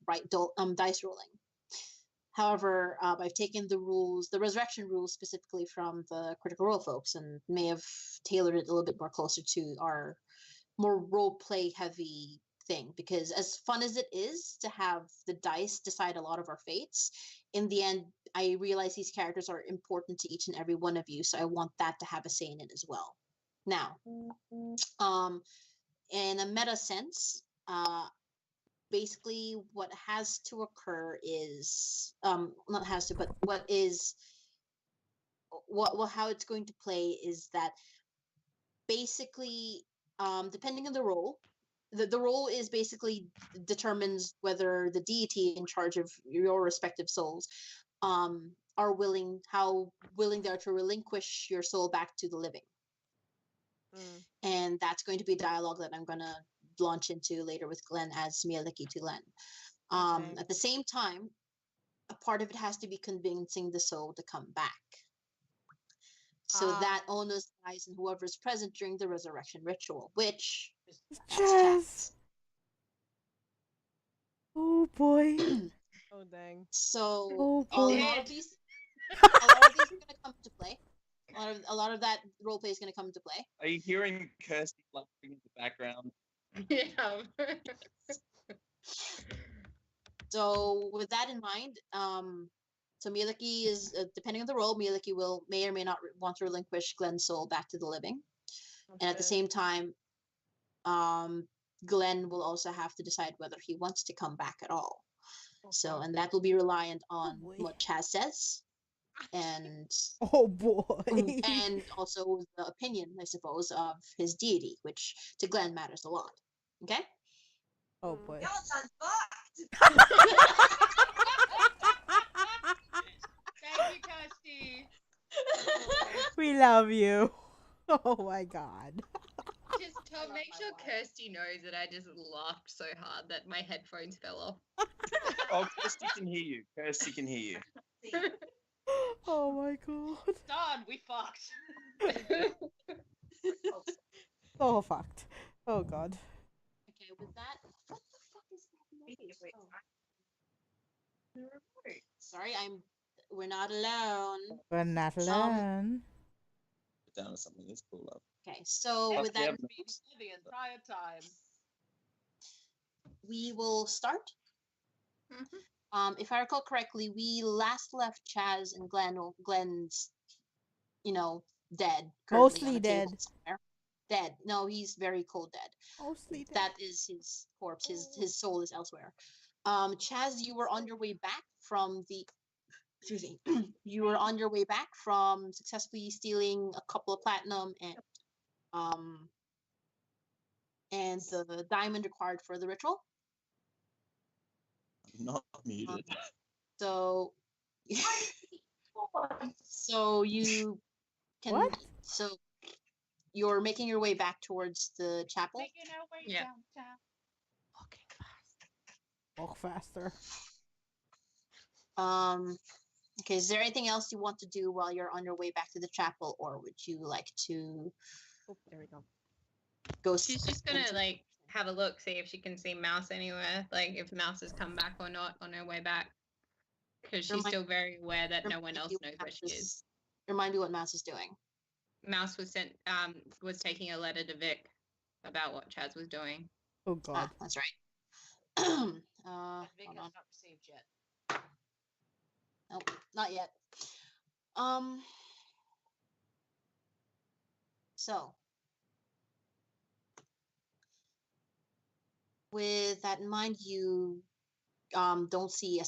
dice rolling. However, I've taken the resurrection rules specifically from the Critical Role folks, and may have tailored it a little bit more closer to our more role play heavy thing, because as fun as it is to have the dice decide a lot of our fates, in the end I realize these characters are important to each and every one of you, so I want that to have a say in it as well. Now, in a meta sense, basically what has to occur is not has to, but how it's going to play is that basically depending on the role, the role is basically determines whether the deity in charge of your respective souls are how willing they are to relinquish your soul back to the living. And that's going to be a dialogue that I'm going to launch into later with Glenn as Mieliki to Len.
Okay.
At the same time, a part of it has to be convincing the soul to come back. So that onus lies in whoever's present during the resurrection ritual, which
Jess. Oh boy.
Oh dang.
So
Oh
a
boy.
lot of these are going to come into play. A lot of that role play is going to come into play.
Are you hearing Kirsty laughing in the background?
Yeah.
So with that in mind, so Mieliki is depending on the role, Mieliki may or may not want to relinquish Glenn's soul back to the living, and at the same time, Glenn will also have to decide whether he wants to come back at all. So, and that will be reliant on
boy.
what Chaz says, and
Oh boy.
and also the opinion, I suppose, of his deity, which to Glenn matters a lot. Okay.
Oh boy.
Thank you, Kirsty.
We love you. Oh my god.
Just Tom, make sure Kirsty knows that I just laughed so hard that my headphones fell off.
Oh, Kirsty can hear you. Kirsty can hear you.
Oh my god.
Done. We fucked.
So fucked. Oh god.
Okay. With that, what the fuck is that noise? Oh. Sorry, we're not alone.
We're not alone.
Put down to something that's cool up.
Okay, so
Yes,
with
we
that,
have-
The entire time.
we will start.
Mhm.
If I recall correctly, we last left Chaz and Glenn's, dead. currently
Mostly
on a table
dead.
somewhere. Dead. No, he's very cold dead.
Mostly dead.
That is his corpse. His soul is elsewhere. Chaz, you were on your way back from the. Excuse me. You were on your way back from successfully stealing a couple of platinum and the diamond required for the ritual.
I'm not muted.
So, so you can.
What?
So you're making your way back towards the chapel.
Making our way
Yeah.
downtown.
Walk faster.
Okay. Is there anything else you want to do while you're on your way back to the chapel, or would you like to
Oh, there we go.
go?
She's just gonna like have a look, see if she can see Mouse anywhere, like if Mouse has come back or not on her way back, because she's
Remind-
still very aware that no one
Remind
else
me
knows
what
where she is.
Remind me what Mouse is doing.
Mouse was sent, was taking a letter to Vic about what Chaz was doing.
Oh god.
That's right.
Vic
Hold
has
on.
not received yet.
Nope, not yet. So with that in mind, you don't see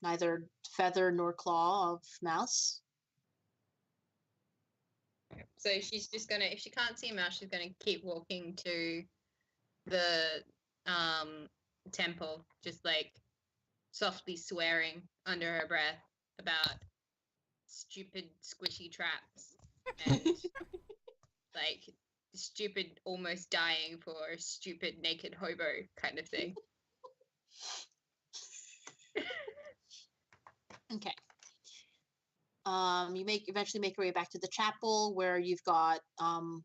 neither feather nor claw of Mouse.
So she's just gonna, if she can't see Mouse, she's gonna keep walking to the temple, just like softly swearing under her breath about stupid squishy traps and like stupid almost dying for a stupid naked hobo kind of thing.
Okay. You eventually make your way back to the chapel where you've got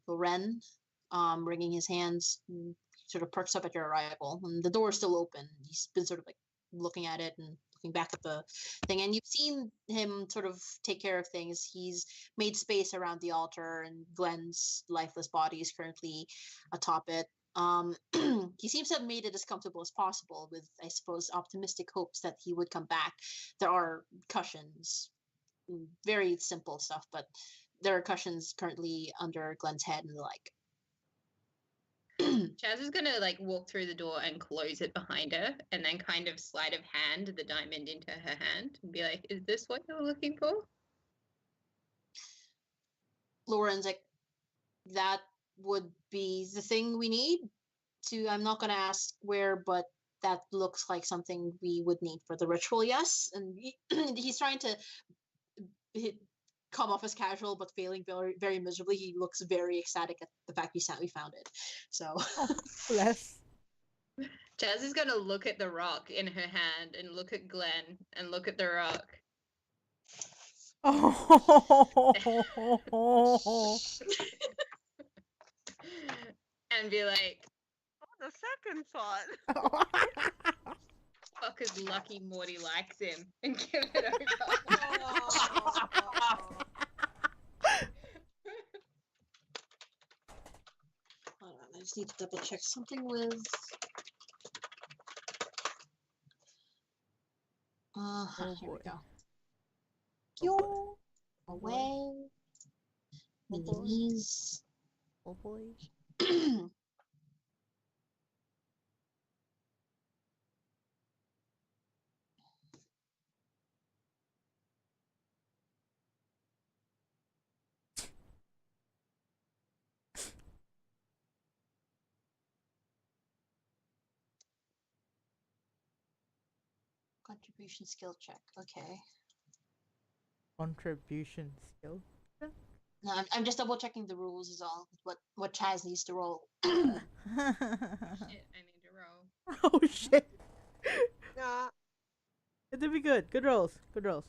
Loren wringing his hands. Sort of perks up at your arrival, and the door is still open. He's been sort of like looking at it and looking back at the thing, and you've seen him sort of take care of things. He's made space around the altar, and Glenn's lifeless body is currently atop it. He seems to have made it as comfortable as possible, with, I suppose, optimistic hopes that he would come back. There are cushions, very simple stuff, but there are cushions currently under Glenn's head and the like.
Chaz is gonna like walk through the door and close it behind her, and then kind of sleight of hand the diamond into her hand and be like, "Is this what you're looking for?"
Lauren's like, that would be the thing we need to. I'm not gonna ask where, but that looks like something we would need for the ritual. Yes, and he's trying to come off as casual, but failing very, very miserably. He looks very ecstatic at the fact we found it. So,
Bless.
Chaz is gonna look at the rock in her hand and look at Glenn and look at the rock.
Oh.
And be like,
On the second thought.
fucker's lucky Morty likes him, and give it over.
just need to double check something with.
Oh
Here we
boy.
go.
Oh
Yo,
boy.
away.
Oh
With the
boy.
knees.
Oh boy.
Contribution skill check. Okay.
Contribution skill.
No, I'm just double checking the rules is all. What Chaz needs to roll.
Shit, I need to roll.
Oh shit.
Yeah.
It'll be good. Good rolls. Good rolls.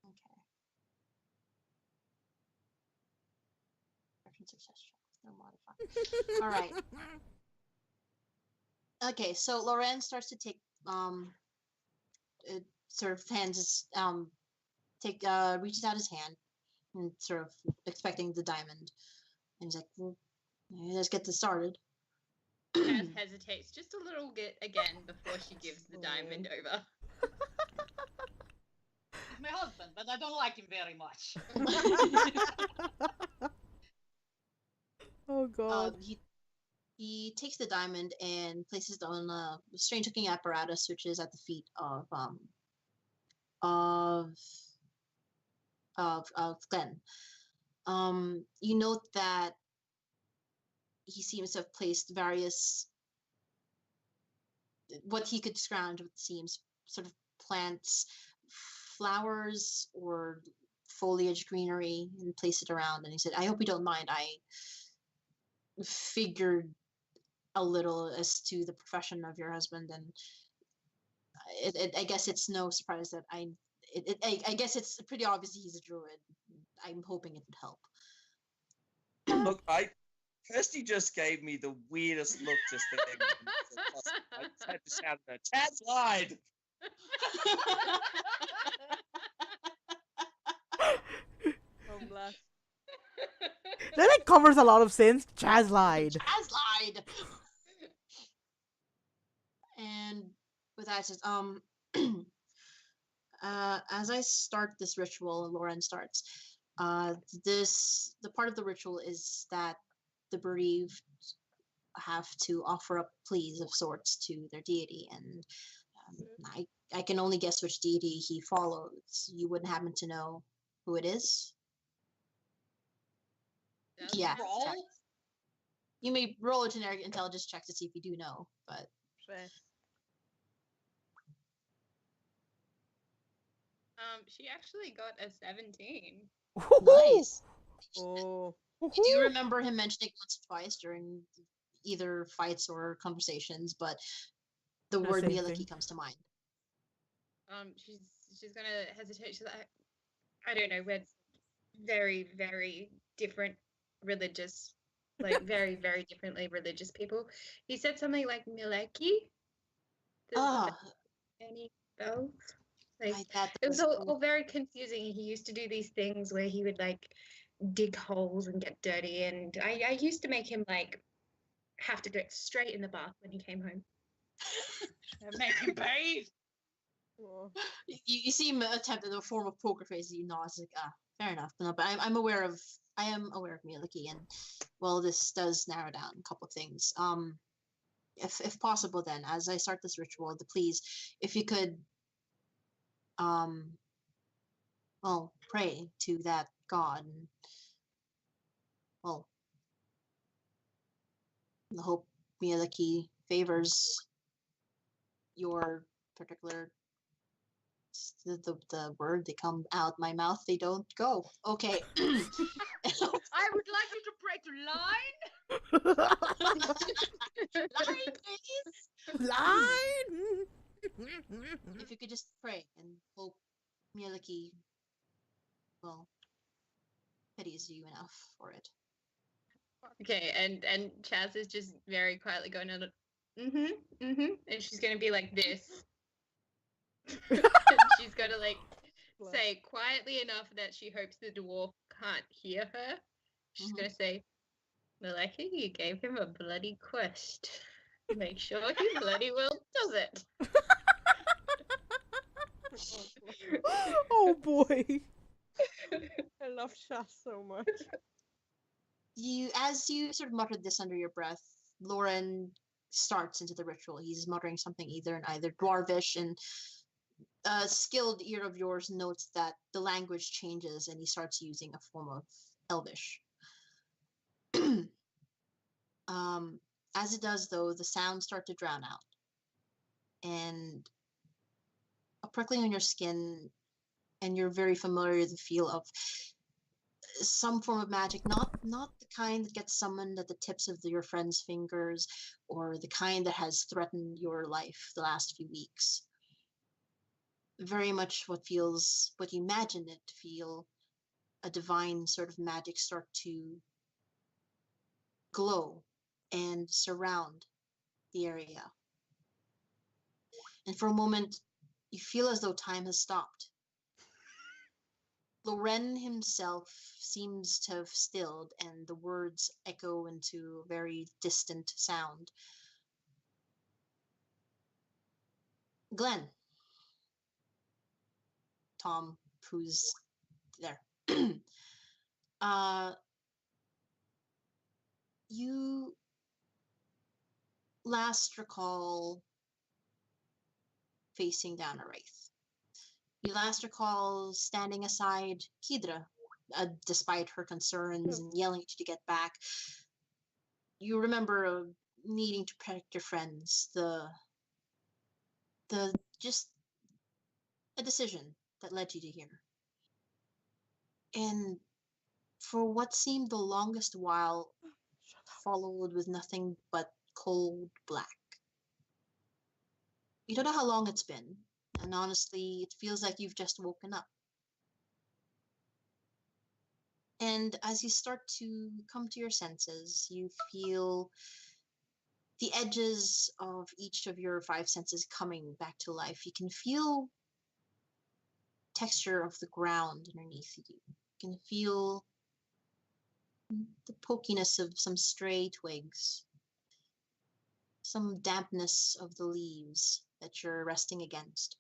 Okay. Action success check. No modifier. All right. Okay, so Loren starts to take sort of hands reaches out his hand and sort of expecting the diamond, and he's like, well, let's get this started.
Taz hesitates just a little bit again before she gives the diamond over.
He's my husband, but I don't like him very much.
Oh god.
He takes the diamond and places it on a strange-looking apparatus, which is at the feet of Glenn. You note that he seems to have placed various what he could scrounge with seems sort of plants, flowers, or foliage, greenery, and place it around. And he said, "I hope you don't mind. I figured a little as to the profession of your husband, and I guess it's no surprise that I guess it's pretty obvious he's a druid. I'm hoping it would help."
Look, Kirsty just gave me the weirdest look just then. I just had to shout at her, Chad's lied!
Oh, bless.
That like covers a lot of sins. Chaz lied.
Chaz lied. And with that, it says, as I start this ritual, Lauren starts. The part of the ritual is that the bereaved have to offer up pleas of sorts to their deity, and I can only guess which deity he follows. You wouldn't happen to know who it is? Yeah.
Roll?
You may roll a generic intelligence check to see if you do know, but
Sure.
She actually got a 17.
nice.
Oh.
You do remember him mentioning once or twice during either fights or conversations, but the
The
word
same
Mieliki
thing.
comes to mind.
She's gonna hesitate. She's like, I don't know. We're very, very different religious, like very, very differently religious people. He said something like Mileki.
Ah,
Any bells? Like
that
it was all very confusing. He used to do these things where he would like dig holes and get dirty, and I used to make him like have to do it straight in the bath when he came home.
Make him bathe.
Oh.
you see him attempt in a form of poker face. You know, it's like fair enough. No, but I am aware of Mieliki, and well, this does narrow down a couple of things. If possible, then as I start this ritual, please, if you could, well, pray to that god, and well, I hope Mieliki favors your particular the word they come out my mouth, they don't go. Okay.
I would like you to pray to Line.
Line, please.
Line.
If you could just pray and hope Mieliki, well, pities you enough for it.
Okay, and Chaz is just very quietly going on. And she's gonna be like this. And she's gonna like say quietly enough that she hopes the dwarf can't hear her. She's gonna say, "Well, I think you gave him a bloody quest. Make sure he bloody well does it."
Oh boy.
I love Shas so much.
As you sort of muttered this under your breath, Lauren starts into the ritual. He's muttering something either in either Dwarvish, and a skilled ear of yours notes that the language changes and he starts using a form of Elvish. As it does, though, the sounds start to drown out. And a prickling on your skin, and you're very familiar with the feel of some form of magic, not the kind that gets summoned at the tips of your friend's fingers, or the kind that has threatened your life the last few weeks. Very much what you imagine it to feel, a divine sort of magic start to glow and surround the area. And for a moment, you feel as though time has stopped. Loren himself seems to have stilled, and the words echo into a very distant sound. Glenn. Tom, who's there. You last recall facing down a wraith. You last recall standing aside Kidra, despite her concerns and yelling at you to get back. You remember needing to protect your friends, the just a decision that led you to here. And for what seemed the longest while, followed with nothing but cold black. You don't know how long it's been, and honestly, it feels like you've just woken up. And as you start to come to your senses, you feel the edges of each of your five senses coming back to life. You can feel texture of the ground underneath you. You can feel the pokiness of some stray twigs, some dampness of the leaves that you're resting against.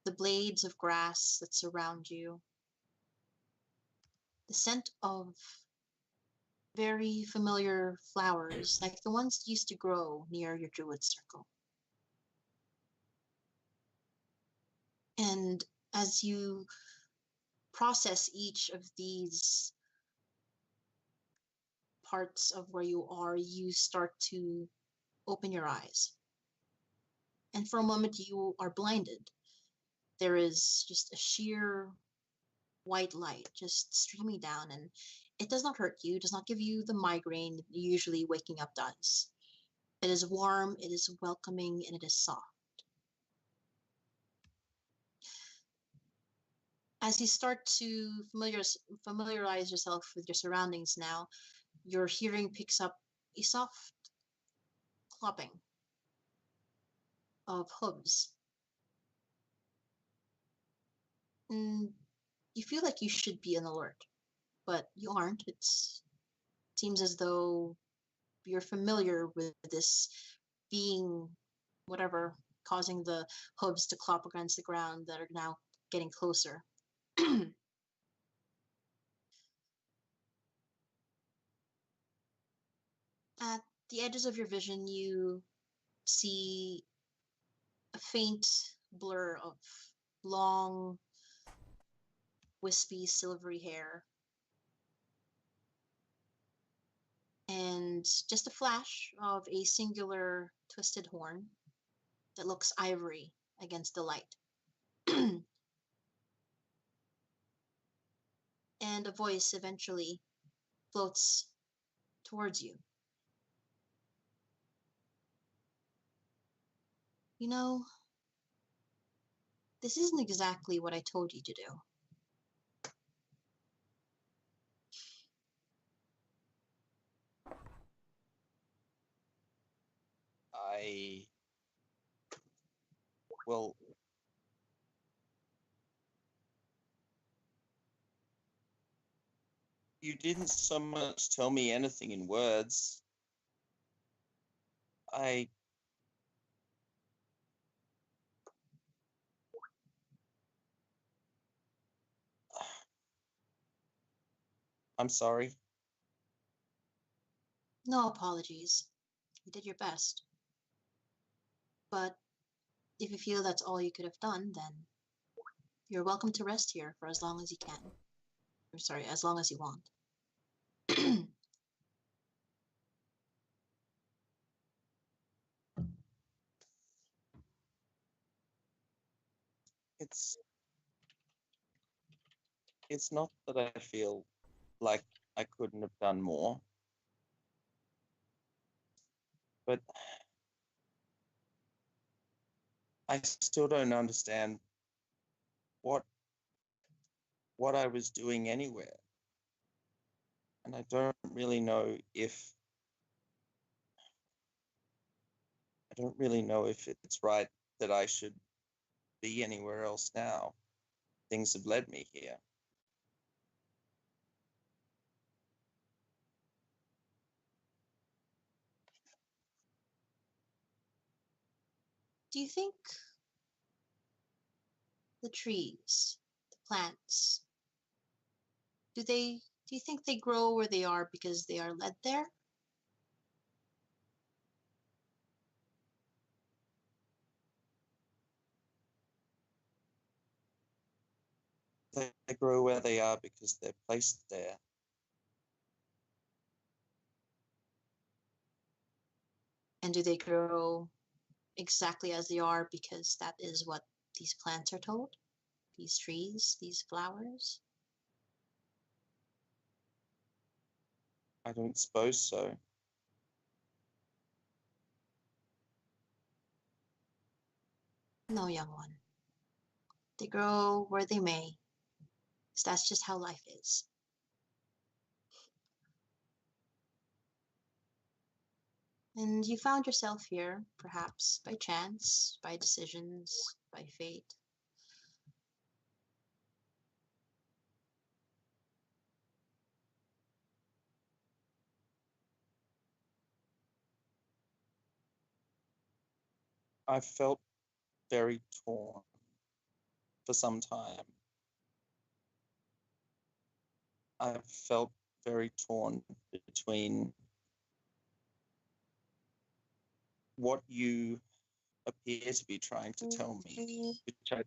The blades of grass that surround you. The scent of very familiar flowers, like the ones that used to grow near your druid circle. And as you process each of these parts of where you are, you start to open your eyes. And for a moment, you are blinded. There is just a sheer white light just streaming down, and it does not hurt you, does not give you the migraine that usually waking up does. It is warm, it is welcoming, and it is soft. As you start to familiarize yourself with your surroundings now, your hearing picks up a soft clopping of hooves. And you feel like you should be on alert, but you aren't. It seems as though you're familiar with this being, whatever, causing the hooves to clop against the ground that are now getting closer. At the edges of your vision, you see a faint blur of long, wispy, silvery hair. And just a flash of a singular twisted horn that looks ivory against the light. And a voice eventually floats towards you. You know, this isn't exactly what I told you to do.
Well, you didn't so much tell me anything in words. I'm sorry.
No apologies. You did your best. But if you feel that's all you could have done, then you're welcome to rest here for as long as you can. Or sorry, as long as you want.
It's not that I feel like I couldn't have done more, but I still don't understand what I was doing anywhere. And I don't really know if it's right that I should be anywhere else now. Things have led me here.
Do you think the trees, the plants, do you think they grow where they are because they are led there?
They grow where they are because they're placed there.
And do they grow exactly as they are because that is what these plants are told? These trees, these flowers?
I don't suppose so.
No, young one. They grow where they may. So that's just how life is. And you found yourself here, perhaps by chance, by decisions, by fate.
I felt very torn for some time. I felt very torn between what you appear to be trying to tell me, which I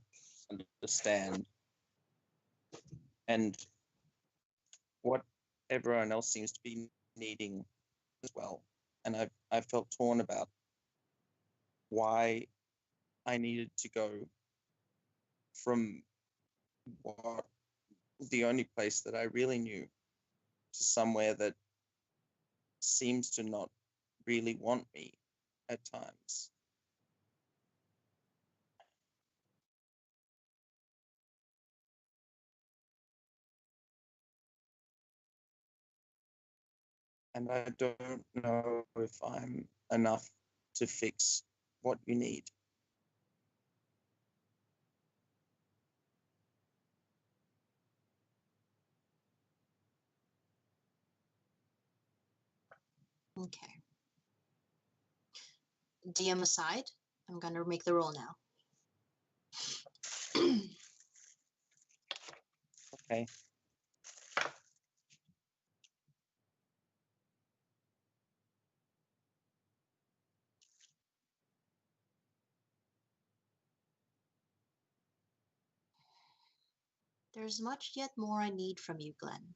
understand, and what everyone else seems to be needing as well. And I felt torn about why I needed to go from what the only place that I really knew to somewhere that seems to not really want me at times. And I don't know if I'm enough to fix what you need.
Okay. DM aside, I'm going to make the roll now.
Okay.
There's much yet more I need from you, Glenn.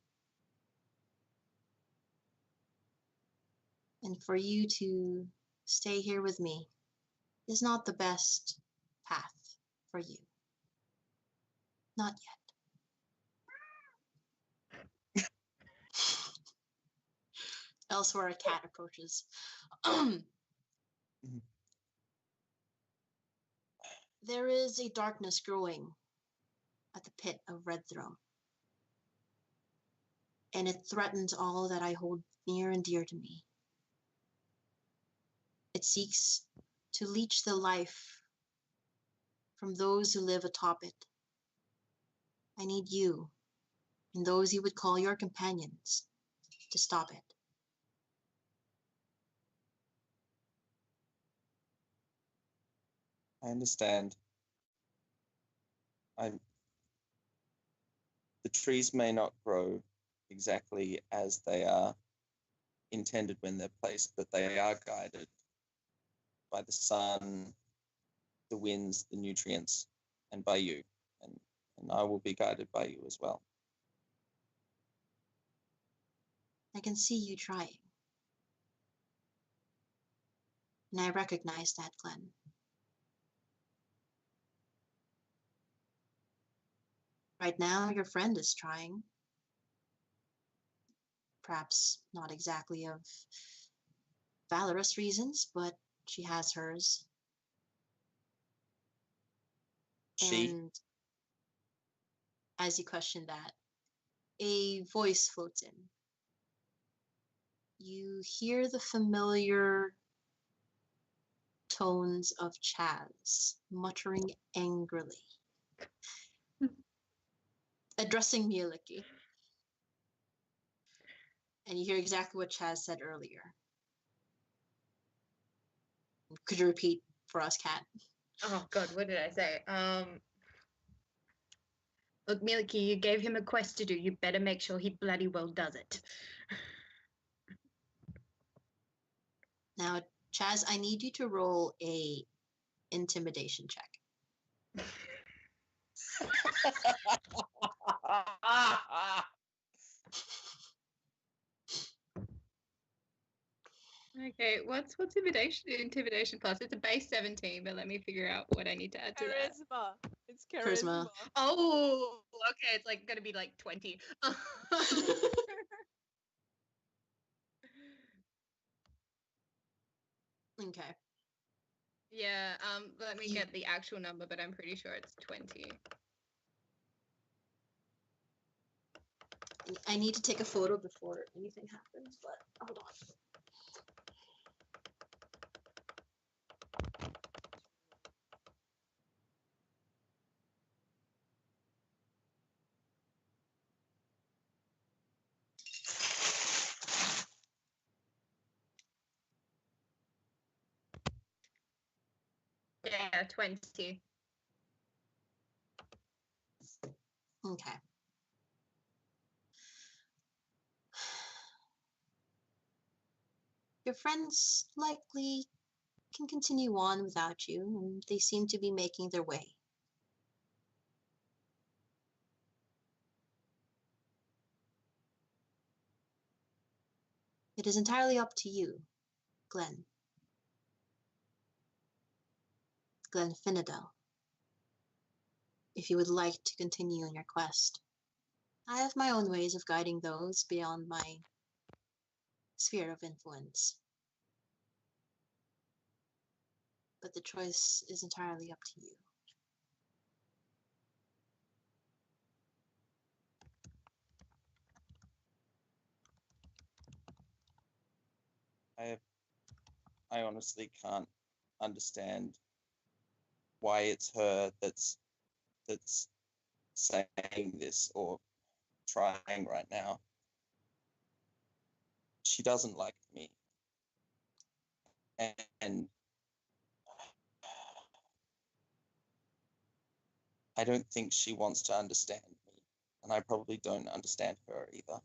And for you to stay here with me is not the best path for you. Not yet. Elsewhere, a cat approaches. There is a darkness growing at the pit of Red Throne, and it threatens all that I hold near and dear to me. It seeks to leech the life from those who live atop it. I need you, and those you would call your companions, to stop it.
I understand. The trees may not grow exactly as they are intended when they're placed, but they are guided by the sun, the winds, the nutrients, and by you. And I will be guided by you as well.
I can see you trying. And I recognize that, Glenn. Right now, your friend is trying. Perhaps not exactly of valorous reasons, but she has hers.
She?
And as you question that, a voice floats in. You hear the familiar tones of Chaz muttering angrily, addressing Mieliki. And you hear exactly what Chaz said earlier. Could you repeat for us, Kat?
Oh God, what did I say? Look, Milky, you gave him a quest to do. You better make sure he bloody well does it.
Now, Chaz, I need you to roll a intimidation check.
Okay, what's intimidation plus? It's a base 17, but let me figure out what I need to add to that.
Charisma. It's
Charisma.
charisma.
Oh, okay, it's like gonna be like 20.
Okay.
Yeah, let me get the actual number, but I'm pretty sure it's 20.
I need to take a photo before anything happens, but hold on.
Yeah, 20.
Okay. Your friends likely can continue on without you, and they seem to be making their way. It is entirely up to you, Glenn. Glenn Finadel, if you would like to continue on your quest. I have my own ways of guiding those beyond my sphere of influence. But the choice is entirely up to you.
I honestly can't understand why it's her that's saying this or trying right now. She doesn't like me. And I don't think she wants to understand me. And I probably don't understand her either.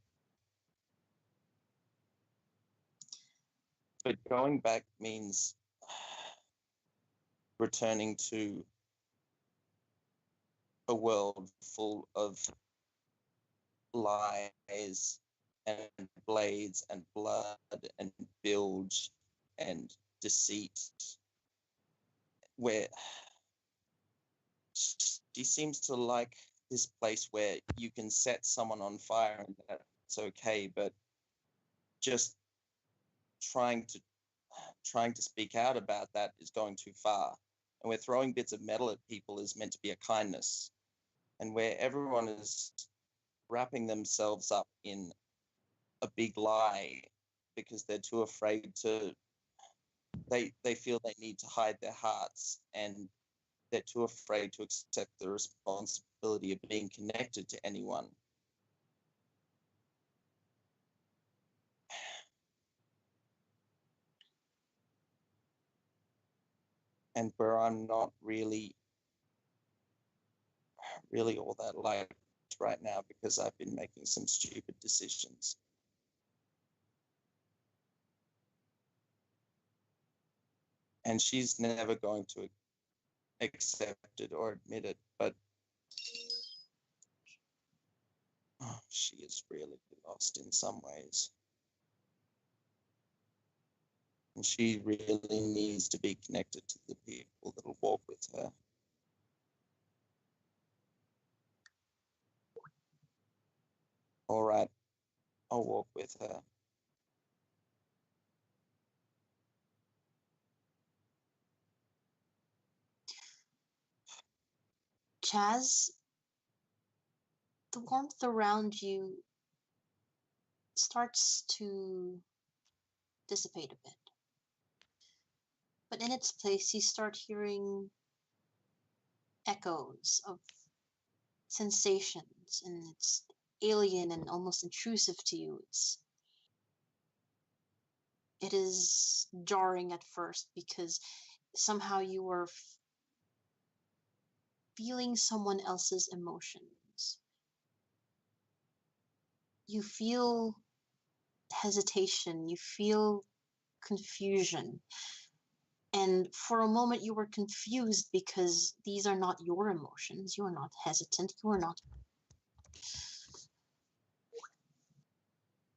But going back means returning to a world full of lies and blades and blood and bilge and deceit, where she seems to like this place where you can set someone on fire and that's okay, but just trying to speak out about that is going too far. And where throwing bits of metal at people is meant to be a kindness, and where everyone is wrapping themselves up in a big lie because they're too afraid to, they feel they need to hide their hearts and they're too afraid to accept the responsibility of being connected to anyone. And where I'm not really all that liked right now because I've been making some stupid decisions. And she's never going to accept it or admit it, but she is really lost in some ways. And she really needs to be connected to the people that'll walk with her. All right, I'll walk with her.
Chaz, the warmth around you starts to dissipate a bit. But in its place, you start hearing echoes of sensations, and it's alien and almost intrusive to you. It is jarring at first because somehow you are feeling someone else's emotions. You feel hesitation, you feel confusion. And for a moment, you were confused because these are not your emotions. You are not hesitant. You are not.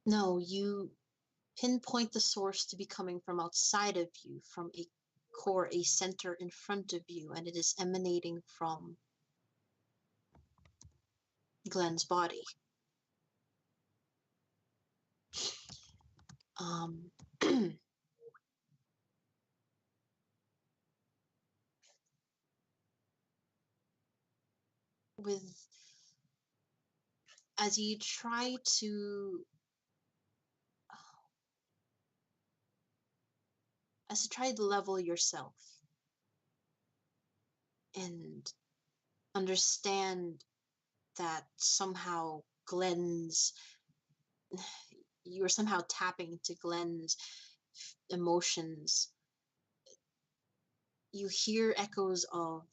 No, you pinpoint the source to be coming from outside of you, from a core, a center in front of you, and it is emanating from Glenn's body. With as you try to level yourself and understand that somehow you're somehow tapping into Glenn's emotions. You hear echoes of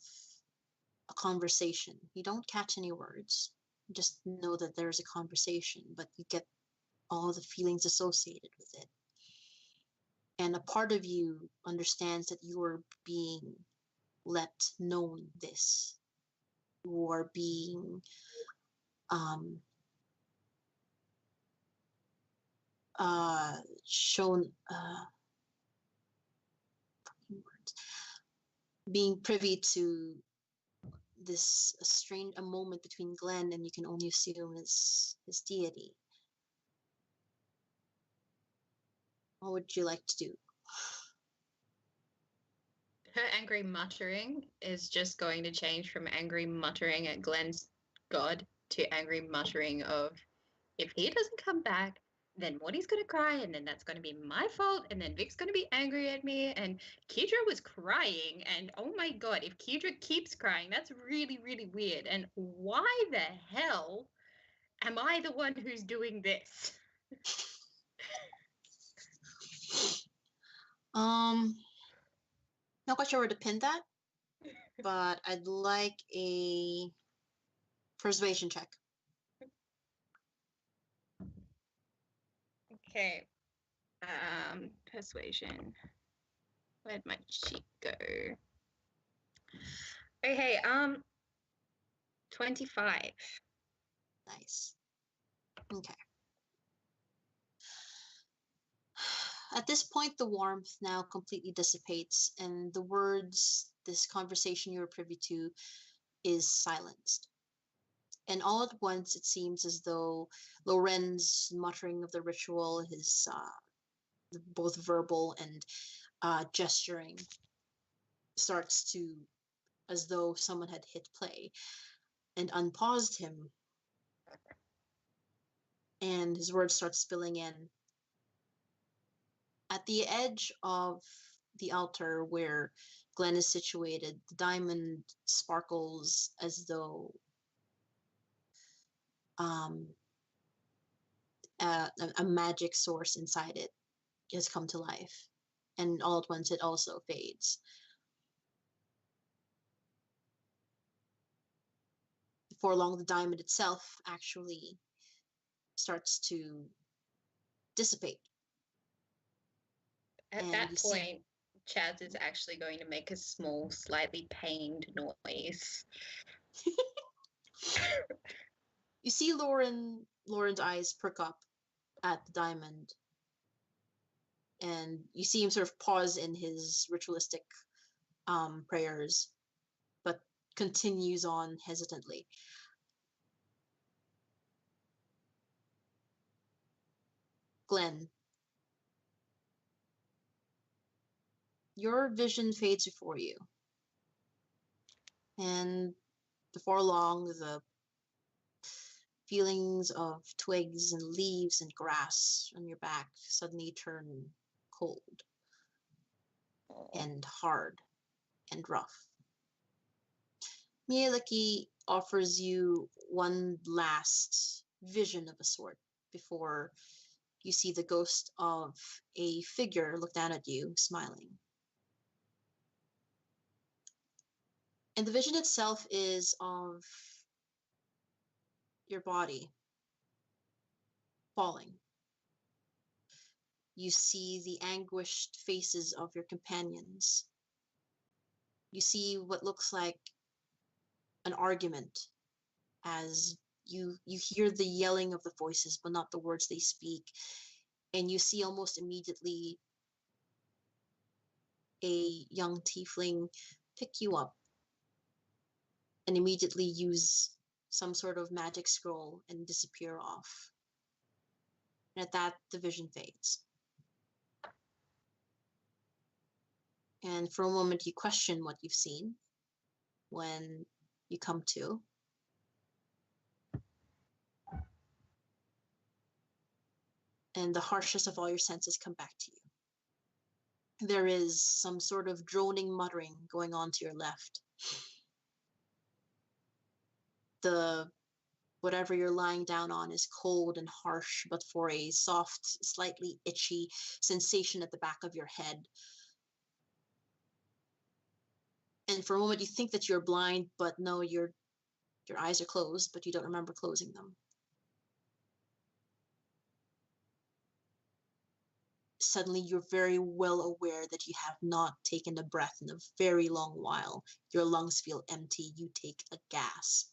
a conversation. You don't catch any words. You just know that there's a conversation, but you get all the feelings associated with it. And a part of you understands that you are being let known this. You are being shown being privy to this a moment between Glenn and you can only assume his deity. What would you like to do?
Her angry muttering is just going to change from angry muttering at Glenn's god to angry muttering of, if he doesn't come back, then Morty's going to cry, and then that's going to be my fault, and then Vic's going to be angry at me, and Kedra was crying, and oh my god, if Kedra keeps crying, that's really, really weird, and why the hell am I the one who's doing this?
Not quite sure where to pin that, but I'd like a persuasion check.
Okay. Persuasion. Where'd my sheet go? Okay, 25.
Nice. Okay. At this point, the warmth now completely dissipates, and the words, this conversation you were privy to, is silenced. And all at once, it seems as though Loren's muttering of the ritual, his both verbal and gesturing, starts to, as though someone had hit play and unpaused him, and his words start spilling in. At the edge of the altar where Glen is situated, the diamond sparkles as though a magic source inside it has come to life. And all at once it also fades. Before long, the diamond itself actually starts to dissipate.
At
And
that
you see-
point, Chaz is actually going to make a small, slightly pained noise.
You see Lauren's eyes perk up at the diamond, and you see him sort of pause in his ritualistic prayers, but continues on hesitantly. Glenn, your vision fades before you, and before long, the feelings of twigs and leaves and grass on your back suddenly turn cold and hard and rough. Mieliki offers you one last vision of a sort before you see the ghost of a figure look down at you, smiling. And the vision itself is of your body falling. You see the anguished faces of your companions. You see what looks like an argument as you hear the yelling of the voices, but not the words they speak. And you see almost immediately a young tiefling pick you up and immediately use some sort of magic scroll and disappear off. And at that, the vision fades. And for a moment, you question what you've seen when you come to. And the harshest of all your senses come back to you. There is some sort of droning muttering going on to your left. Whatever you're lying down on is cold and harsh, but for a soft, slightly itchy sensation at the back of your head. And for a moment you think that you're blind, but no, your eyes are closed, but you don't remember closing them. Suddenly you're very well aware that you have not taken a breath in a very long while. Your lungs feel empty. You take a gasp.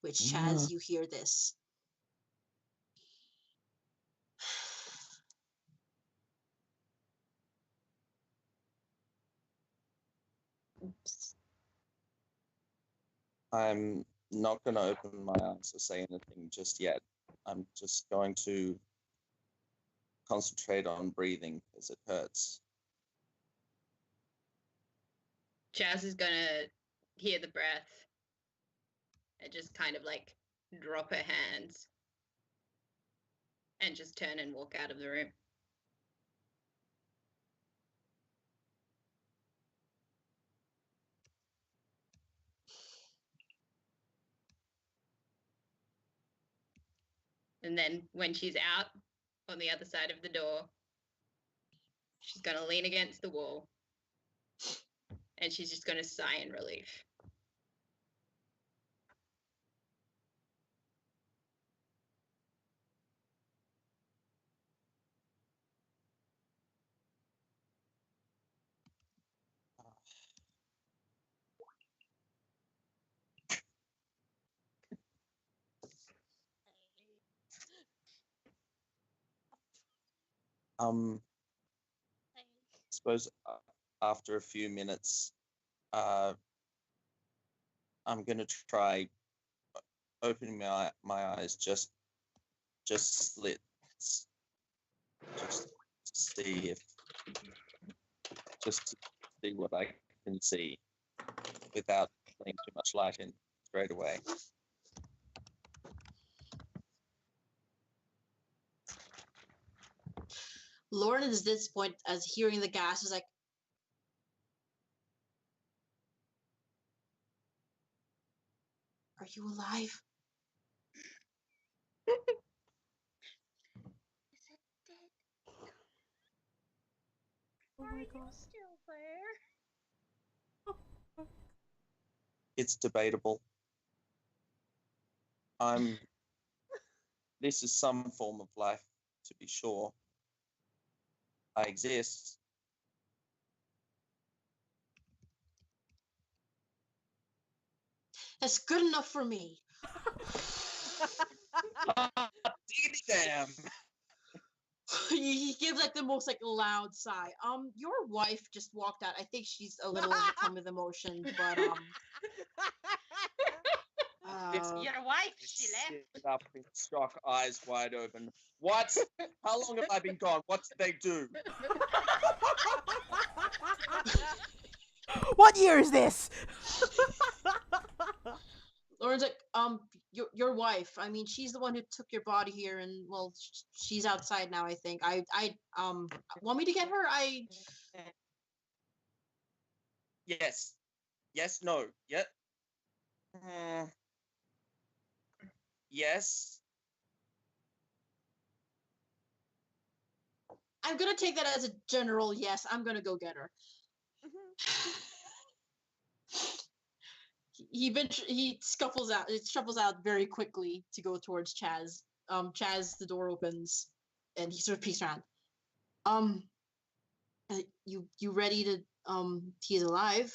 Which, Chaz, you hear this.
Oops.
I'm not going to open my eyes or say anything just yet. I'm just going to concentrate on breathing because it hurts.
Chaz is going to hear the breath and just kind of like drop her hands and just turn and walk out of the room. And then when she's out on the other side of the door, she's going to lean against the wall and she's just going to sigh in relief.
Suppose after a few minutes, I'm going to try opening my eyes just slits, just to see what I can see without letting too much light in straight away.
Lauren is at this point, as hearing the gas, is like, you alive?
Is it dead?
Oh
Are
my
you
god.
still there?
It's debatable. This is some form of life, to be sure. I exist.
That's good enough for me.
Diggity damn.
He gives like the most like loud sigh. Your wife just walked out. I think she's a little overcome with emotion, but
Your wife, she left.
Sit up in shock, eyes wide open. What? How long have I been gone? What did they do?
What year is this?
Lauren's like, your wife. I mean, she's the one who took your body here, and well, she's outside now. I think. I want me to get her.
Yes. Yes. No. Yep. Yes.
I'm gonna take that as a general yes. I'm gonna go get her. He shuffles out very quickly to go towards Chaz. Chaz, the door opens, and he sort of peeks around. You ready to he's alive?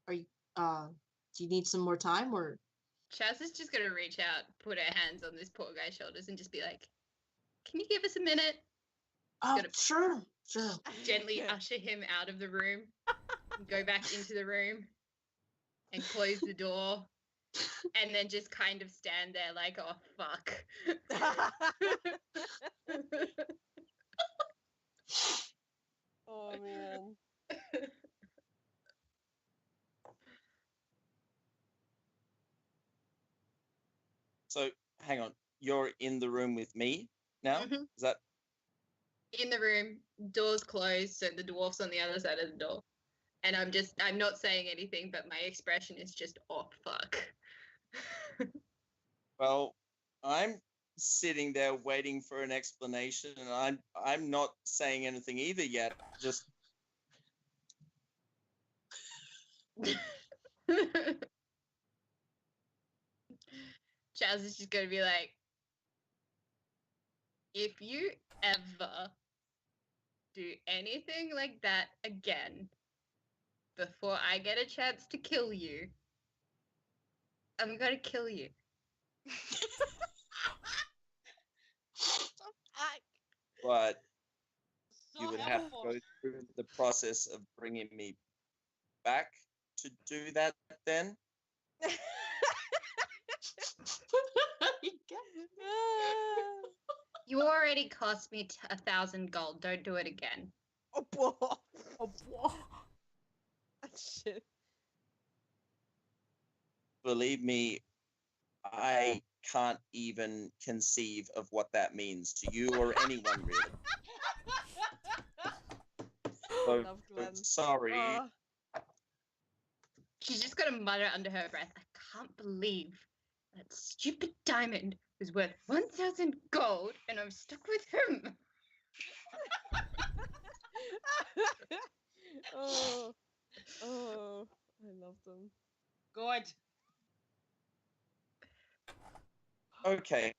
Are you do you need some more time or?
Chaz is just gonna reach out, put her hands on this poor guy's shoulders, and just be like, "Can you give us a minute?" Gonna-
Sure.
Gently usher him out of the room, go back into the room, and close the door, and then just kind of stand there like, "Oh fuck."
Oh man.
So hang on. You're in the room with me now?
Mhm.
Is that
In the room, doors closed, so the dwarf's on the other side of the door. And I'm not saying anything, but my expression is just, "Oh fuck."
well? I'm sitting there waiting for an explanation, and I'm not saying anything either yet. Just
Chaz is just gonna be like, "If you ever do anything like that again before I get a chance to kill you, I'm gonna kill you."
but
So
you would have to
helpful.
go through the process of bringing me back to do that then.
You already cost me 1,000 gold. Don't do it again.
Oh boy.
Oh, boy.
Shit.
Believe me, I can't even conceive of what that means to you or anyone really. So,
Love Glenn.
sorry.
She's just gonna mutter under her breath, "I can't believe that stupid diamond was worth 1,000 gold and I'm stuck with him."
Oh, I love them.
Good.
Okay.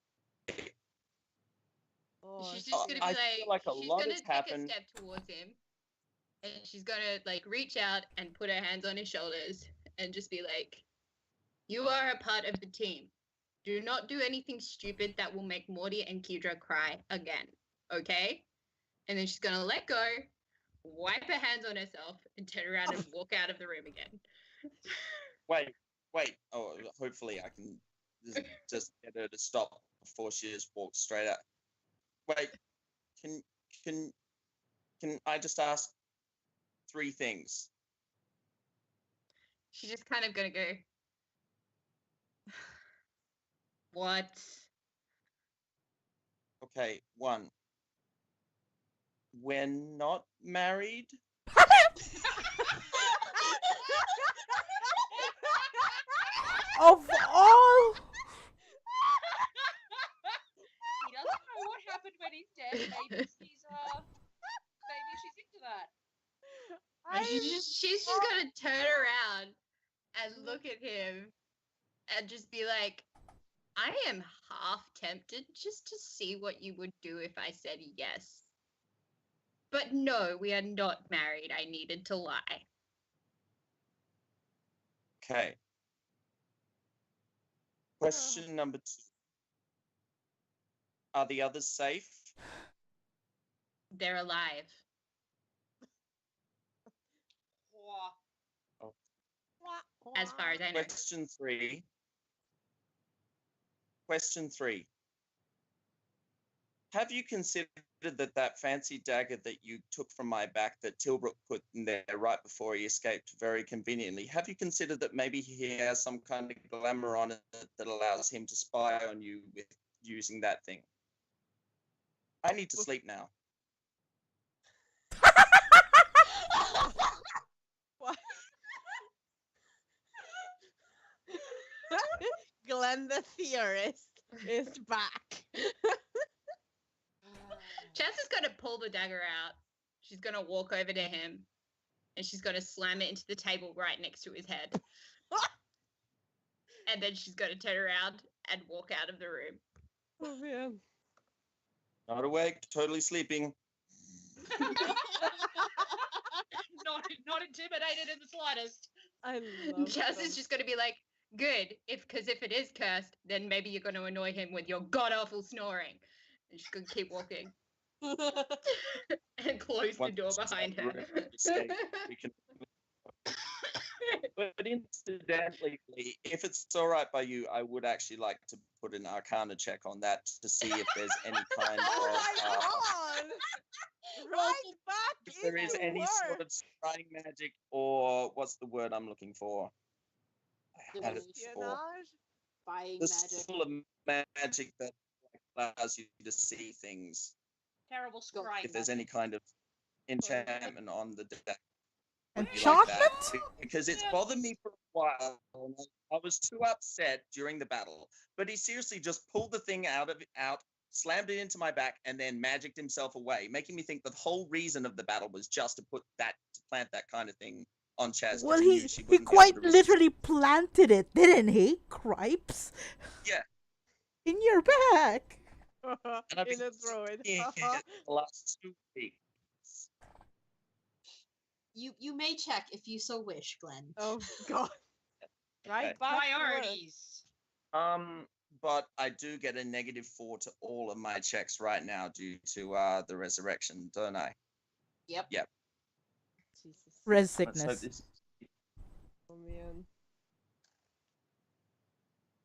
Oh,
She's just gonna be
I feel like a
she's
lot
gonna
has
take a
happened.
step towards him, and she's gonna like reach out and put her hands on his shoulders and just be like, "You are a part of the team. Do not do anything stupid that will make Morty and Kidra cry again, okay?" And then she's gonna let go, wipe her hands on herself, and turn around and walk out of the room again.
Wait. Oh, hopefully I can just get her to stop before she just walks straight out. Wait, can I just ask 3 things?
She's just kind of gonna go, "What?"
Okay, 1. We're not married.
Of all.
He doesn't know what happened when he's dead. Maybe she's into that.
And she's just gonna turn around and look at him and just be like, I am half tempted just to see what you would do if I said yes. But no, we are not married. I needed to lie.
Okay. Question number 2. Are the others safe?
They're alive. As far as I know.
Question 3. Question 3. Have you considered that fancy dagger that you took from my back that Tilbrook put in there right before he escaped very conveniently, have you considered that maybe he has some kind of glamour on it that allows him to spy on you with using that thing? I need to sleep now.
What? Glenn the theorist is back.
Chance is going to pull the dagger out. She's going to walk over to him and she's going to slam it into the table right next to his head. And then she's going to turn around and walk out of the room.
Oh, man.
Not awake, totally sleeping.
Not intimidated in the slightest.
I love
Chance
them.
is just going to be like, good, because if it is cursed, then maybe you're going to annoy him with your god-awful snoring. And she's going to keep walking. And close the door behind her.
But incidentally, if it's all right by you, I would actually like to put an Arcana check on that to see if there's any kind
Oh
of
my god! Right back
if there is
into
any
work.
sort of scrying magic, or what's the word I'm looking for? I had it before.
Espionage?
Buying
The
magic.
sort of magic that allows you to see things.
Terrible
Go.
scrying.
If there's any kind of enchantment on the deck. Would you like that?
Enchantment?
Because it's bothered me for a while. And I was too upset during the battle, but he seriously just pulled the thing out, slammed it into my back, and then magicked himself away, making me think the whole reason of the battle was just to plant that kind of thing on Chaz.
Well,
he
he
knew she wouldn't be able
quite
to resist.
literally planted it, didn't he? Cripes.
Yeah.
In your back.
And I've
In
been
a droid.
seeing it the last 2 weeks.
You may check if you so wish, Glenn.
Oh god. Right
Okay.
back to work.
Priorities.
But I do get a -4 to all of my checks right now due to the resurrection, don't I?
Yep.
Yep.
Jesus.
Res
Let's hope
sickness.
this.
Oh man.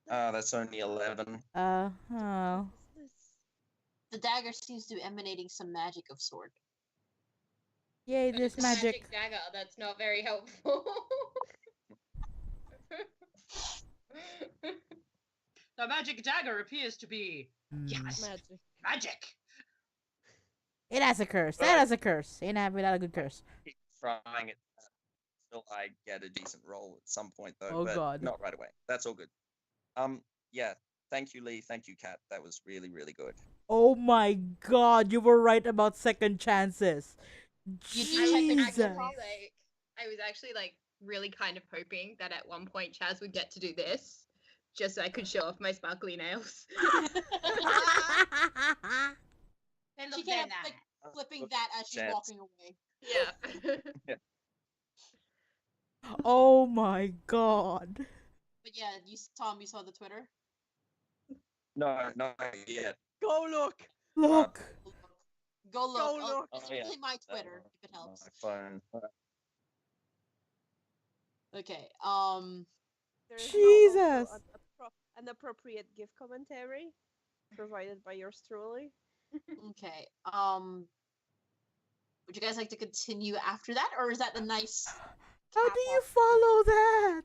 That's only 11.
Oh.
The dagger seems to be emanating some magic of sort.
Yay,
But
this
it's a
magic.
dagger. That's not very helpful.
The magic dagger appears to be yes,
Magic.
magic.
It has a curse. That has a curse. Ain't have without a good curse.
Keep trying it until I get a decent roll at some point, though.
Oh,
but
God.
not right away. That's all good. Yeah. Thank you, Lee. Thank you, Kat. That was really, really good.
Oh my god, you were right about second chances. Jesus.
I was actually like really kind of hoping that at one point Chaz would get to do this, just so I could show off my sparkly nails.
They
She
look
can't
very
like
nice.
flipping that as she's
Chance.
walking away.
Yeah.
Oh my god.
But yeah, Tom, you saw the Twitter?
No, not yet.
Go look.
Look.
Go look.
Go look.
It's
Oh, yeah.
actually my Twitter, if it helps.
My phone.
Okay.
There is
Jesus.
now also an appropriate gift commentary provided by yours truly.
Okay. Would you guys like to continue after that, or is that a nice?
How
cap
do you
off?
follow that?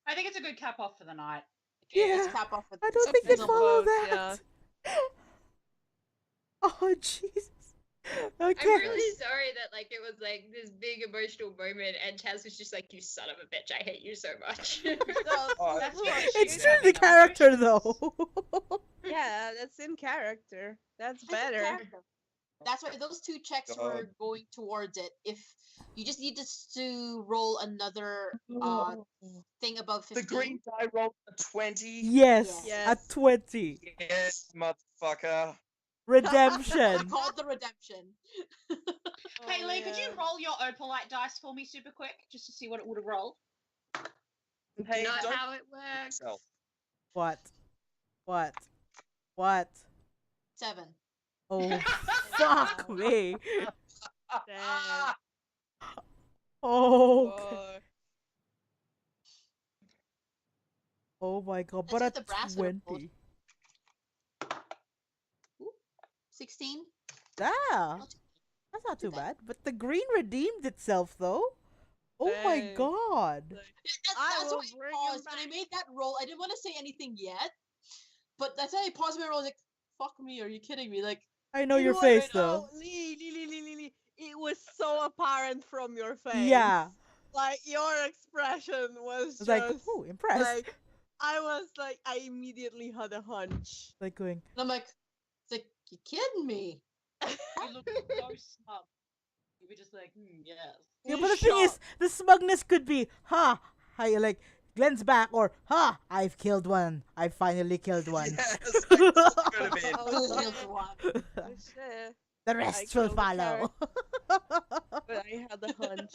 I think it's a good cap off for the night.
Okay,
Yeah.
let's cap off with
I don't think
something
they
Some
follow
votes,
that. Oh, Jesus. Okay.
I'm really sorry that like it was like this big emotional moment, and Taz was just like, "You son of a bitch, I hate you so much."
Oh,
That's
Look,
because
It's
she's
true
having
the character though.
yeah, that's in character. That's
That's in
better.
character. That's why those two checks were
God.
going towards it. If you just need to roll another thing above
The
15.
green die rolled a 20.
Yes,
Yes.
a 20.
Yes, motherfucker.
I
Redemption.
called the redemption.
Hey,
Oh,
Lee, could you
man.
roll your opalite dice for me super quick, just to see what it would have rolled?
Hey,
Not
don't
how it works.
yourself.
What? What? What?
7.
Oh, fuck me.
Damn.
Oh,
Fuck.
oh my god,
That's
but a
what the brass would have rolled.
20.
16.
Yeah,
Not too-
that's not
too
too
bad.
bad. But the green redeemed itself though. Oh my
Dang.
god.
Yeah,
I
that's
will
why I
bring him
paused. When I made that roll, I didn't want to say anything yet. But that's why I paused my roll. I was like, fuck me, are you kidding me? Like,
I know your
It
face
was
though.
so- Lee. It was so apparent from your face.
Yeah.
Like your expression was
It's
just
like, oh, impressed.
like I was like I immediately had a hunch.
Like going,
and I'm like, it's like, you kidding me?
You look so smug. You were just like, yes.
yeah,
You
but the thing is,
shocked.
the smugness could be, ha, I like Glenn's back, or ha, I've killed one. I finally killed one.
Yes, that's what it could have been.
Oh,
Killed one.
Shit.
The rest will
killed the
follow.
But I had a hunch.